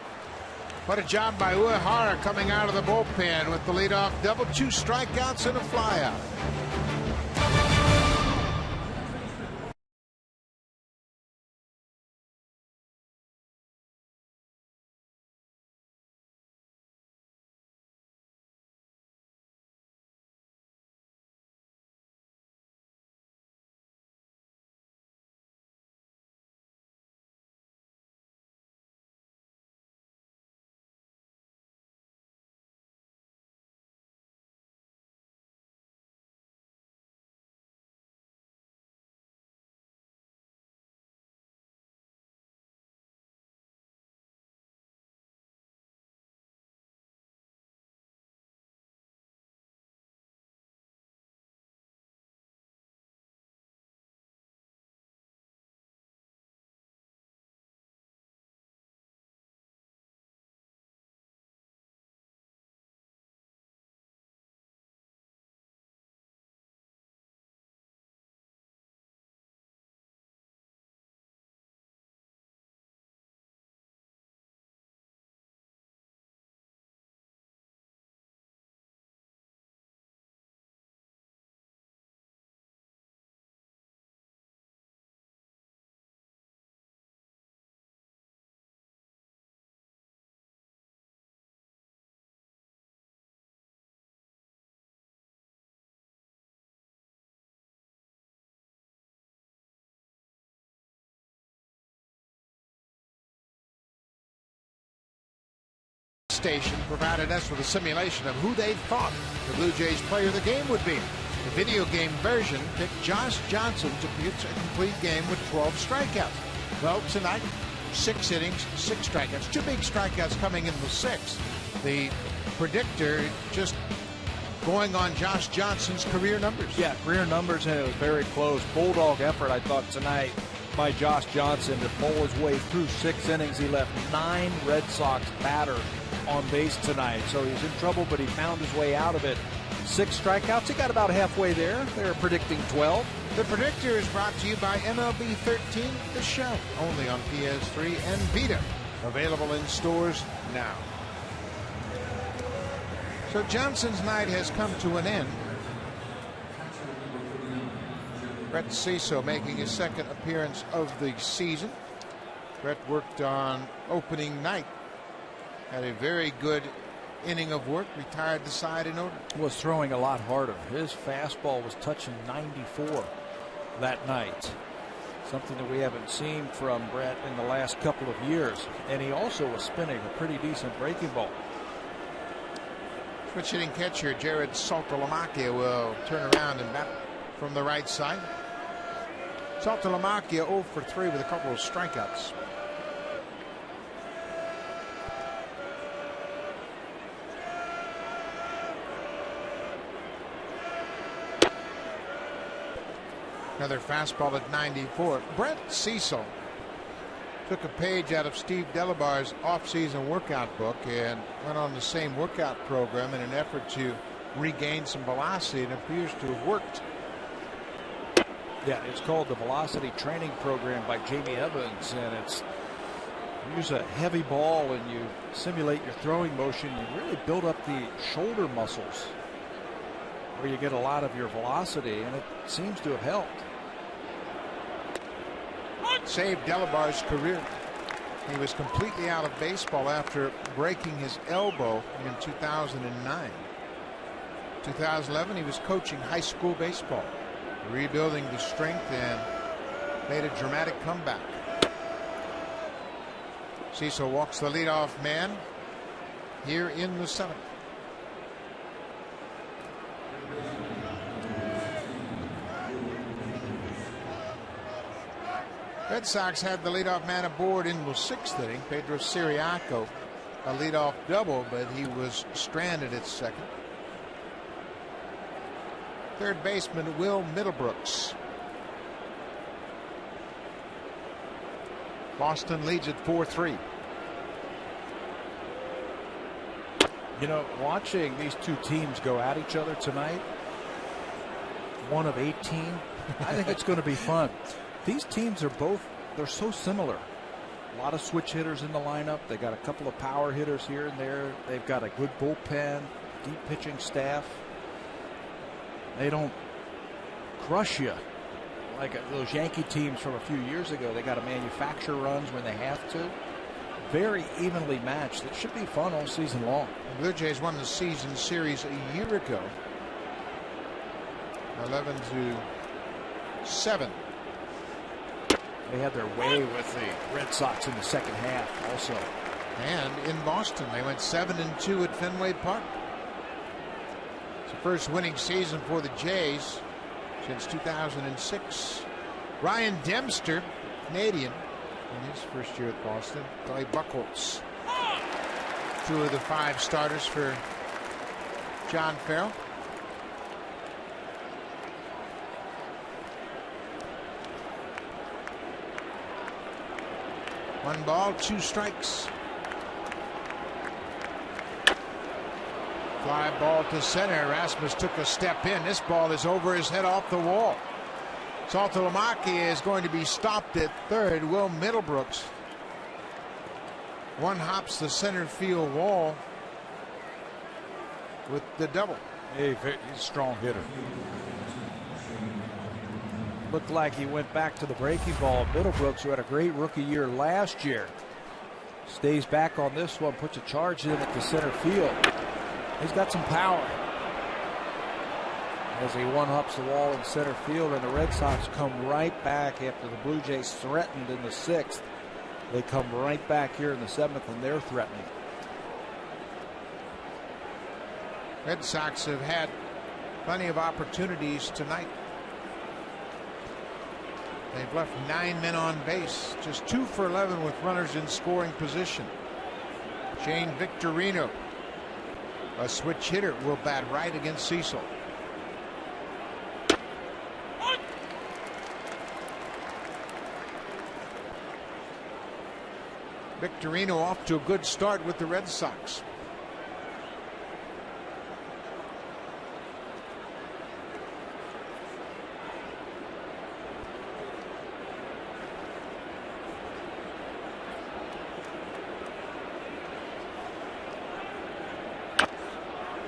What a job by Uehara coming out of the bullpen with the leadoff double, 2 strikeouts and a flyout. Station provided us with a simulation of who they thought the Blue Jays player of the game would be. The video game version picked Josh Johnson to pitch a complete game with 12 strikeouts. Well, tonight, 6 innings, 6 strikeouts. 2 big strikeouts coming in the 6th. The predictor just going on Josh Johnson's career numbers. Yeah, career numbers, and it was very close. Bulldog effort, I thought, tonight by Josh Johnson to pull his way through 6 innings. He left 9 Red Sox batters on base tonight, so he's in trouble, but he found his way out of it. 6 strikeouts. He got about halfway there. They're predicting 12. The predictor is brought to you by MLB 13, the show, only on PS3 and Vita. Available in stores now. So Johnson's night has come to an end. Brett Cecil making his 2nd appearance of the season. Brett worked on opening night. Had a very good inning of work, retired the side in order. Was throwing a lot harder. His fastball was touching 94 that night. Something that we haven't seen from Brett in the last couple of years. And he also was spinning a pretty decent breaking ball. Switch hitting catcher Jared Saltalamacchia will turn around and bat from the right side. Saltalamacchia 0 for 3 with a couple of strikeouts. Another fastball at 94. Brett Cecil took a page out of Steve Delabar's offseason workout book and went on the same workout program in an effort to regain some velocity, and appears to have worked. Yeah, it's called the Velocity Training Program by Jamie Evans, and use a heavy ball and you simulate your throwing motion, you really build up the shoulder muscles where you get a lot of your velocity, and it seems to have helped. Saved Delabar's career. He was completely out of baseball after breaking his elbow in 2009. 2011, he was coaching high school baseball, rebuilding the strength, and made a dramatic comeback. Cecil walks the leadoff man here in the 7th. Red Sox had the leadoff man aboard in the 6th inning. Pedro Siriaco, a leadoff double, but he was stranded at second. Third baseman Will Middlebrooks. Boston leads at 4-3. You know, watching these two teams go at each other tonight, one of 18, I think it's going to be fun. These teams are they're so similar. A lot of switch hitters in the lineup. They got a couple of power hitters here and there. They've got a good bullpen, deep pitching staff. They don't crush you like those Yankee teams from a few years ago. They got to manufacture runs when they have to. Very evenly matched. It should be fun all season long. The Blue Jays won the season series a year ago, 11-7. They had their way with the Red Sox in the second half also. And in Boston, they went 7-2 at Fenway Park. It's the first winning season for the Jays since 2006. Ryan Dempster, Canadian, in his first year at Boston. Clay Buchholz, 2 of the 5 starters for John Farrell. One ball, 2 strikes. Fly ball to center. Rasmus took a step in. This ball is over his head off the wall. Saltalamacchia is going to be stopped at third. Will Middlebrooks one hops the center field wall with the double. He's a strong hitter. Looked like he went back to the breaking ball. Middlebrooks, who had a great rookie year last year, stays back on this one, puts a charge in at the center field. He's got some power. As he one-ups the wall in center field, and the Red Sox come right back after the Blue Jays threatened in the 6th. They come right back here in the 7th, and they're threatening. Red Sox have had plenty of opportunities tonight. They've left 9 men on base, just 2 for 11 with runners in scoring position. Shane Victorino, a switch hitter, will bat right against Cecil. Victorino off to a good start with the Red Sox.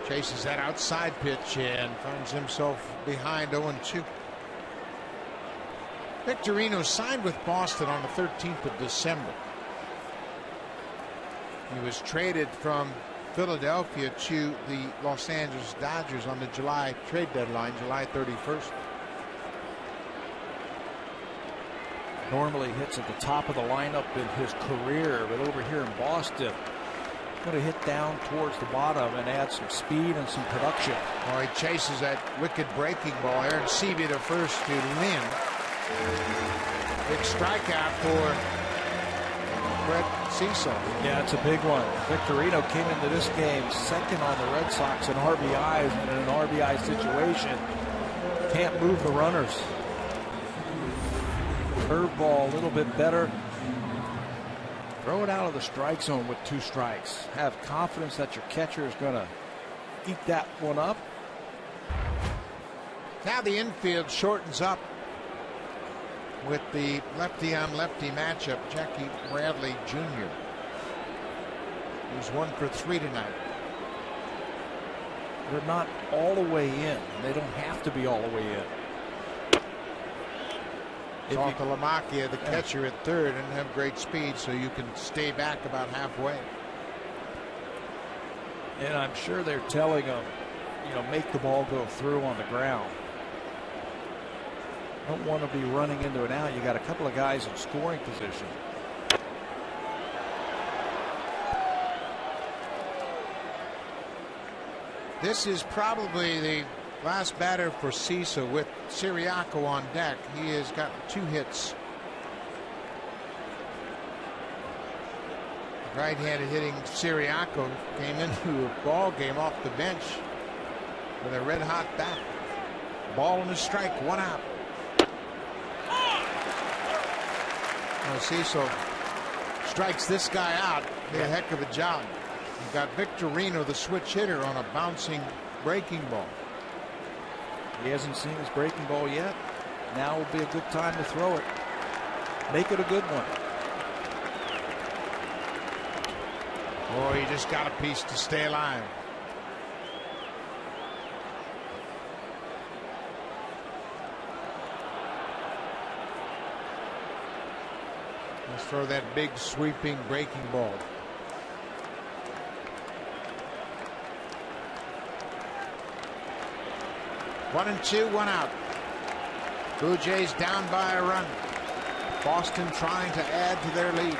Chases that outside pitch and finds himself behind 0-2. Victorino signed with Boston on the 13th of December. He was traded from Philadelphia to the Los Angeles Dodgers on the July trade deadline, July 31st. Normally hits at the top of the lineup in his career, but over here in Boston, going to hit down towards the bottom and add some speed and some production. Well, he chases that wicked breaking ball. Aaron Seavey to first to Lynn. Big strikeout for Brett Cecil. Yeah, it's a big one. Victorino came into this game second on the Red Sox in RBIs, and in an RBI situation, can't move the runners. Curveball a little bit better. Throw it out of the strike zone with 2 strikes. Have confidence that your catcher is going to eat that one up. Now the infield shortens up. with the lefty-on-lefty matchup, Jackie Bradley Jr., who's 1 for 3 tonight. They're not all the way in. They don't have to be all the way in. Saltalamacchia, the catcher at third, and have great speed, so you can stay back about halfway. And I'm sure they're telling him, make the ball go through on the ground. Don't want to be running into an out. You got a couple of guys in scoring position. This is probably the last batter for Cecil with Siriaco on deck. He has gotten 2 hits. Right-handed hitting Siriaco came into a ball game off the bench with a red-hot bat. Ball and a strike, 1 out. Well, Cecil strikes this guy out. Did a heck of a job. You've got Victorino, the switch hitter, on a bouncing breaking ball. He hasn't seen his breaking ball yet. Now would be a good time to throw it. Make it a good one. Oh, he just got a piece to stay alive. Let's throw that big sweeping breaking ball. One and two, 1 out. Blue Jays down by a run. Boston trying to add to their lead.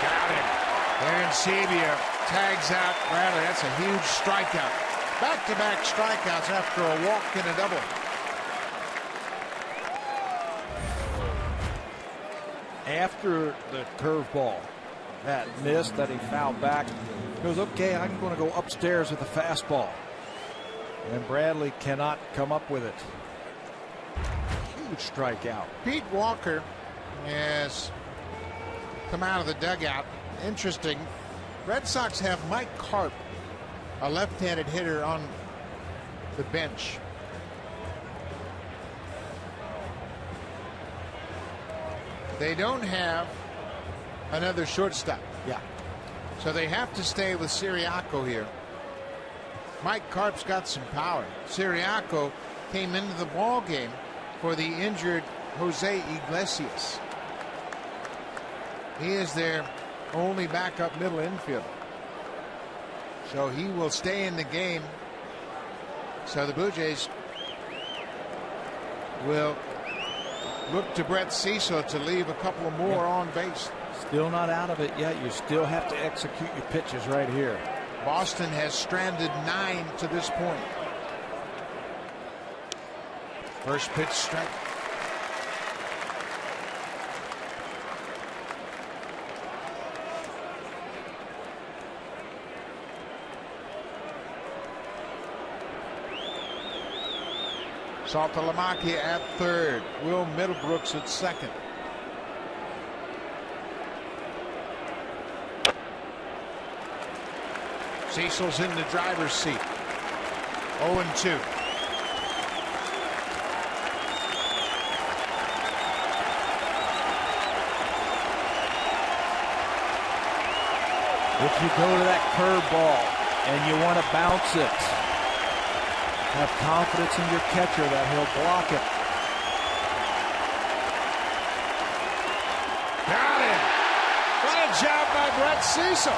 Got him. Arancibia tags out Bradley. That's a huge strikeout. Back-to-back strikeouts after a walk and a double. After the curveball that missed, that he fouled back, he goes, okay, I'm going to go upstairs with a fastball. And Bradley cannot come up with it. Huge strikeout. Pete Walker has come out of the dugout. Interesting. Red Sox have Mike Karp, a left-handed hitter, on the bench. They don't have another shortstop. Yeah. So they have to stay with Siriaco here. Mike Karp's got some power. Siriaco came into the ball game for the injured Jose Iglesias. He is their only backup middle infielder. So he will stay in the game. So the Blue Jays will look to Brett Cecil to leave a couple more on base. Still not out of it yet. You still have to execute your pitches right here. Boston has stranded 9 to this point. First pitch strike. Saltalamacchia at third. Will Middlebrooks at second. Cecil's in the driver's seat. 0-2. If you go to that curveball and you want to bounce it, have confidence in your catcher that he'll block it. Got him. What a job by Brett Cecil.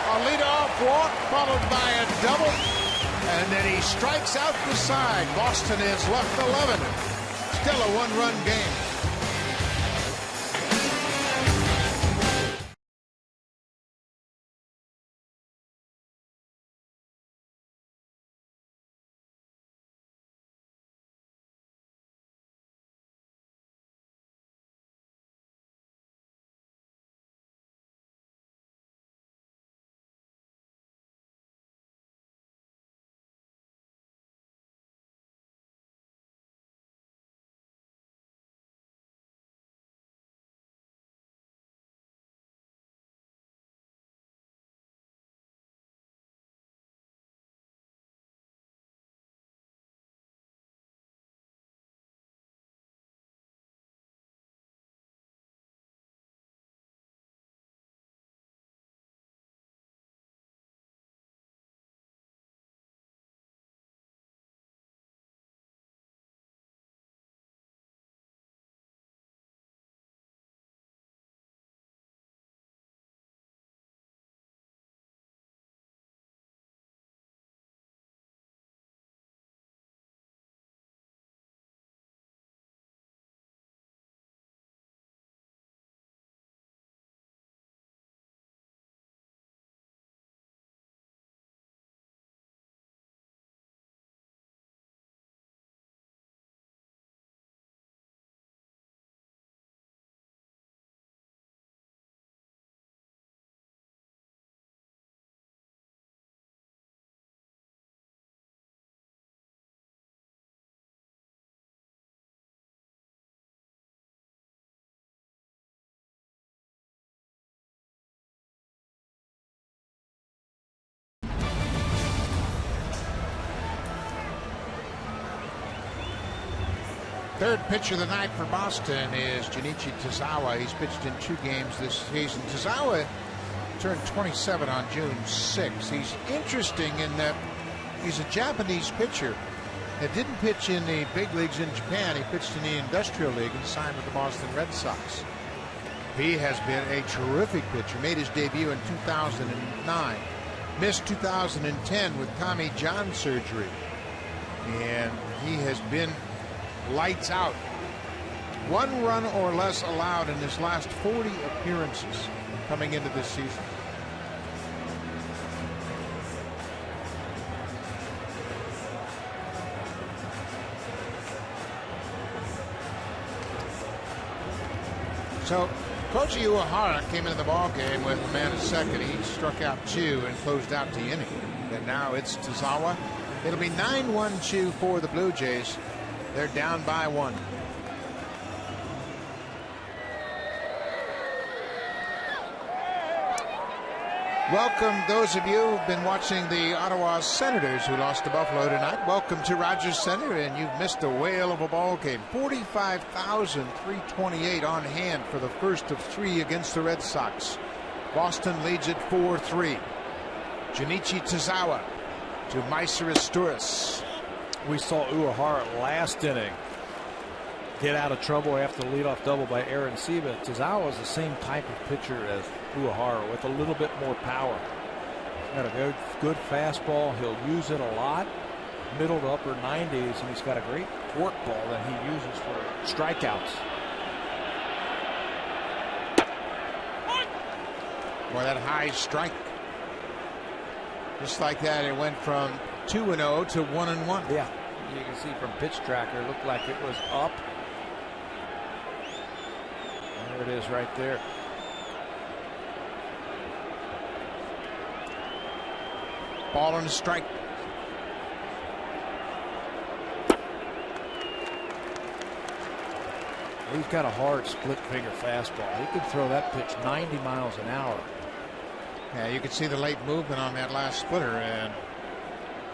A leadoff walk followed by a double, and then he strikes out the side. Boston is left 11. Still a 1-run game. Third pitcher of the night for Boston is Junichi Tazawa. He's pitched in 2 games this season. Tazawa turned 27 on June 6th. He's interesting in that he's a Japanese pitcher that didn't pitch in the big leagues in Japan. He pitched in the Industrial League and signed with the Boston Red Sox. He has been a terrific pitcher. Made his debut in 2009. Missed 2010 with Tommy John surgery. And he has been lights out. 1 run or less allowed in his last 40 appearances coming into this season. So Koji Uehara came into the ball game with a man at second. He struck out 2 and closed out the inning. And now it's Tazawa. It'll be 9-1-2 for the Blue Jays. They're down by 1. Welcome those of you who've been watching the Ottawa Senators who lost to Buffalo tonight. Welcome to Rogers Center, and you've missed a whale of a ball game. 45,328 on hand for the first of 3 against the Red Sox. Boston leads it 4-3. Junichi Tazawa to Meiser Asturias. We saw Uehara last inning get out of trouble after the leadoff double by Aaron Seba. Tazawa is the same type of pitcher as Uehara with a little bit more power. He's got a good fastball. He'll use it a lot. Middle to upper 90s, and he's got a great forkball that he uses for strikeouts. Boy, that high strike. Just like that, it went from 2-0 to 1-1. Yeah, you can see from pitch tracker, it looked like it was up. There it is right there. Ball on a strike. He's got a hard split finger fastball. He could throw that pitch 90 miles an hour. Yeah, you can see the late movement on that last splitter, and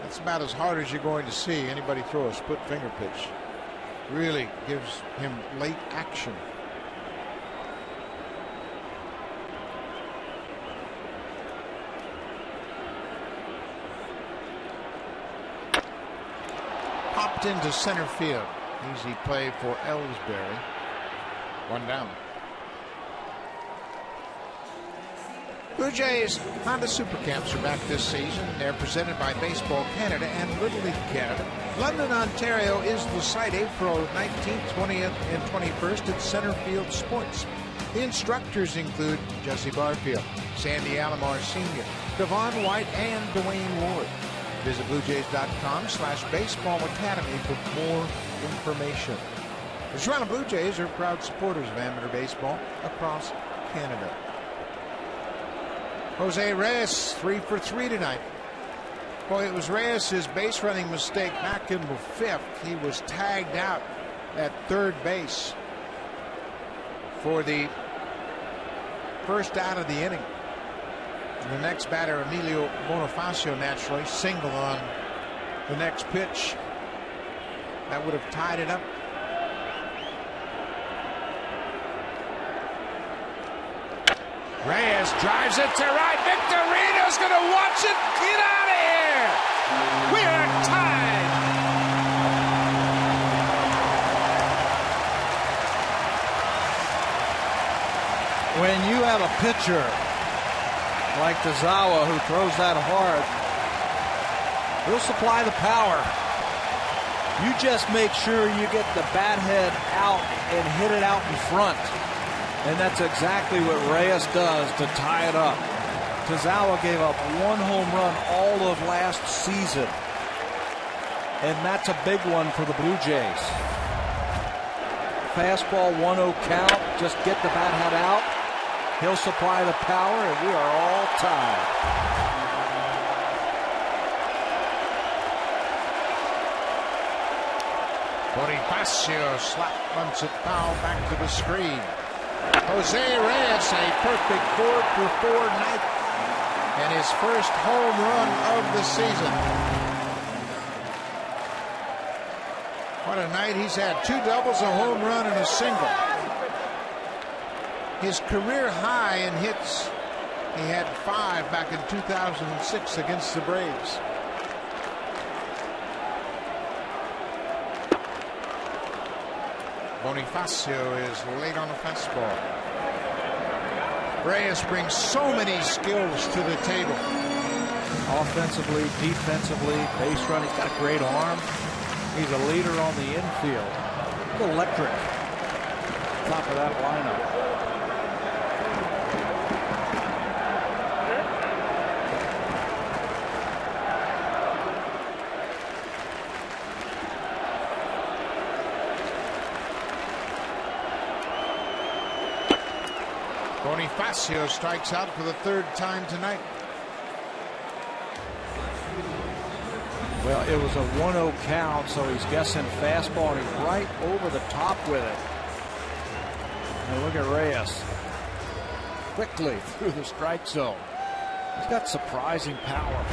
that's about as hard as you're going to see anybody throw a split finger pitch. Really gives him late action. Popped into center field. Easy play for Ellsbury. 1 down. Blue Jays Honda Super Camps are back this season. They're presented by Baseball Canada and Little League Canada. London, Ontario is the site, April 19th, 20th, and 21st at Centerfield Sports. The instructors include Jesse Barfield, Sandy Alomar Sr., Devon White, and Dwayne Ward. Visit BlueJays.com/Baseball Academy for more information. The Toronto Blue Jays are proud supporters of amateur baseball across Canada. Jose Reyes 3 for 3 tonight. Boy, it was Reyes' base running mistake back in the 5th. He was tagged out at third base for the first out of the inning. And the next batter, Emilio Bonifacio, naturally single on the next pitch. That would have tied it up. Reyes drives it to right. Victorino's going to watch it. Get out of here. We are tied. When you have a pitcher like Tazawa who throws that hard, he'll supply the power. You just make sure you get the bat head out and hit it out in front. And that's exactly what Reyes does to tie it up. Tazawa gave up 1 home run all of last season. And that's a big one for the Blue Jays. Fastball 1-0 count. Just get the bat head out. He'll supply the power, and we are all tied. Bonifacio slap bunts it foul back to the screen. Jose Reyes, a perfect 4-for-4 night and his first home run of the season. What a night he's had. 2 doubles, a home run, and a single. His career high in hits, he had 5 back in 2006 against the Braves. Bonifacio is late on a fastball. Reyes brings so many skills to the table. Offensively, defensively, base run. He's got a great arm. He's a leader on the infield. He's electric. Top of that lineup. Bonifacio strikes out for the 3rd time tonight. Well, it was a 1-0 count, so he's guessing fastball, and he's right over the top with it. And look at Reyes. Quickly through the strike zone. He's got surprising power.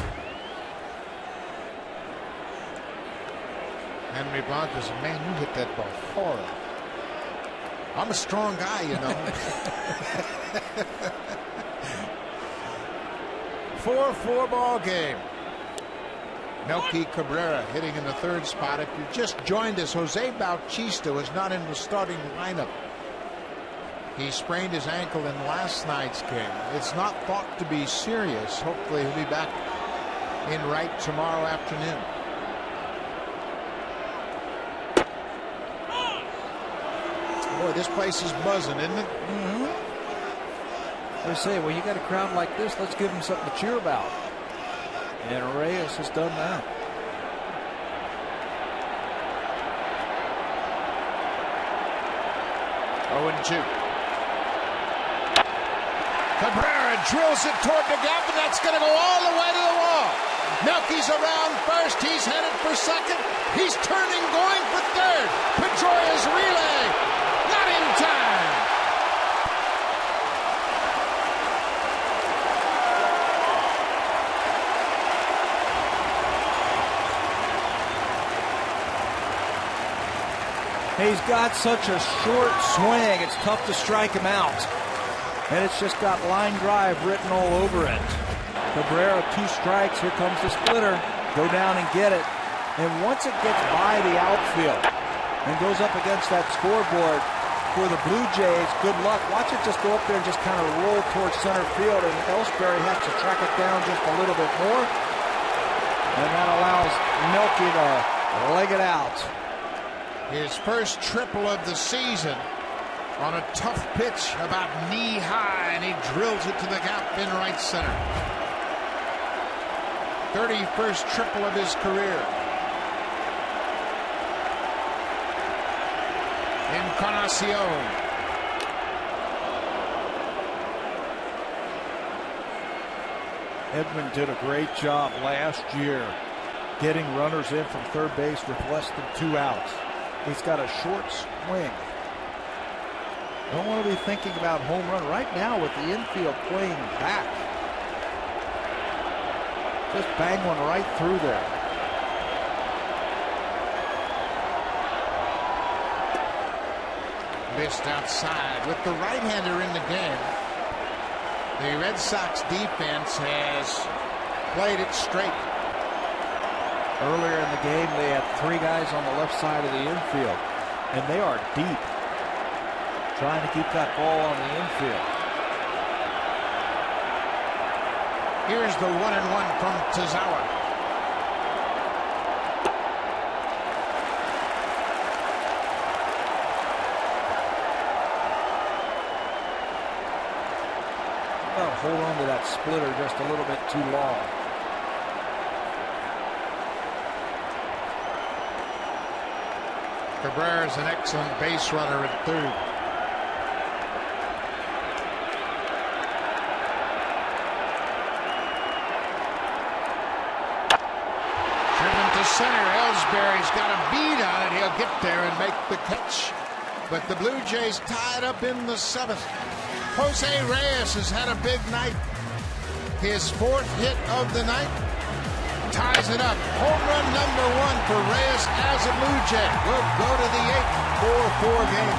Henry Blanco said, man, you hit that ball hard. I'm a strong guy, you know. 4-4 ball game. Melky Cabrera hitting in the 3rd spot. If you just joined us, Jose Bautista was not in the starting lineup. He sprained his ankle in last night's game. It's not thought to be serious. Hopefully he'll be back in right tomorrow afternoon. Boy, this place is buzzing, isn't it? Mm-hmm. They say, well, you got a crowd like this, let's give them something to cheer about. And Reyes has done that. Oh, 2. Cabrera drills it toward the gap, and that's going to go all the way to the wall. Melky's around first. He's headed for second. He's turning, going for third. Pedroia's relay. Not in time. He's got such a short swing, it's tough to strike him out. And it's just got line drive written all over it. Cabrera, 2 strikes. Here comes the splitter. Go down and get it. And once it gets by the outfield and goes up against that scoreboard for the Blue Jays, good luck. Watch it just go up there and just kind of roll towards center field, and Ellsbury has to track it down just a little bit more. And that allows Melky to leg it out. His first triple of the season on a tough pitch about knee high, and he drills it to the gap in right center. 31st triple of his career. Encarnacion. Edwin did a great job last year getting runners in from third base with less than 2 outs. He's got a short swing. Don't want to be thinking about home run right now with the infield playing back. Just bang one right through there. Missed outside with the right-hander in the game. The Red Sox defense has played it straight. Earlier in the game, they had 3 guys on the left side of the infield, and they are deep, trying to keep that ball on the infield. Here's the 1-1 from Tazawa. Hold on to that splitter just a little bit too long. Cabrera's an excellent base runner at third. Driven to center. Ellsbury's got a bead on it. He'll get there and make the catch. But the Blue Jays tied up in the 7th. Jose Reyes has had a big night. His 4th hit of the night ties it up. Home run number 1 for Reyes as a Blue Jay. Will go to the 8th 4-4 game.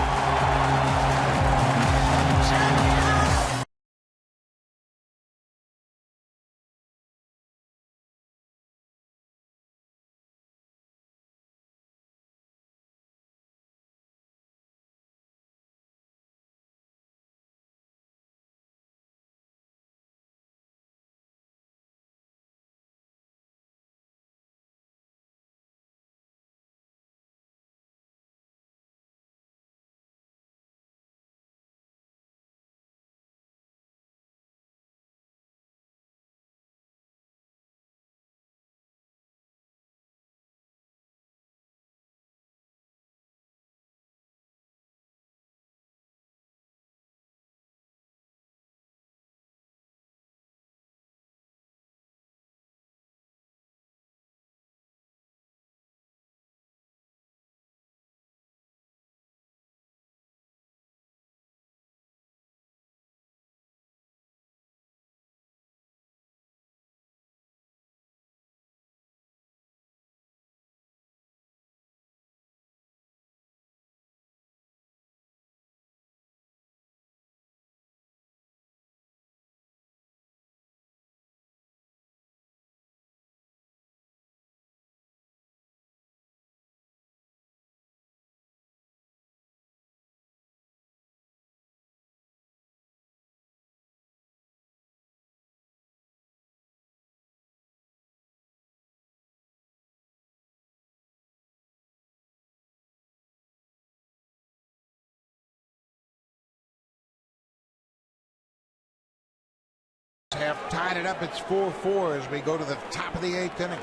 Have tied it up. It's 4-4 as we go to the top of the 8th inning.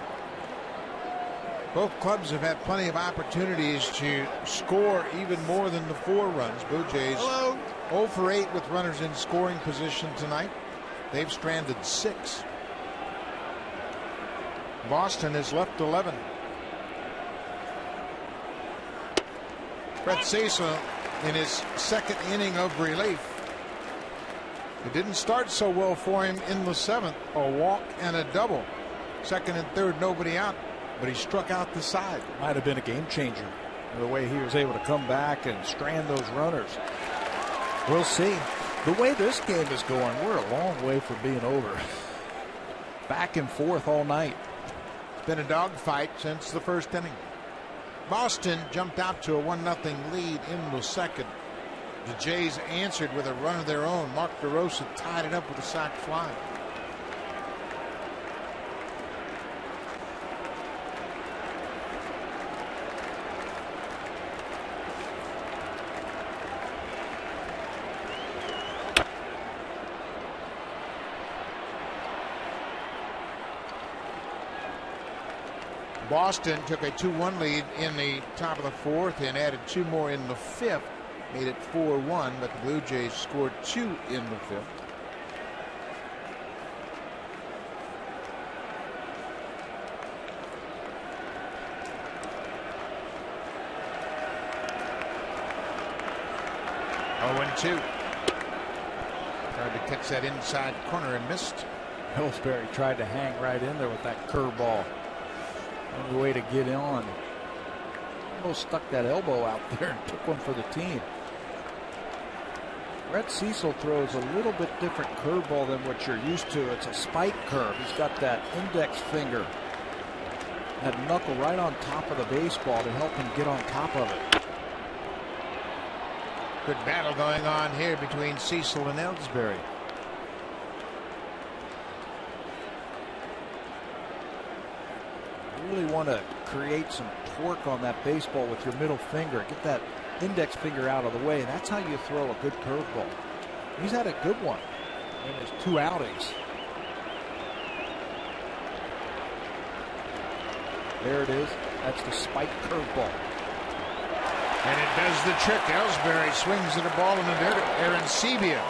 Both clubs have had plenty of opportunities to score even more than the 4 runs. Blue Jays 0 for 8 with runners in scoring position tonight. They've stranded 6. Boston has left 11. Cecil in his 2nd inning of relief. It didn't start so well for him in the 7th. A walk and a double. 2nd and 3rd, nobody out, but he struck out the side. Might have been a game changer, the way he was able to come back and strand those runners. We'll see. The way this game is going, we're a long way from being over. Back and forth all night. It's been a dogfight since the 1st inning. Boston jumped out to a 1-0 lead in the 2nd. The Jays answered with a run of their own. Mark DeRosa tied it up with a sac fly. Boston took a 2-1 lead in the top of the 4th and added 2 more in the 5th. Made it 4-1, but the Blue Jays scored 2 in the 5th. Oh, and 2. Tried to catch that inside corner and missed. Ellsbury tried to hang right in there with that curveball. Only way to get on. Almost stuck that elbow out there and took one for the team. Cecil throws a little bit different curveball than what you're used to. It's a spike curve. He's got that index finger, that knuckle right on top of the baseball to help him get on top of it. Good battle going on here between Cecil and Ellsbury. You really want to create some torque on that baseball with your middle finger. Get that index finger out of the way. That's how you throw a good curveball. He's had a good one in his 2 outings. There it is. That's the spike curveball. And it does the trick. Ellsbury swings at a ball in the dirt. Arancibia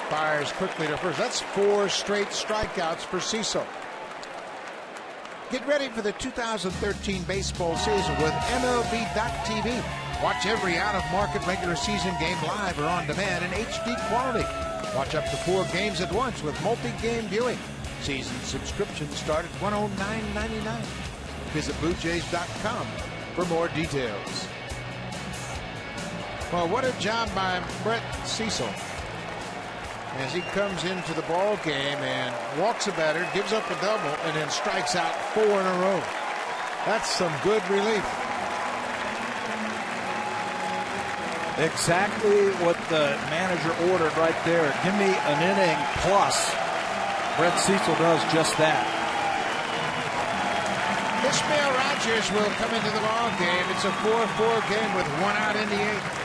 fires quickly to first. That's 4 straight strikeouts for Cecil. Get ready for the 2013 baseball season with MLB.TV. Watch every out-of-market regular season game live or on demand in HD quality. Watch up to 4 games at once with multi-game viewing. Season subscriptions start at $109.99. Visit BlueJays.com for more details. Well, what a job by Brett Cecil as he comes into the ball game and walks a batter, gives up a double, and then strikes out 4 in a row. That's some good relief. Exactly what the manager ordered right there. Give me an inning plus. Brett Cecil does just that. Ishmael Rogers will come into the ball game. It's a 4-4 game with 1 out in the 8th.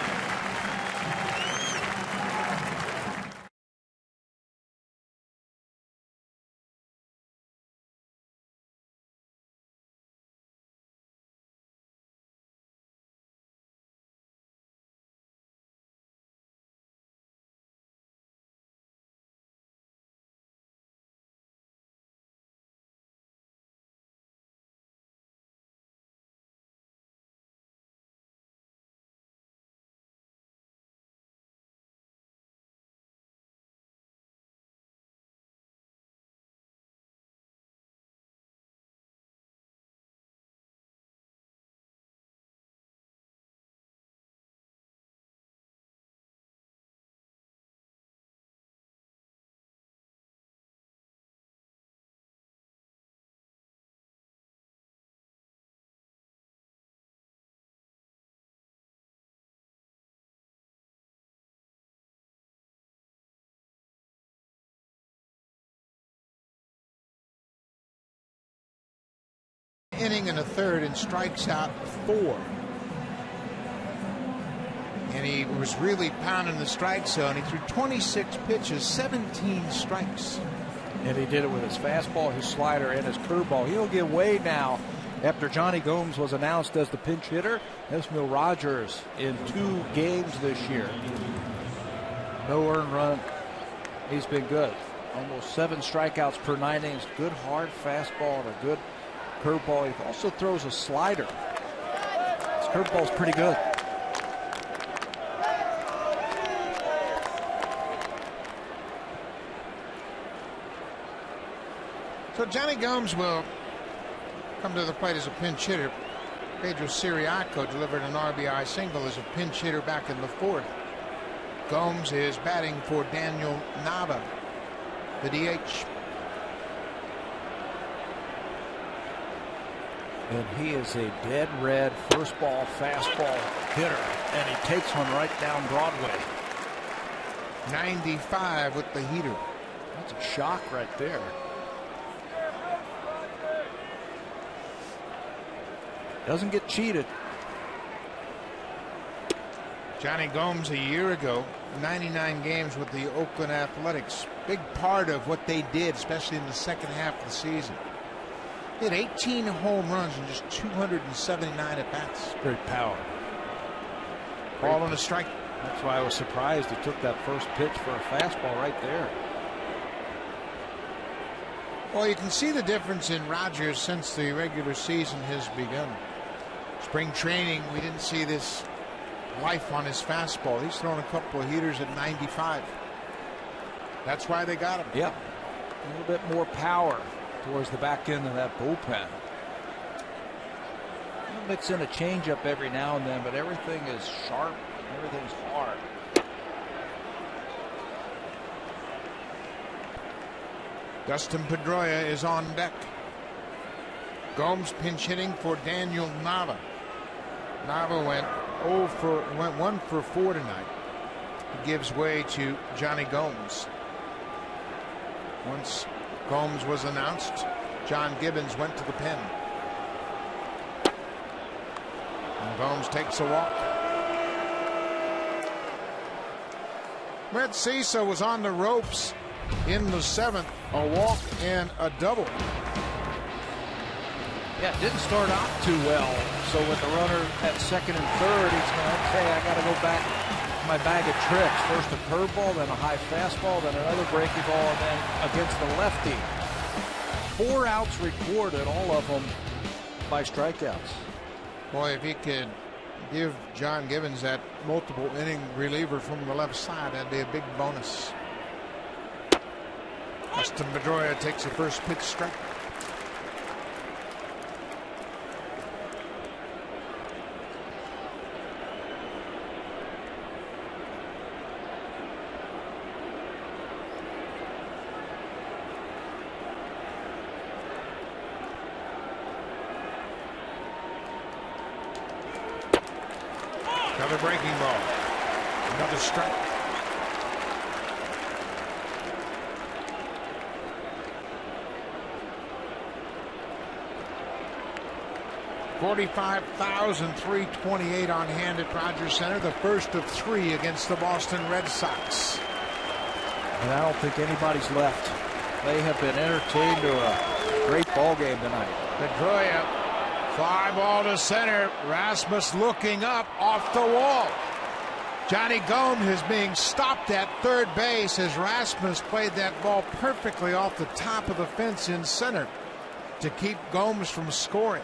Inning and a third and strikes out 4. And he was really pounding the strike zone. He threw 26 pitches, 17 strikes. And he did it with his fastball, his slider, and his curveball. He'll give way now after Johnny Gomes was announced as the pinch hitter. Ishmael Rogers in 2 games this year. No earned run. He's been good. Almost 7 strikeouts per 9 innings. Good hard fastball and a good curveball. He also throws a slider. His curveball's pretty good. So Johnny Gomes will come to the plate as a pinch hitter. Pedro Siriaco delivered an RBI single as a pinch hitter back in the 4th. Gomes is batting for Daniel Nava, the DH. And he is a dead red first ball fastball hitter, and he takes one right down Broadway. 95 with the heater. That's a shock right there. Doesn't get cheated. Johnny Gomes a year ago, 99 games with the Oakland Athletics. Big part of what they did, especially in the second half of the season. He had 18 home runs and just 279 at bats. Great power. Ball on a strike. That's why I was surprised he took that first pitch for a fastball right there. Well, you can see the difference in Rogers since the regular season has begun. Spring training, we didn't see this life on his fastball. He's thrown a couple of heaters at 95. That's why they got him. Yep. A little bit more power towards the back end of that bullpen. He'll mix in a changeup every now and then, but everything is sharp. Everything's hard. Dustin Pedroia is on deck. Gomes pinch hitting for Daniel Nava. Nava went 1 for 4 tonight. He gives way to Johnny Gomes. Once Gomes was announced, John Gibbons went to the pen. And Gomes takes a walk. Brett Cecil was on the ropes in the 7th, a walk and a double. Yeah, it didn't start out too well. So with the runner at 2nd and 3rd, he's going to say, I got to go back to my bag of tricks. First a curveball, then a high fastball, then another breaking ball, and then against the lefty. 4 outs recorded, all of them by strikeouts. Boy, if he could give John Gibbons that multiple inning reliever from the left side, that'd be a big bonus. Justin Pedroia takes the first pitch strike. Another breaking ball. Another strike. $45,328 on hand at Rogers Center, the first of 3 against the Boston Red Sox. And I don't think anybody's left. They have been entertained to a great ball game tonight. Pedroia, fly ball to center. Rasmus looking up off the wall. Johnny Gomes is being stopped at third base as Rasmus played that ball perfectly off the top of the fence in center to keep Gomes from scoring.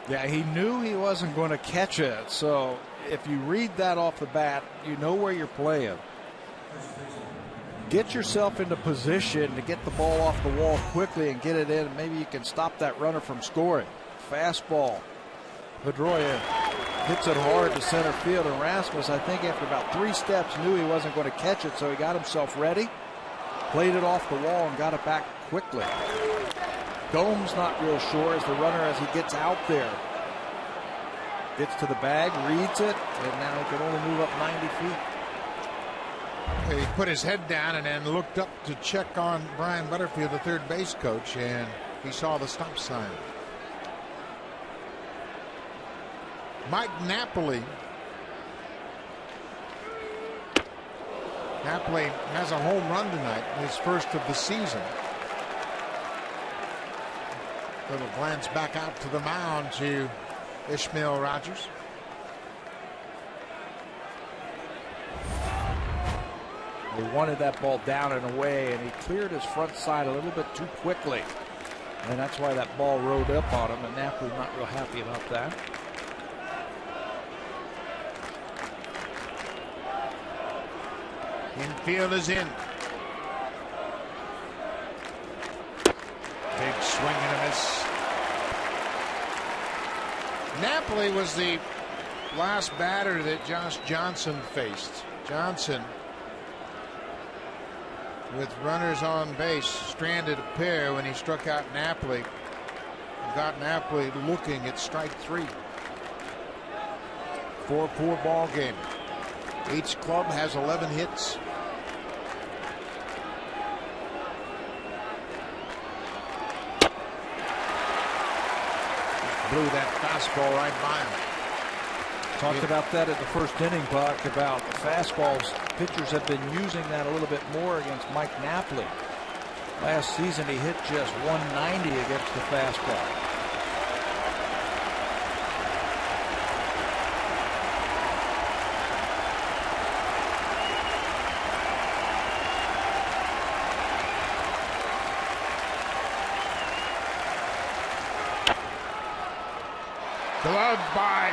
Yeah, he knew he wasn't going to catch it. So if you read that off the bat, you know where you're playing. Get yourself into position to get the ball off the wall quickly and get it in. Maybe you can stop that runner from scoring. Fastball. Pedroia hits it hard to center field, and Rasmus, I think after about 3 steps, knew he wasn't going to catch it, so he got himself ready, played it off the wall, and got it back quickly. Gomes not real sure as the runner as he gets out there. Gets to the bag, reads it, and now he can only move up 90 feet. He put his head down and then looked up to check on Brian Butterfield, the third base coach, and he saw the stop sign. Mike Napoli. Napoli has a home run tonight, his first of the season. Little glance back out to the mound to Ishmael Rogers. He wanted that ball down and away, and he cleared his front side a little bit too quickly. And that's why that ball rode up on him, and Napoli's not real happy about that. Infield is in. Big swing and a miss. Napoli was the last batter that Josh Johnson faced. Johnson, with runners on base, stranded a pair when he struck out Napoli. Got Napoli looking at strike 3. 4-4 ball game. Each club has 11 hits. Blew that fastball right by him. Talked about that at the first inning, Buck, about the fastballs. Pitchers have been using that a little bit more against Mike Napoli. Last season he hit just 190 against the fastball. Gloved by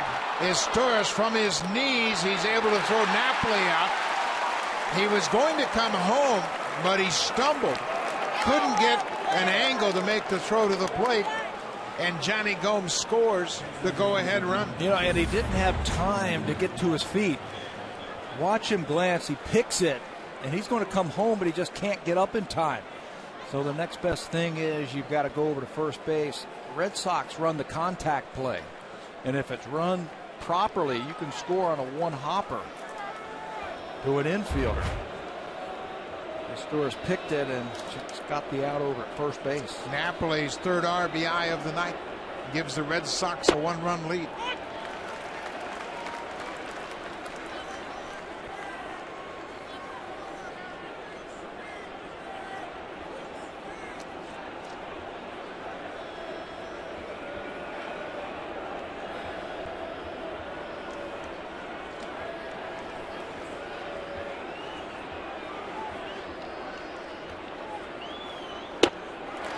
Torres from his knees. He's able to throw Napoli out. He was going to come home, but he stumbled. Couldn't get an angle to make the throw to the plate. And Johnny Gomes scores the go-ahead run. You know, and he didn't have time to get to his feet. Watch him glance. He picks it, and he's going to come home, but he just can't get up in time. So the next best thing is you've got to go over to first base. The Red Sox run the contact play. And if it's run properly, you can score on a one-hopper to an infielder. Torres picked it and just got the out over at first base. Napoli's third RBI of the night gives the Red Sox a 1-run lead.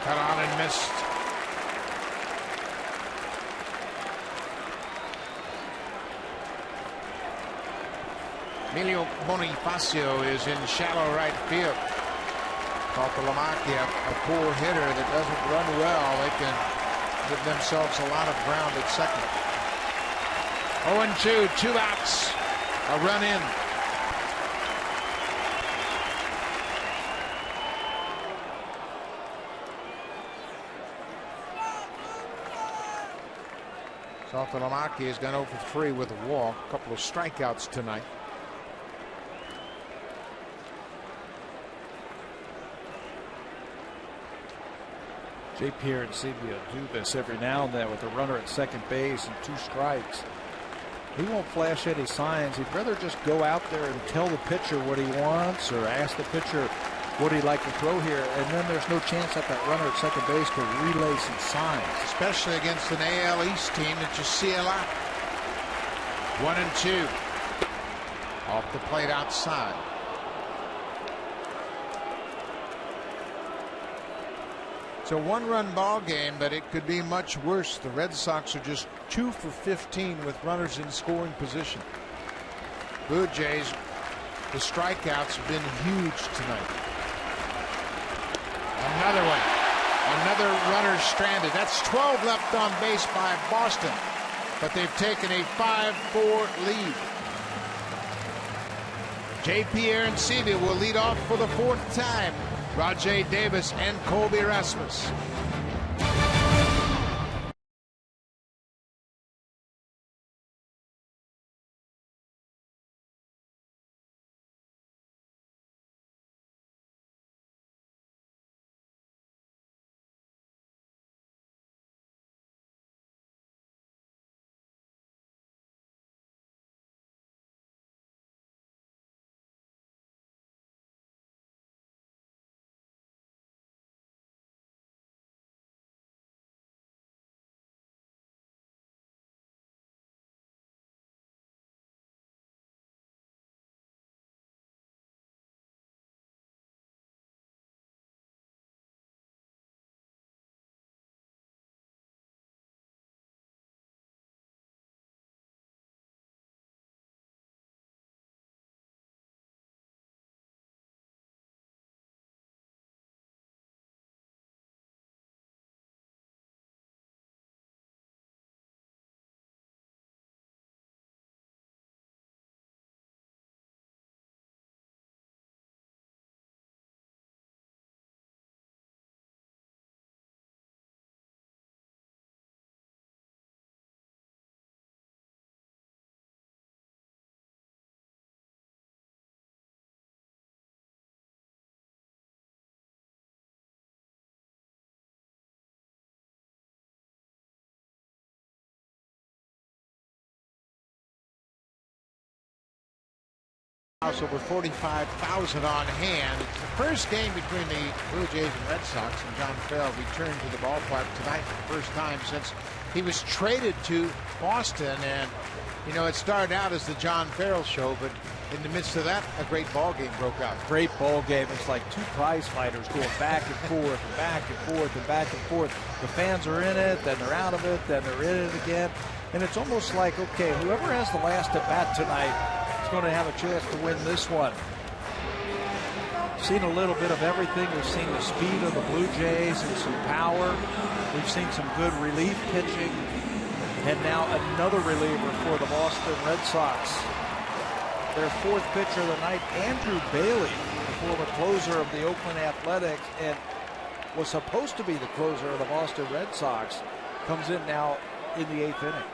Cut on and missed. Emilio Bonifacio is in shallow right field. Saltalamacchia, a poor hitter that doesn't run well. They can give themselves a lot of ground at second. 0-2, 2 outs, a run in. Saltalamacchia has gone 0 for 3 with a walk, a couple of strikeouts tonight. J.P. Arencibia do this every now and then with a runner at second base and 2 strikes. He won't flash any signs. He'd rather just go out there and tell the pitcher what he wants or ask the pitcher what he'd like to throw here, and then there's no chance that runner at second base to relay some signs. Especially against an AL East team that you see a lot. 1-2. Off the plate outside. It's a 1-run ball game, but it could be much worse. The Red Sox are just 2 for 15 with runners in scoring position. Blue Jays, the strikeouts have been huge tonight. Another one. Another runner stranded. That's 12 left on base by Boston, but they've taken a 5-4 lead. J.P. Arencibia will lead off for the 4th time. Rajay Davis and Colby Rasmus. Over 45,000 on hand. It's the first game between the Blue Jays and Red Sox, and John Farrell returned to the ballpark tonight for the first time since he was traded to Boston. And you know, it started out as the John Farrell show, but in the midst of that, a great ball game broke out. Great ball game. It's like 2 prize fighters going back and forth and back and forth and back and forth. The fans are in it, then they're out of it, then they're in it again. And it's almost like, okay, whoever has the last at bat tonight is going to have a chance to win this one. Seen a little bit of everything. We've seen the speed of the Blue Jays and some power. We've seen some good relief pitching. And now another reliever for the Boston Red Sox. Their 4th pitcher of the night, Andrew Bailey, the former closer of the Oakland Athletics and was supposed to be the closer of the Boston Red Sox, comes in now in the 8th inning.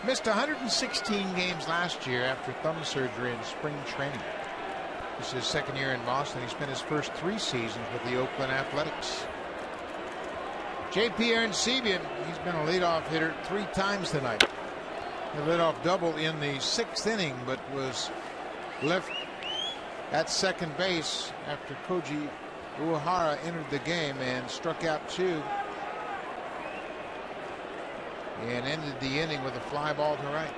Missed 116 games last year after thumb surgery in spring training. This is his 2nd year in Boston. He spent his first 3 seasons with the Oakland Athletics. J.P. Arencibia, he's been a leadoff hitter 3 times tonight. He led off double in the 6th inning, but was left at second base after Koji Uehara entered the game and struck out 2. And ended the inning with a fly ball to right.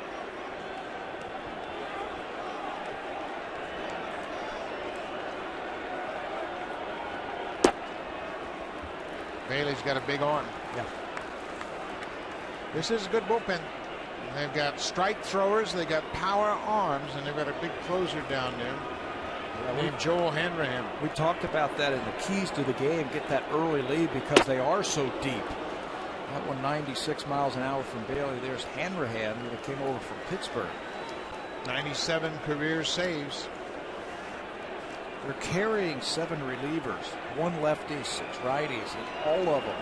Bailey's got a big arm. Yeah. This is a good bullpen. They've got strike throwers, they got power arms, and they've got a big closer down there. named Joel Hanrahan. We talked about that in the keys to the game. Get that early lead because they are so deep. That one 96 miles an hour from Bailey. There's Hanrahan who came over from Pittsburgh. 97 career saves. They're carrying 7 relievers, 1 lefty, 6 righties, and all of them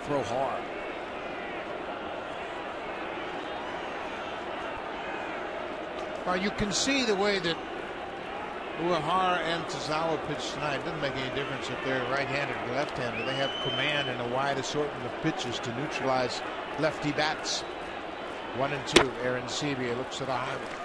throw hard. Well, you can see the way that Uehara and Tozawa pitch tonight. It doesn't make any difference if they're right-handed or left-handed. They have command and a wide assortment of pitches to neutralize lefty bats. 1-2. Aaron Sebia looks at a high one.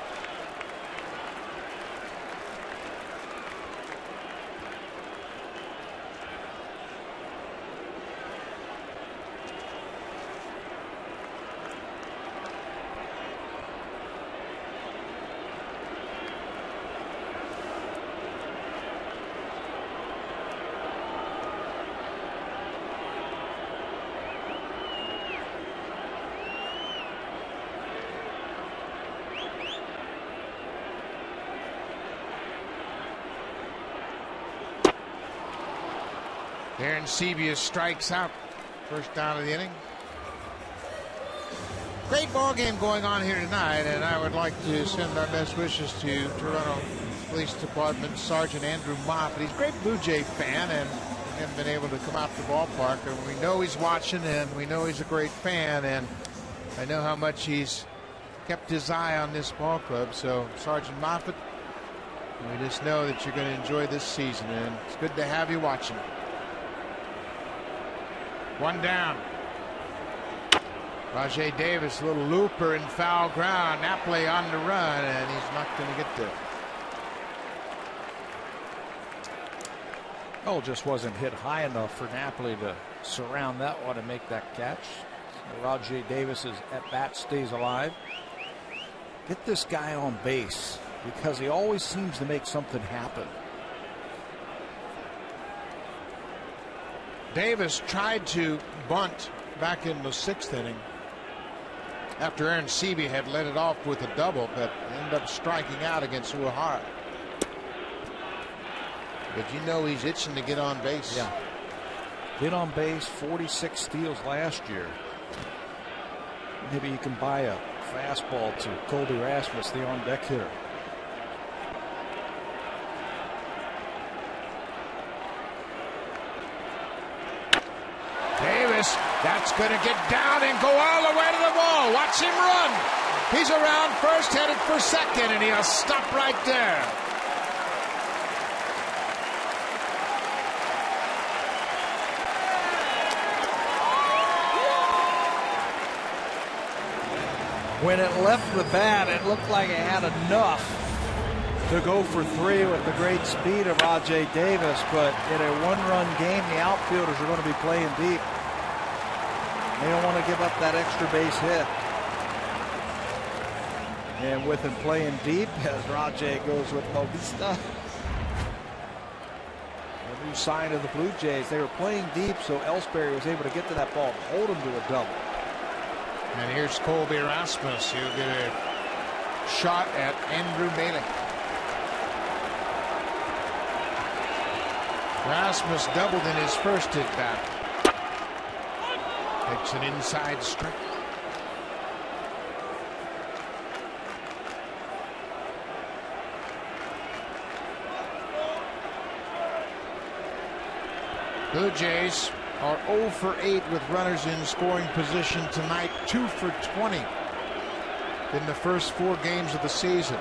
Aaron Sebia strikes out. First down of the inning. Great ball game going on here tonight, and I would like to send our best wishes to Toronto Police Department Sergeant Andrew Moffett. He's a great Blue Jay fan and hasn't been able to come out to the ballpark, and we know he's watching and we know he's a great fan, and I know how much he's kept his eye on this ball club. So Sergeant Moffett, we just know that you're going to enjoy this season, and it's good to have you watching. One down. Rajay Davis, a little looper in foul ground. Napoli on the run, and he's not going to get there. Oh, just wasn't hit high enough for Napoli to surround that one and make that catch. So Rajay Davis's at bat stays alive. Get this guy on base because he always seems to make something happen. Davis tried to bunt back in the 6th inning after Aaron Sebia had led it off with a double, but ended up striking out against Uehara. But you know he's itching to get on base. Yeah. Hit on base, 46 steals last year. Maybe you can buy a fastball to Colby Rasmus, the on-deck hitter. Davis, that's going to get down and go all the way to the wall. Watch him run. He's around first, headed for second, and he'll stop right there. When it left the bat, it looked like it had enough to go for 3 with the great speed of Rajay Davis, but in a 1-run game, the outfielders are going to be playing deep. They don't want to give up that extra base hit. And with him playing deep, as Rajay goes with Bautista, a new sign of the Blue Jays. They were playing deep, so Ellsbury was able to get to that ball and hold him to a double. And here's Colby Rasmus. He'll get a shot at Andrew Bailey. Rasmus doubled in his first at bat. Takes an inside strike. Blue Jays are 0 for 8 with runners in scoring position tonight. 2 for 20 in the first 4 games of the season.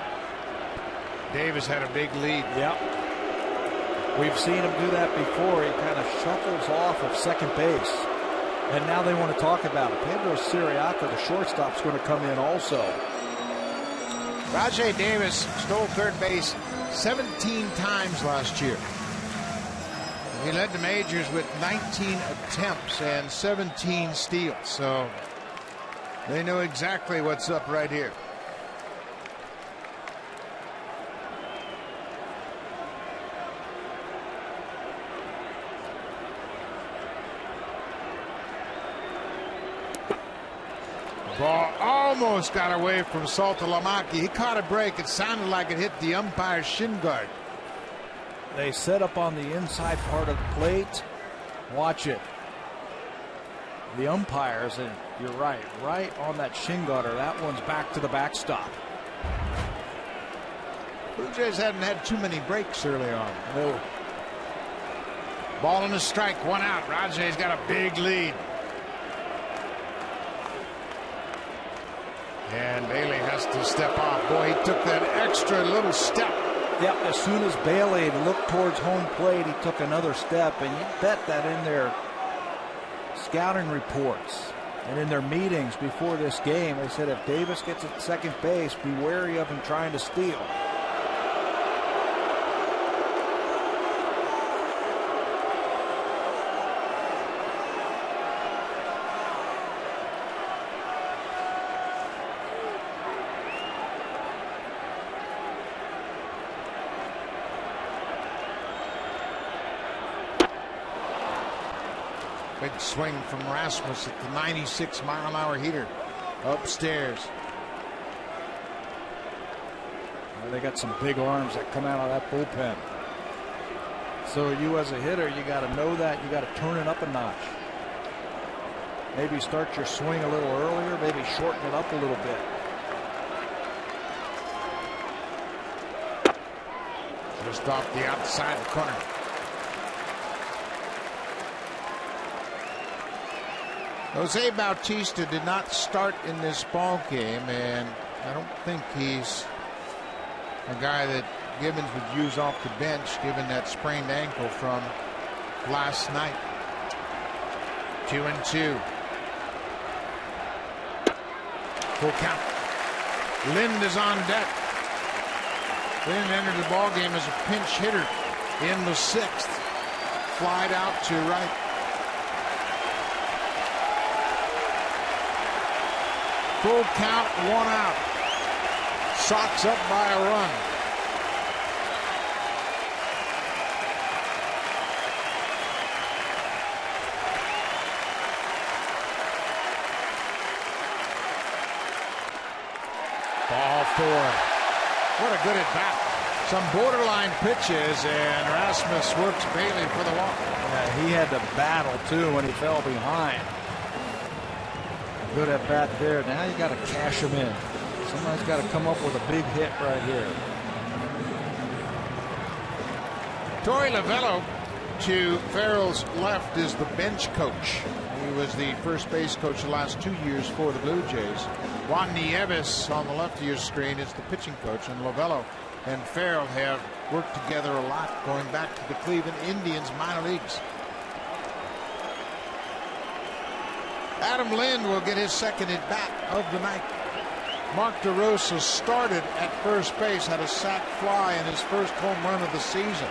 Davis had a big lead. Yep. We've seen him do that before. He kind of shuffles off of second base. And now they want to talk about it. Pedro Siriaco, the shortstop, is going to come in also. Rajay Davis stole third base 17 times last year. He led the majors with 19 attempts and 17 steals. So they know exactly what's up right here. Ball almost got away from Saltalamacchi. He caught a break. It sounded like it hit the umpire's shin guard. They set up on the inside part of the plate. Watch it. The umpires, and you're right on that shin gutter. That one's back to the backstop. Blue Jays hadn't had too many breaks early on. No. Ball and a strike, 1 out. Rajay's got a big lead. And Bailey has to step off. Boy, he took that extra little step. Yep, as soon as Bailey looked towards home plate, he took another step, and you bet that in their scouting reports and in their meetings before this game, they said if Davis gets at second base, be wary of him trying to steal. Big swing from Rasmus at the 96-mile-an-hour heater upstairs. Well, they got some big arms that come out of that bullpen. So you as a hitter, you got to know that. You got to turn it up a notch. Maybe start your swing a little earlier. Maybe shorten it up a little bit. Just off the outside corner. Jose Bautista did not start in this ball game, and I don't think he's a guy that Gibbons would use off the bench given that sprained ankle from last night. 2-2. Full count. Lind is on deck. Lind entered the ball game as a pinch hitter in the 6th. Flied out to right. Full count, 1 out. Sox up by a run. Ball 4. What a good at bat. Some borderline pitches, and Rasmus works Bailey for the walk. Yeah, he had to battle too when he fell behind. Good at bat there. Now you got to cash him in. Somebody's got to come up with a big hit right here. Torey Lovullo to Farrell's left is the bench coach. He was the first base coach the last 2 years for the Blue Jays. Juan Nieves on the left of your screen is the pitching coach, and Lovullo and Farrell have worked together a lot going back to the Cleveland Indians minor leagues. Adam Lind will get his second at bat of the night. Mark DeRosa started at first base, had a sac fly in his first home run of the season.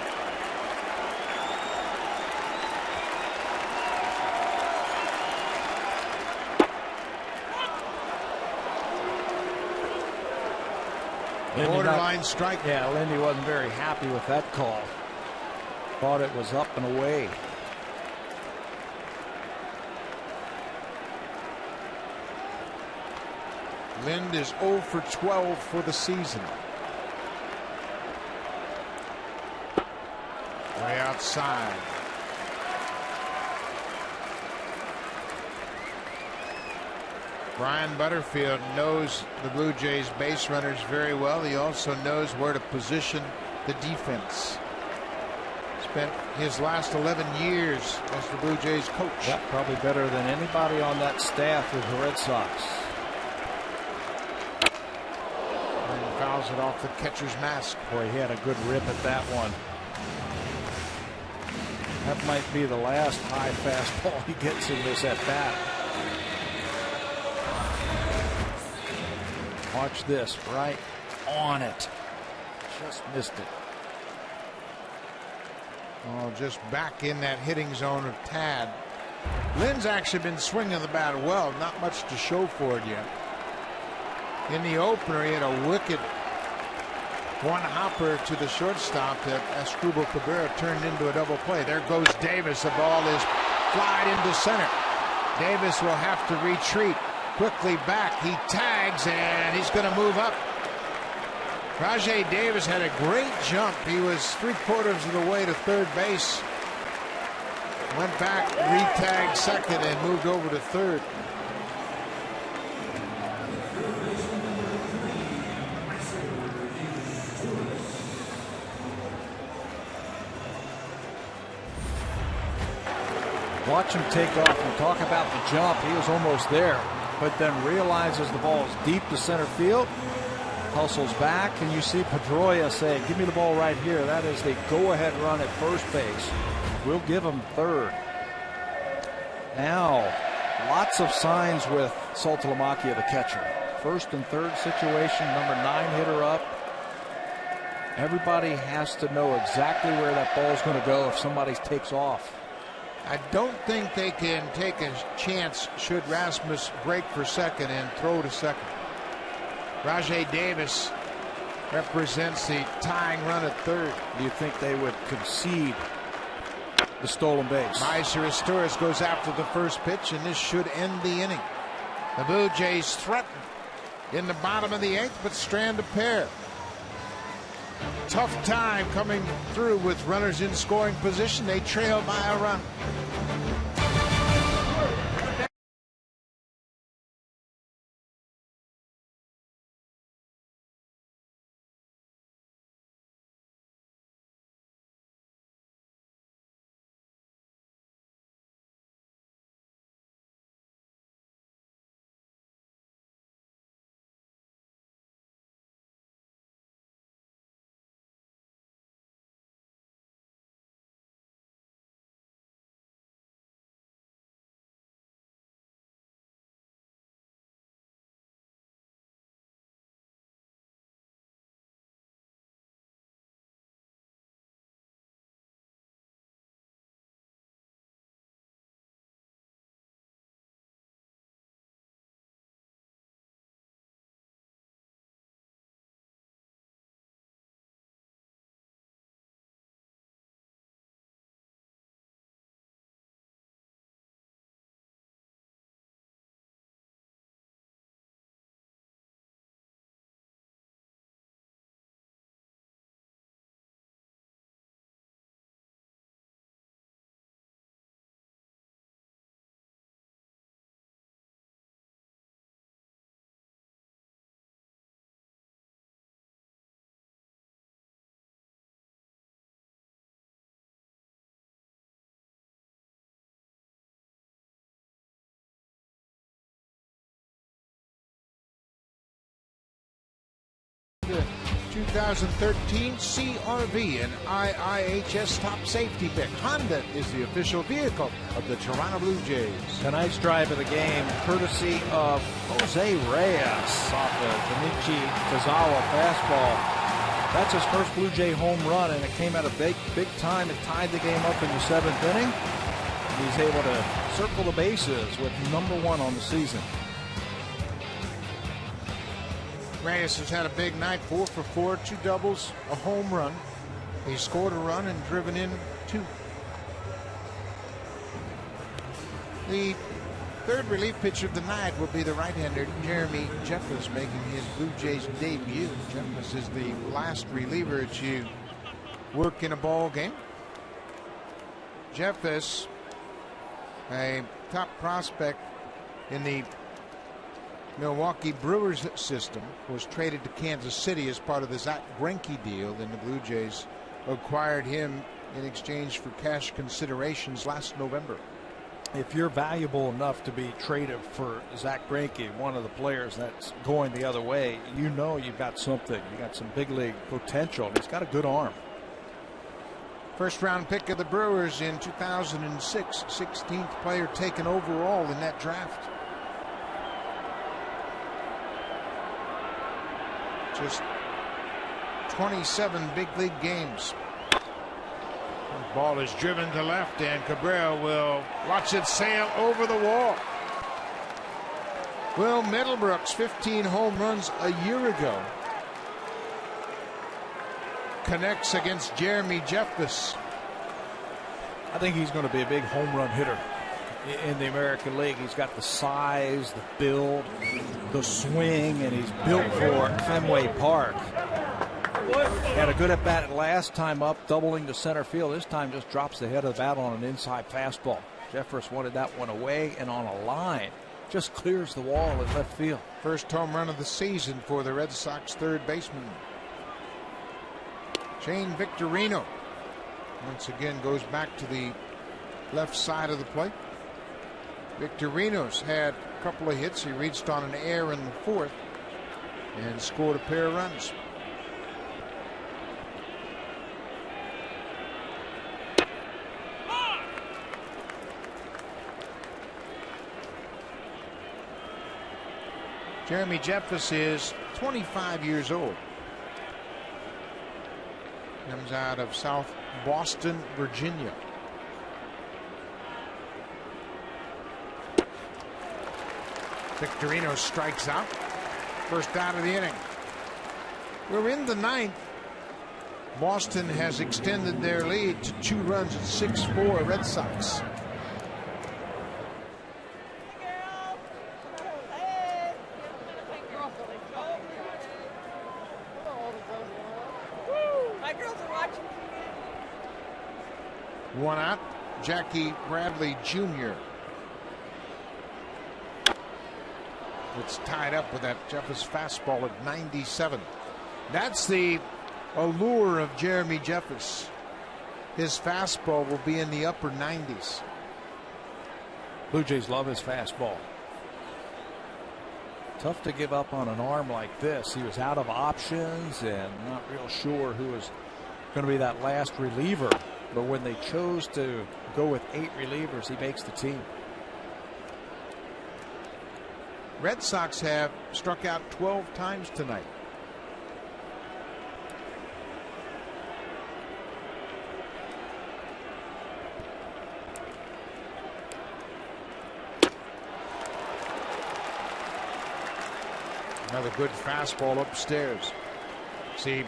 Borderline strike. Yeah, Lindy wasn't very happy with that call. Thought it was up and away. Lind is 0 for 12 for the season. Way outside. Brian Butterfield knows the Blue Jays base runners very well. He also knows where to position the defense. Spent his last 11 years as the Blue Jays coach. Yeah, probably better than anybody on that staff with the Red Sox. And fouls it off the catcher's mask. Boy, he had a good rip at that one. That might be the last high fastball he gets in this at bat. Watch this, right on it. Just missed it. Oh, just back in that hitting zone of Tad. Lynn's actually been swinging the bat well. Not much to show for it yet. In the opener, he had a wicked one hopper to the shortstop that Asdrubal Cabrera turned into a double play. There goes Davis. The ball is flied into center. Davis will have to retreat quickly back. He tags, and he's going to move up. Rajai Davis had a great jump. He was 3/4 of the way to third base. Went back, re-tagged second, and moved over to third. Watch him take off and talk about the jump. He was almost there, but then realizes the ball is deep to center field. Hustles back, and you see Pedroia say, give me the ball right here. That is the go-ahead run at first base. We'll give him third. Now, lots of signs with Saltalamacchia, the catcher. First and third situation, number 9 hitter up. Everybody has to know exactly where that ball is going to go if somebody takes off. I don't think they can take a chance should Rasmus break for second and throw to second. Rajai Davis represents the tying run at third. Do you think they would concede the stolen base? Meiser goes after the first pitch, and this should end the inning. The Blue Jays threaten in the bottom of the 8th, but strand a pair. Tough time coming through with runners in scoring position. They trail by a run. The 2013 CRV and IIHS top safety pick. Honda is the official vehicle of the Toronto Blue Jays. Tonight's drive of the game, courtesy of Jose Reyes off the Junichi Tazawa fastball. That's his first Blue Jay home run, and it came at a big time. It tied the game up in the 7th inning. He's able to circle the bases with number 1 on the season. Reyes has had a big night, 4 for 4, 2 doubles, a home run. He scored a run and driven in 2. The third relief pitcher of the night will be the right-hander Jeremy Jeffers, making his Blue Jays debut. Jeffers is the last reliever to work in a ball game. Jeffers, a top prospect in the Milwaukee Brewers system, was traded to Kansas City as part of the Zach Greinke deal. Then the Blue Jays acquired him in exchange for cash considerations last November. If you're valuable enough to be traded for Zach Greinke, one of the players that's going the other way, you know you've got something. You got some big league potential. He's got a good arm. First round pick of the Brewers in 2006, 16th player taken overall in that draft. Just 27 big league games. The ball is driven to left, and Cabrera will watch it sail over the wall. Will Middlebrooks, 15 home runs a year ago, connects against Jeremy Jeffers. I think he's going to be a big home run hitter in the American League. He's got the size, the build, the swing, and he's built for Fenway Park. Had a good at bat last time up, doubling to center field. This time just drops the head of the bat on an inside fastball. Jeffress wanted that one away, and on a line, just clears the wall at left field. First home run of the season for the Red Sox third baseman. Shane Victorino once again goes back to the left side of the plate. Victorino's had a couple of hits. He reached on an error in the fourth and scored a pair of runs. Jeremy Jeffress is 25 years old. Comes out of South Boston, Virginia. Victorino strikes out. First out of the inning. We're in the ninth. Boston has extended their lead to 2 runs at 6-4 Red Sox. One out, Jackie Bradley Jr. It's tied up with that Jeffress fastball at 97. That's the allure of Jeremy Jeffress. His fastball will be in the upper 90s. Blue Jays love his fastball. Tough to give up on an arm like this. He was out of options and not real sure who was going to be that last reliever. But when they chose to go with 8 relievers, he makes the team. Red Sox have struck out 12 times tonight. Another good fastball upstairs. See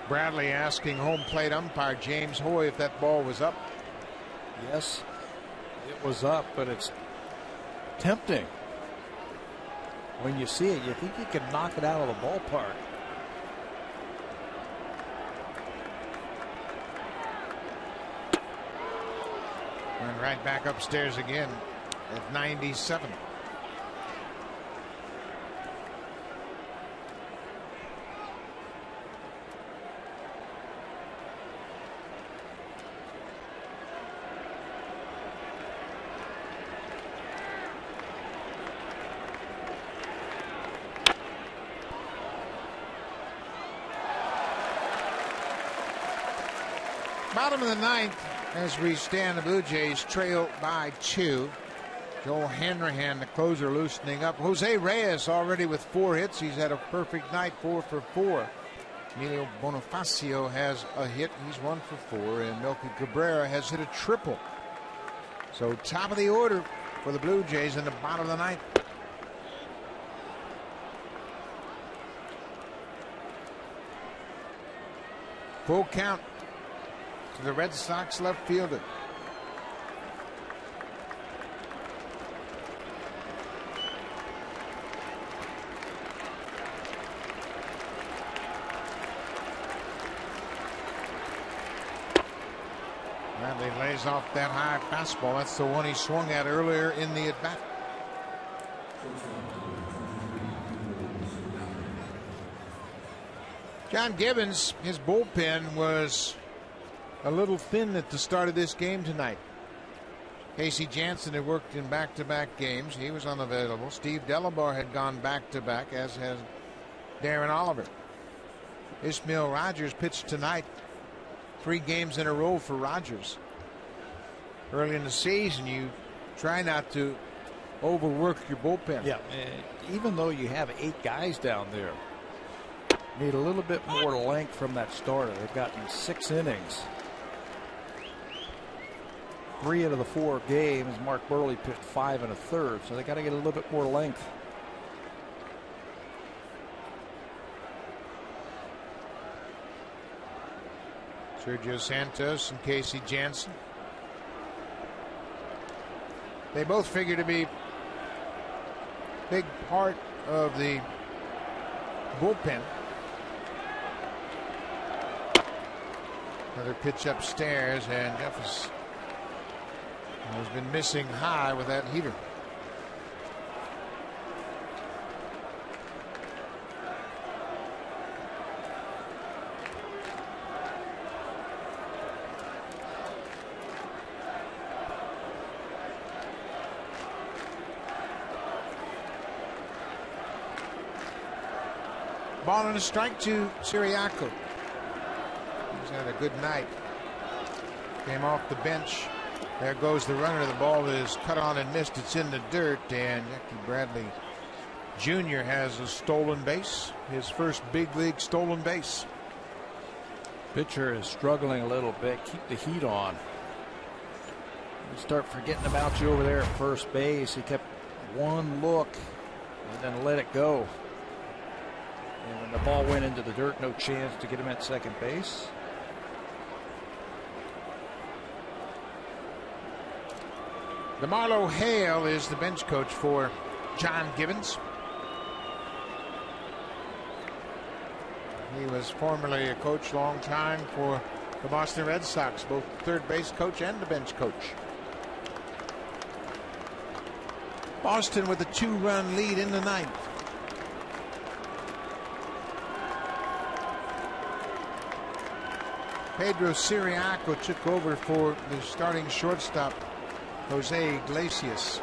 Bradley asking home plate umpire James Hoy if that ball was up. Yes, it was up, but it's tempting. When you see it, you think you can knock it out of the ballpark. And right back upstairs again at 97. Bottom of the ninth as we stand, the Blue Jays trail by 2. Joel Hanrahan, the closer, loosening up. Jose Reyes already with 4 hits. He's had a perfect night, 4 for 4. Emilio Bonifacio has a hit. He's 1 for 4. And Melky Cabrera has hit a triple. So top of the order for the Blue Jays in the bottom of the ninth. Full count to the Red Sox left fielder. Bradley lays off that high fastball. That's the one he swung at earlier in the at bat. John Gibbons, his bullpen was a little thin at the start of this game tonight. Casey Jansen had worked in back-to-back games. He was unavailable. Steve Delabar had gone back-to-back, as has Darren Oliver. Ismail Rogers pitched tonight. 3 games in a row for Rogers. Early in the season, you try not to overwork your bullpen. Yeah, even though you have 8 guys down there, need a little bit more length from that starter. They've gotten 6 innings. 3 out of the 4 games, Mark Burley pitched 5 1/3, so they got to get a little bit more length. Sergio Santos and Casey Jansen. They both figure to be big part of the bullpen. Another pitch upstairs, and Jefferson has been missing high with that heater. Ball and a strike to Siriaco. He's had a good night. Came off the bench. There goes the runner. The ball is cut on and missed. It's in the dirt, and Jackie Bradley Jr. has a stolen base. His first big league stolen base. Pitcher is struggling a little bit. Keep the heat on. You start forgetting about you over there at first base. He kept one look and then let it go. And when the ball went into the dirt, no chance to get him at second base. DeMarlo Hale is the bench coach for John Gibbons. He was formerly a coach long time for the Boston Red Sox, both the third base coach and the bench coach. Boston with a 2-run lead in the ninth. Pedro Siriaco took over for the starting shortstop, Jose Iglesias,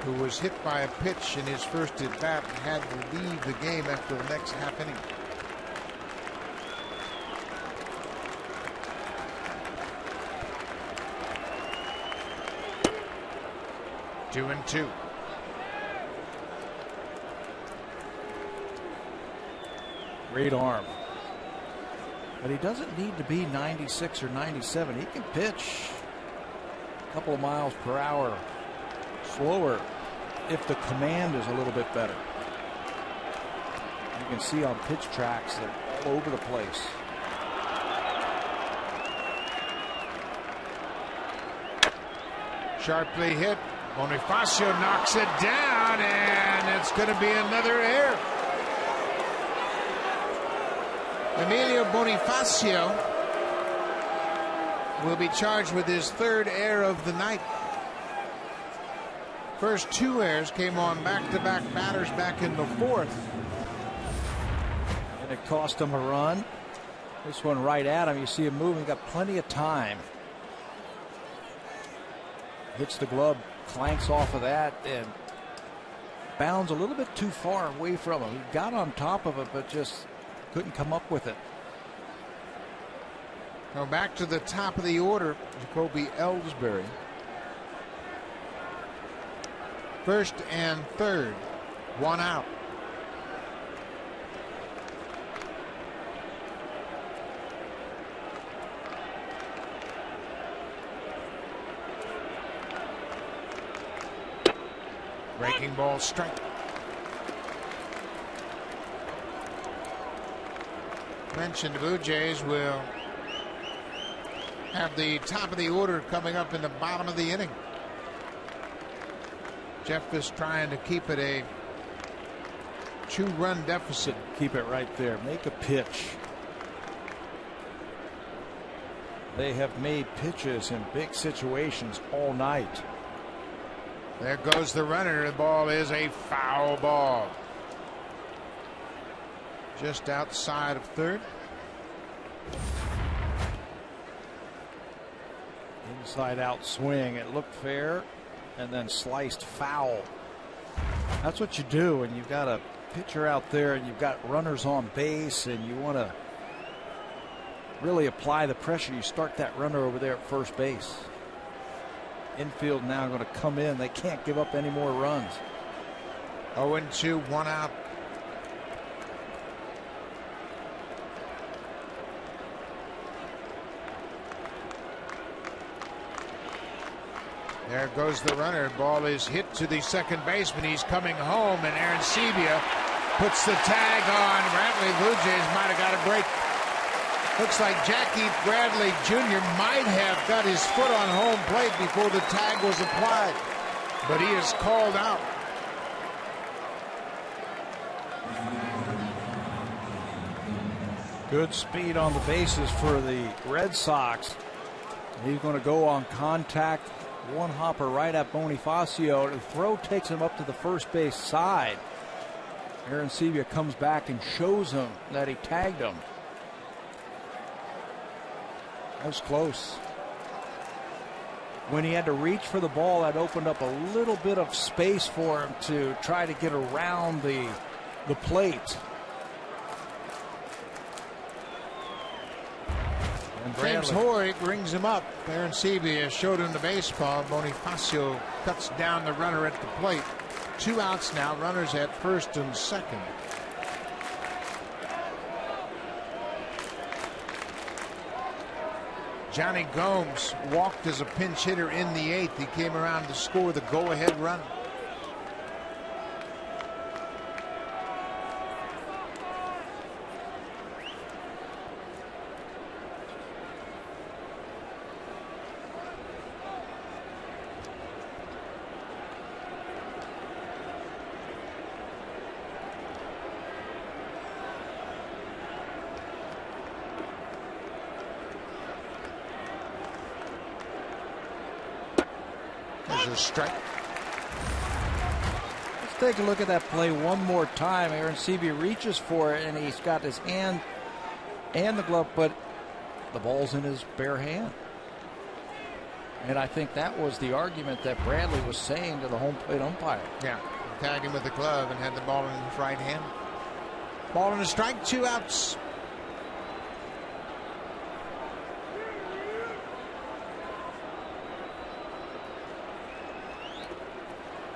who was hit by a pitch in his first at bat and had to leave the game after the next half inning. Two and two. Great arm. But he doesn't need to be 96 or 97. He can pitch a couple of miles per hour slower if the command is a little bit better. You can see on pitch tracks they're all over the place. Sharply hit. Bonifacio knocks it down, and it's going to be another error. Emilio Bonifacio will be charged with his third error of the night. First two errors came on back-to-back batters back in the fourth. And it cost him a run. This one right at him. You see him moving, got plenty of time. Hits the glove, clanks off of that, and bounds a little bit too far away from him. He got on top of it, but just couldn't come up with it. Now back to the top of the order, Jacoby Ellsbury. First and third, one out. Breaking ball, strike. Mentioned the Blue Jays will have the top of the order coming up in the bottom of the inning. Jeff is trying to keep it a 2-run deficit. Keep it right there. Make a pitch. They have made pitches in big situations all night. There goes the runner. The ball is a foul ball. Just outside of third. Inside out swing. It looked fair and then sliced foul. That's what you do when you've got a pitcher out there and you've got runners on base and you want to really apply the pressure. You start that runner over there at first base. Infield now going to come in. They can't give up any more runs. 0-2, one out. There goes the runner. Ball is hit to the second baseman. He's coming home, and Aaron Sebia puts the tag on. Bradley Blue Jays might have got a break. Looks like Jackie Bradley Jr. might have got his foot on home plate before the tag was applied, but he is called out. Good speed on the bases for the Red Sox. He's going to go on contact. One hopper right at Bonifacio. The throw takes him up to the first base side. Arancibia comes back and shows him that he tagged him. That was close. When he had to reach for the ball, that opened up a little bit of space for him to try to get around the plate. And James Hoy brings him up. Arancibia showed him the baseball. Bonifacio cuts down the runner at the plate. 2 outs now, runners at first and second. Johnny Gomes walked as a pinch hitter in the 8th. He came around to score the go-ahead run. A strike. Let's take a look at that play one more time. Arancibia reaches for it, and he's got his hand and the glove, but the ball's in his bare hand. And I think that was the argument that Bradley was saying to the home plate umpire. Yeah, he tagged him with the glove and had the ball in his right hand. Ball and a strike, 2 outs.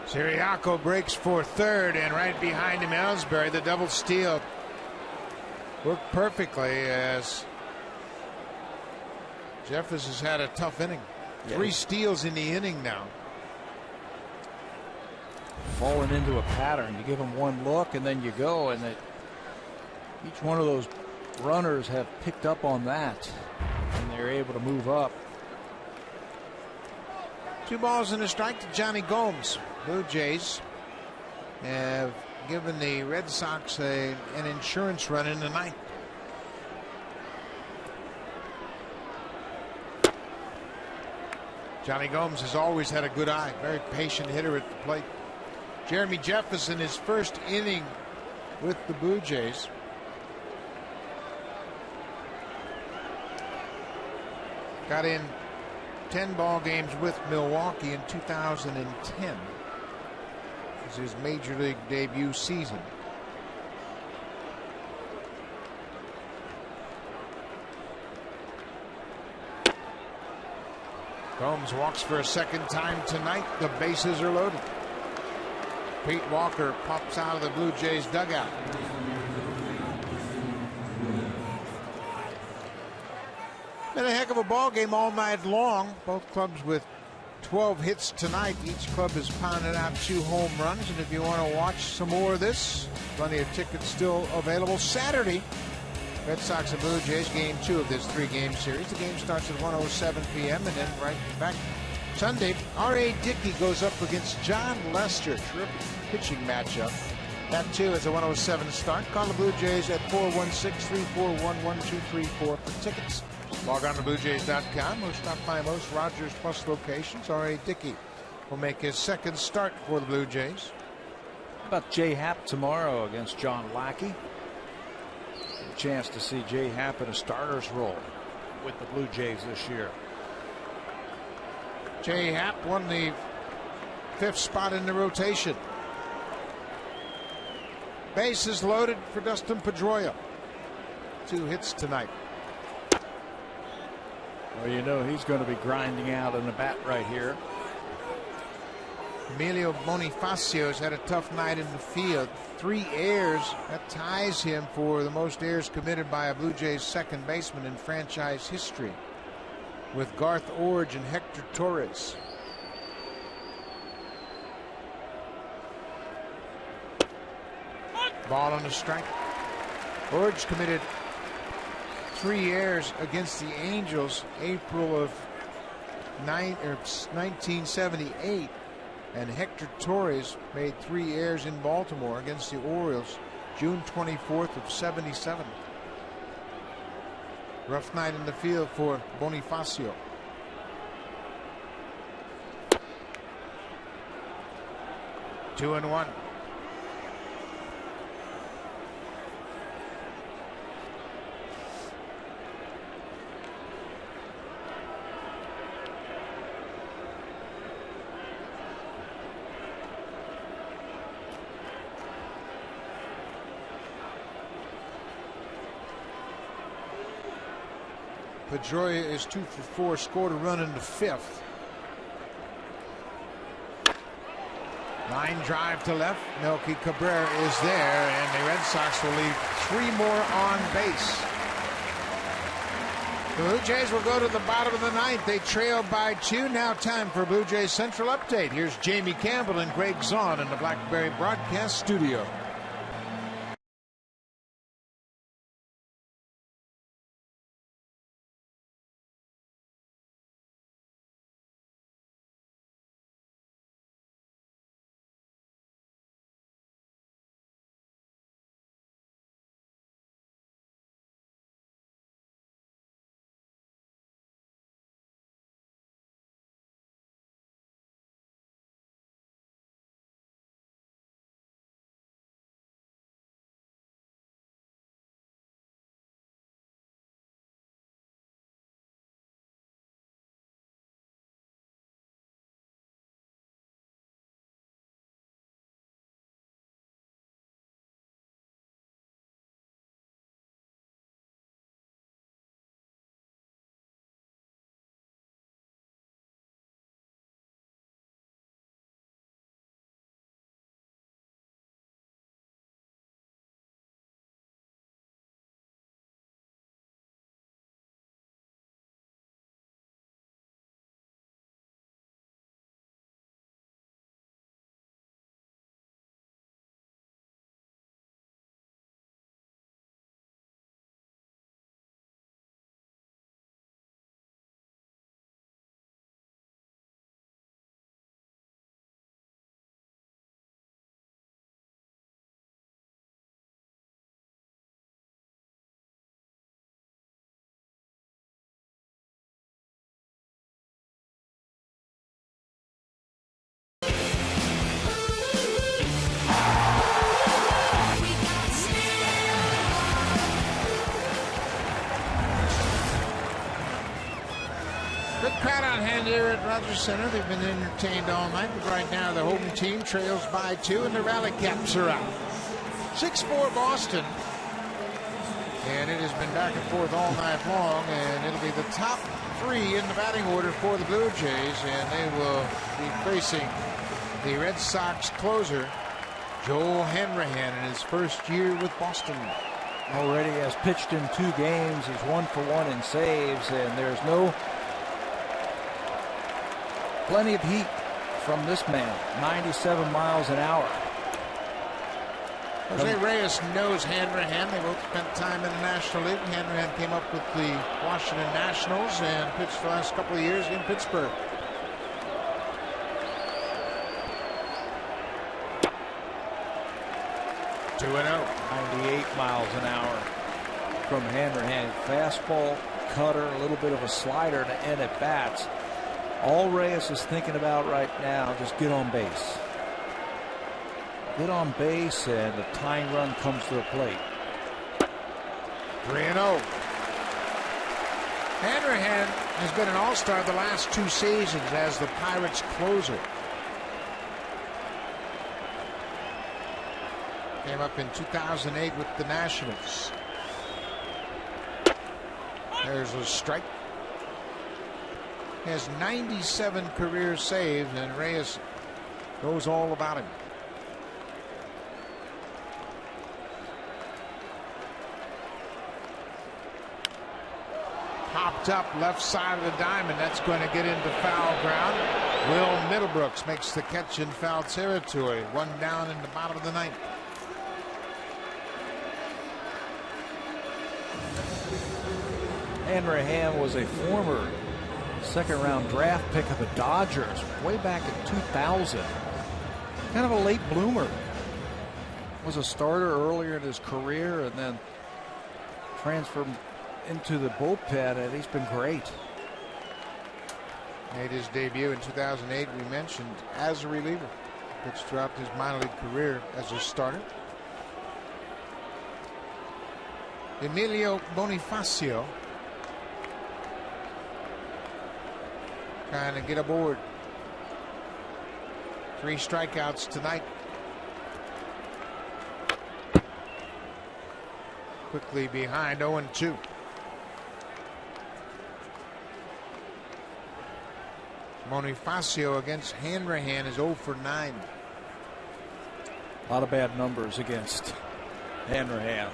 Siriaco breaks for third, and right behind him Ellsbury. The double steal worked perfectly as Jeffers has had a tough inning. 3 steals in the inning now. Falling into a pattern. You give them one look and then you go, and each one of those runners have picked up on that, and they're able to move up. 2 balls and a strike to Johnny Gomes. Blue Jays have given the Red Sox an insurance run in the 9th. Johnny Gomes has always had a good eye. Very patient hitter at the plate. Jeremy Jefferson, his first inning with the Blue Jays. Got in 10 ball games with Milwaukee in 2010. This is his major league debut season. Gomes walks for a second time tonight. The bases are loaded. Pete Walker pops out of the Blue Jays dugout. Been a heck of a ball game all night long. Both clubs with 12 hits tonight. Each club has pounded out 2 home runs. And if you want to watch some more of this, plenty of tickets still available. Saturday, Red Sox and Blue Jays, game 2 of this 3-game series. The game starts at 1:07 p.m. and then right back. Sunday, R.A. Dickey goes up against John Lester. Terrific pitching matchup. That too is a 1:07 start. Call the Blue Jays at 416-341-1234 for tickets. Log on to BlueJays.com or stop by most Rogers Plus locations. R.A. Dickey will make his second start for the Blue Jays. How about Jay Happ tomorrow against John Lackey? A chance to see Jay Happ in a starter's role with the Blue Jays this year. Jay Happ won the 5th spot in the rotation. Bases loaded for Dustin Pedroia. 2 hits tonight. Well, you know he's going to be grinding out in the bat right here. Emilio Bonifacio has had a tough night in the field. 3 errors. That ties him for the most errors committed by a Blue Jays second baseman in franchise history, with Garth Orge and Hector Torres. Ball on the strike. Orge committed 3 errors against the Angels April of 1978, and Hector Torres made 3 errors in Baltimore against the Orioles June 24th of 77. Rough night in the field for Bonifacio. Two and one. Pedroia is 2 for 4, scored a run in the 5th. Line drive to left. Melky Cabrera is there, and the Red Sox will leave 3 more on base. The Blue Jays will go to the bottom of the 9th. They trail by 2. Now time for Blue Jays Central Update. Here's Jamie Campbell and Greg Zahn in the Blackberry Broadcast Studio. Good crowd on hand here at Rogers Center. They've been entertained all night, but right now the home team trails by 2 and the rally caps are out. 6-4 Boston. And it has been back and forth all night long, and it'll be the top 3 in the batting order for the Blue Jays, and they will be facing the Red Sox closer, Joel Hanrahan, in his first year with Boston. Already has pitched in 2 games. He's 1 for 1 in saves, and there's plenty of heat from this man. 97 miles an hour. Jose Reyes knows Hanrahan. They both spent time in the National League. Hanrahan came up with the Washington Nationals and pitched the last couple of years in Pittsburgh. Two and 0. 98 miles an hour from Hanrahan. Fastball, cutter, a little bit of a slider to end at bats. All Reyes is thinking about right now, just get on base. Get on base, and the tying run comes to the plate. 3-0. Hanrahan has been an all-star the last 2 seasons as the Pirates closer. Came up in 2008 with the Nationals. There's a strike. He has 97 career saves, and Reyes knows all about him. Popped up left side of the diamond. That's going to get into foul ground. Will Middlebrooks makes the catch in foul territory. 1 down in the bottom of the 9th. Hanrahan was a former second-round draft pick of the Dodgers way back in 2000. Kind of a late bloomer. Was a starter earlier in his career and then transferred into the bullpen, and he's been great. Made his debut in 2008, we mentioned, as a reliever. Pitched throughout his minor league career as a starter. Emilio Bonifacio trying to get aboard. 3 strikeouts tonight. Quickly behind, 0-2. Bonifacio against Hanrahan is 0 for 9. A lot of bad numbers against Hanrahan.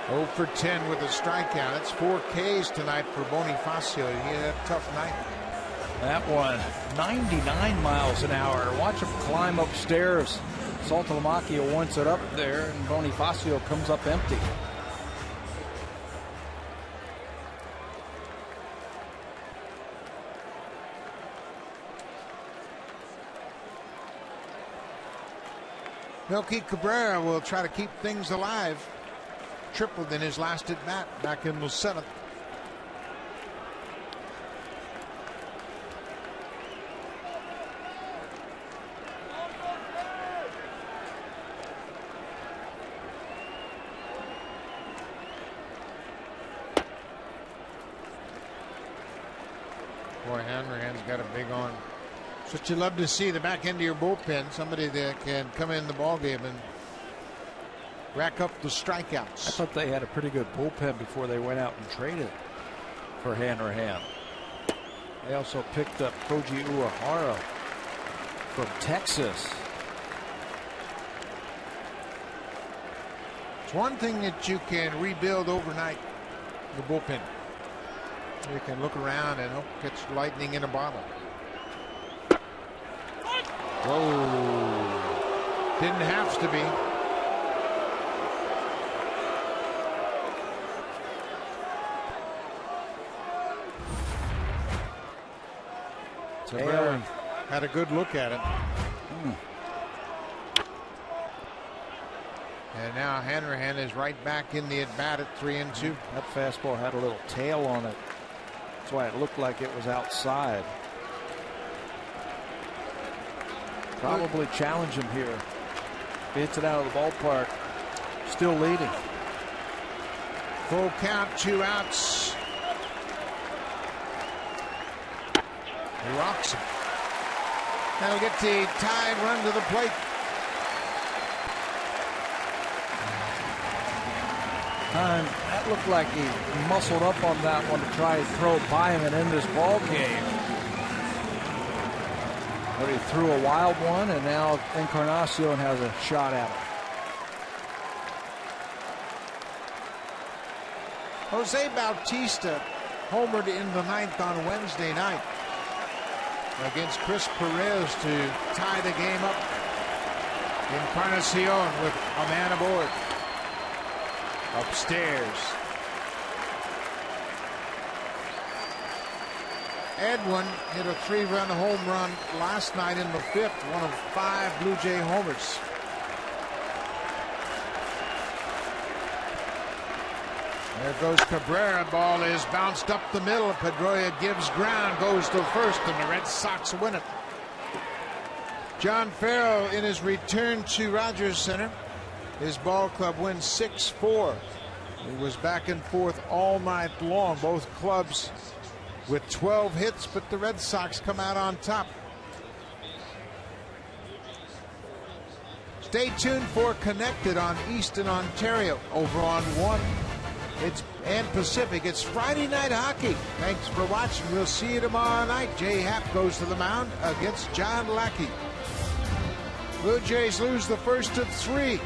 Oh for 10 with a strikeout. That's 4 Ks tonight for Bonifacio. He had a tough night. That one, 99 miles an hour. Watch him climb upstairs. Saltalamacchia wants it up there, and Bonifacio comes up empty. Melky Cabrera will try to keep things alive. Tripled in his last at bat back in the 7th. Boy, Hanrahan's got a big arm. That's what you love to see, the back end of your bullpen. Somebody that can come in the ballgame and rack up the strikeouts. I thought they had a pretty good bullpen before they went out and traded for Hanrahan. They also picked up Koji Uehara from Texas. It's one thing that you can rebuild overnight, the bullpen. You can look around and catch lightning in a bottle. Whoa. Didn't have to be. Taylor had a good look at it. And now Hanrahan is right back in the at-bat at 3-2. That fastball had a little tail on it. That's why it looked like it was outside. Probably challenge him here. Hits it out of the ballpark. Still leading. Full count, 2 outs. He rocks him. That'll get the tying run to the plate. That looked like he muscled up on that one to try and throw it by him and end this ball game. But he threw a wild one, and now Encarnacion has a shot at him. Jose Bautista homered in the 9th on Wednesday night against Chris Perez to tie the game up. Encarnacion with a man aboard. Upstairs. Edwin hit a 3-run home run last night in the 5th, one of 5 Blue Jay homers. There goes Cabrera. Ball is bounced up the middle. Pedroia gives ground, goes to first, and the Red Sox win it. John Farrell in his return to Rogers Center. His ball club wins 6-4. He was back and forth all night long. Both clubs with 12 hits, but the Red Sox come out on top. Stay tuned for Connected on Eastern Ontario over on 1 and Pacific. It's Friday night hockey. Thanks for watching. We'll see you tomorrow night. Jay Happ goes to the mound against John Lackey. Blue Jays lose the first of 3.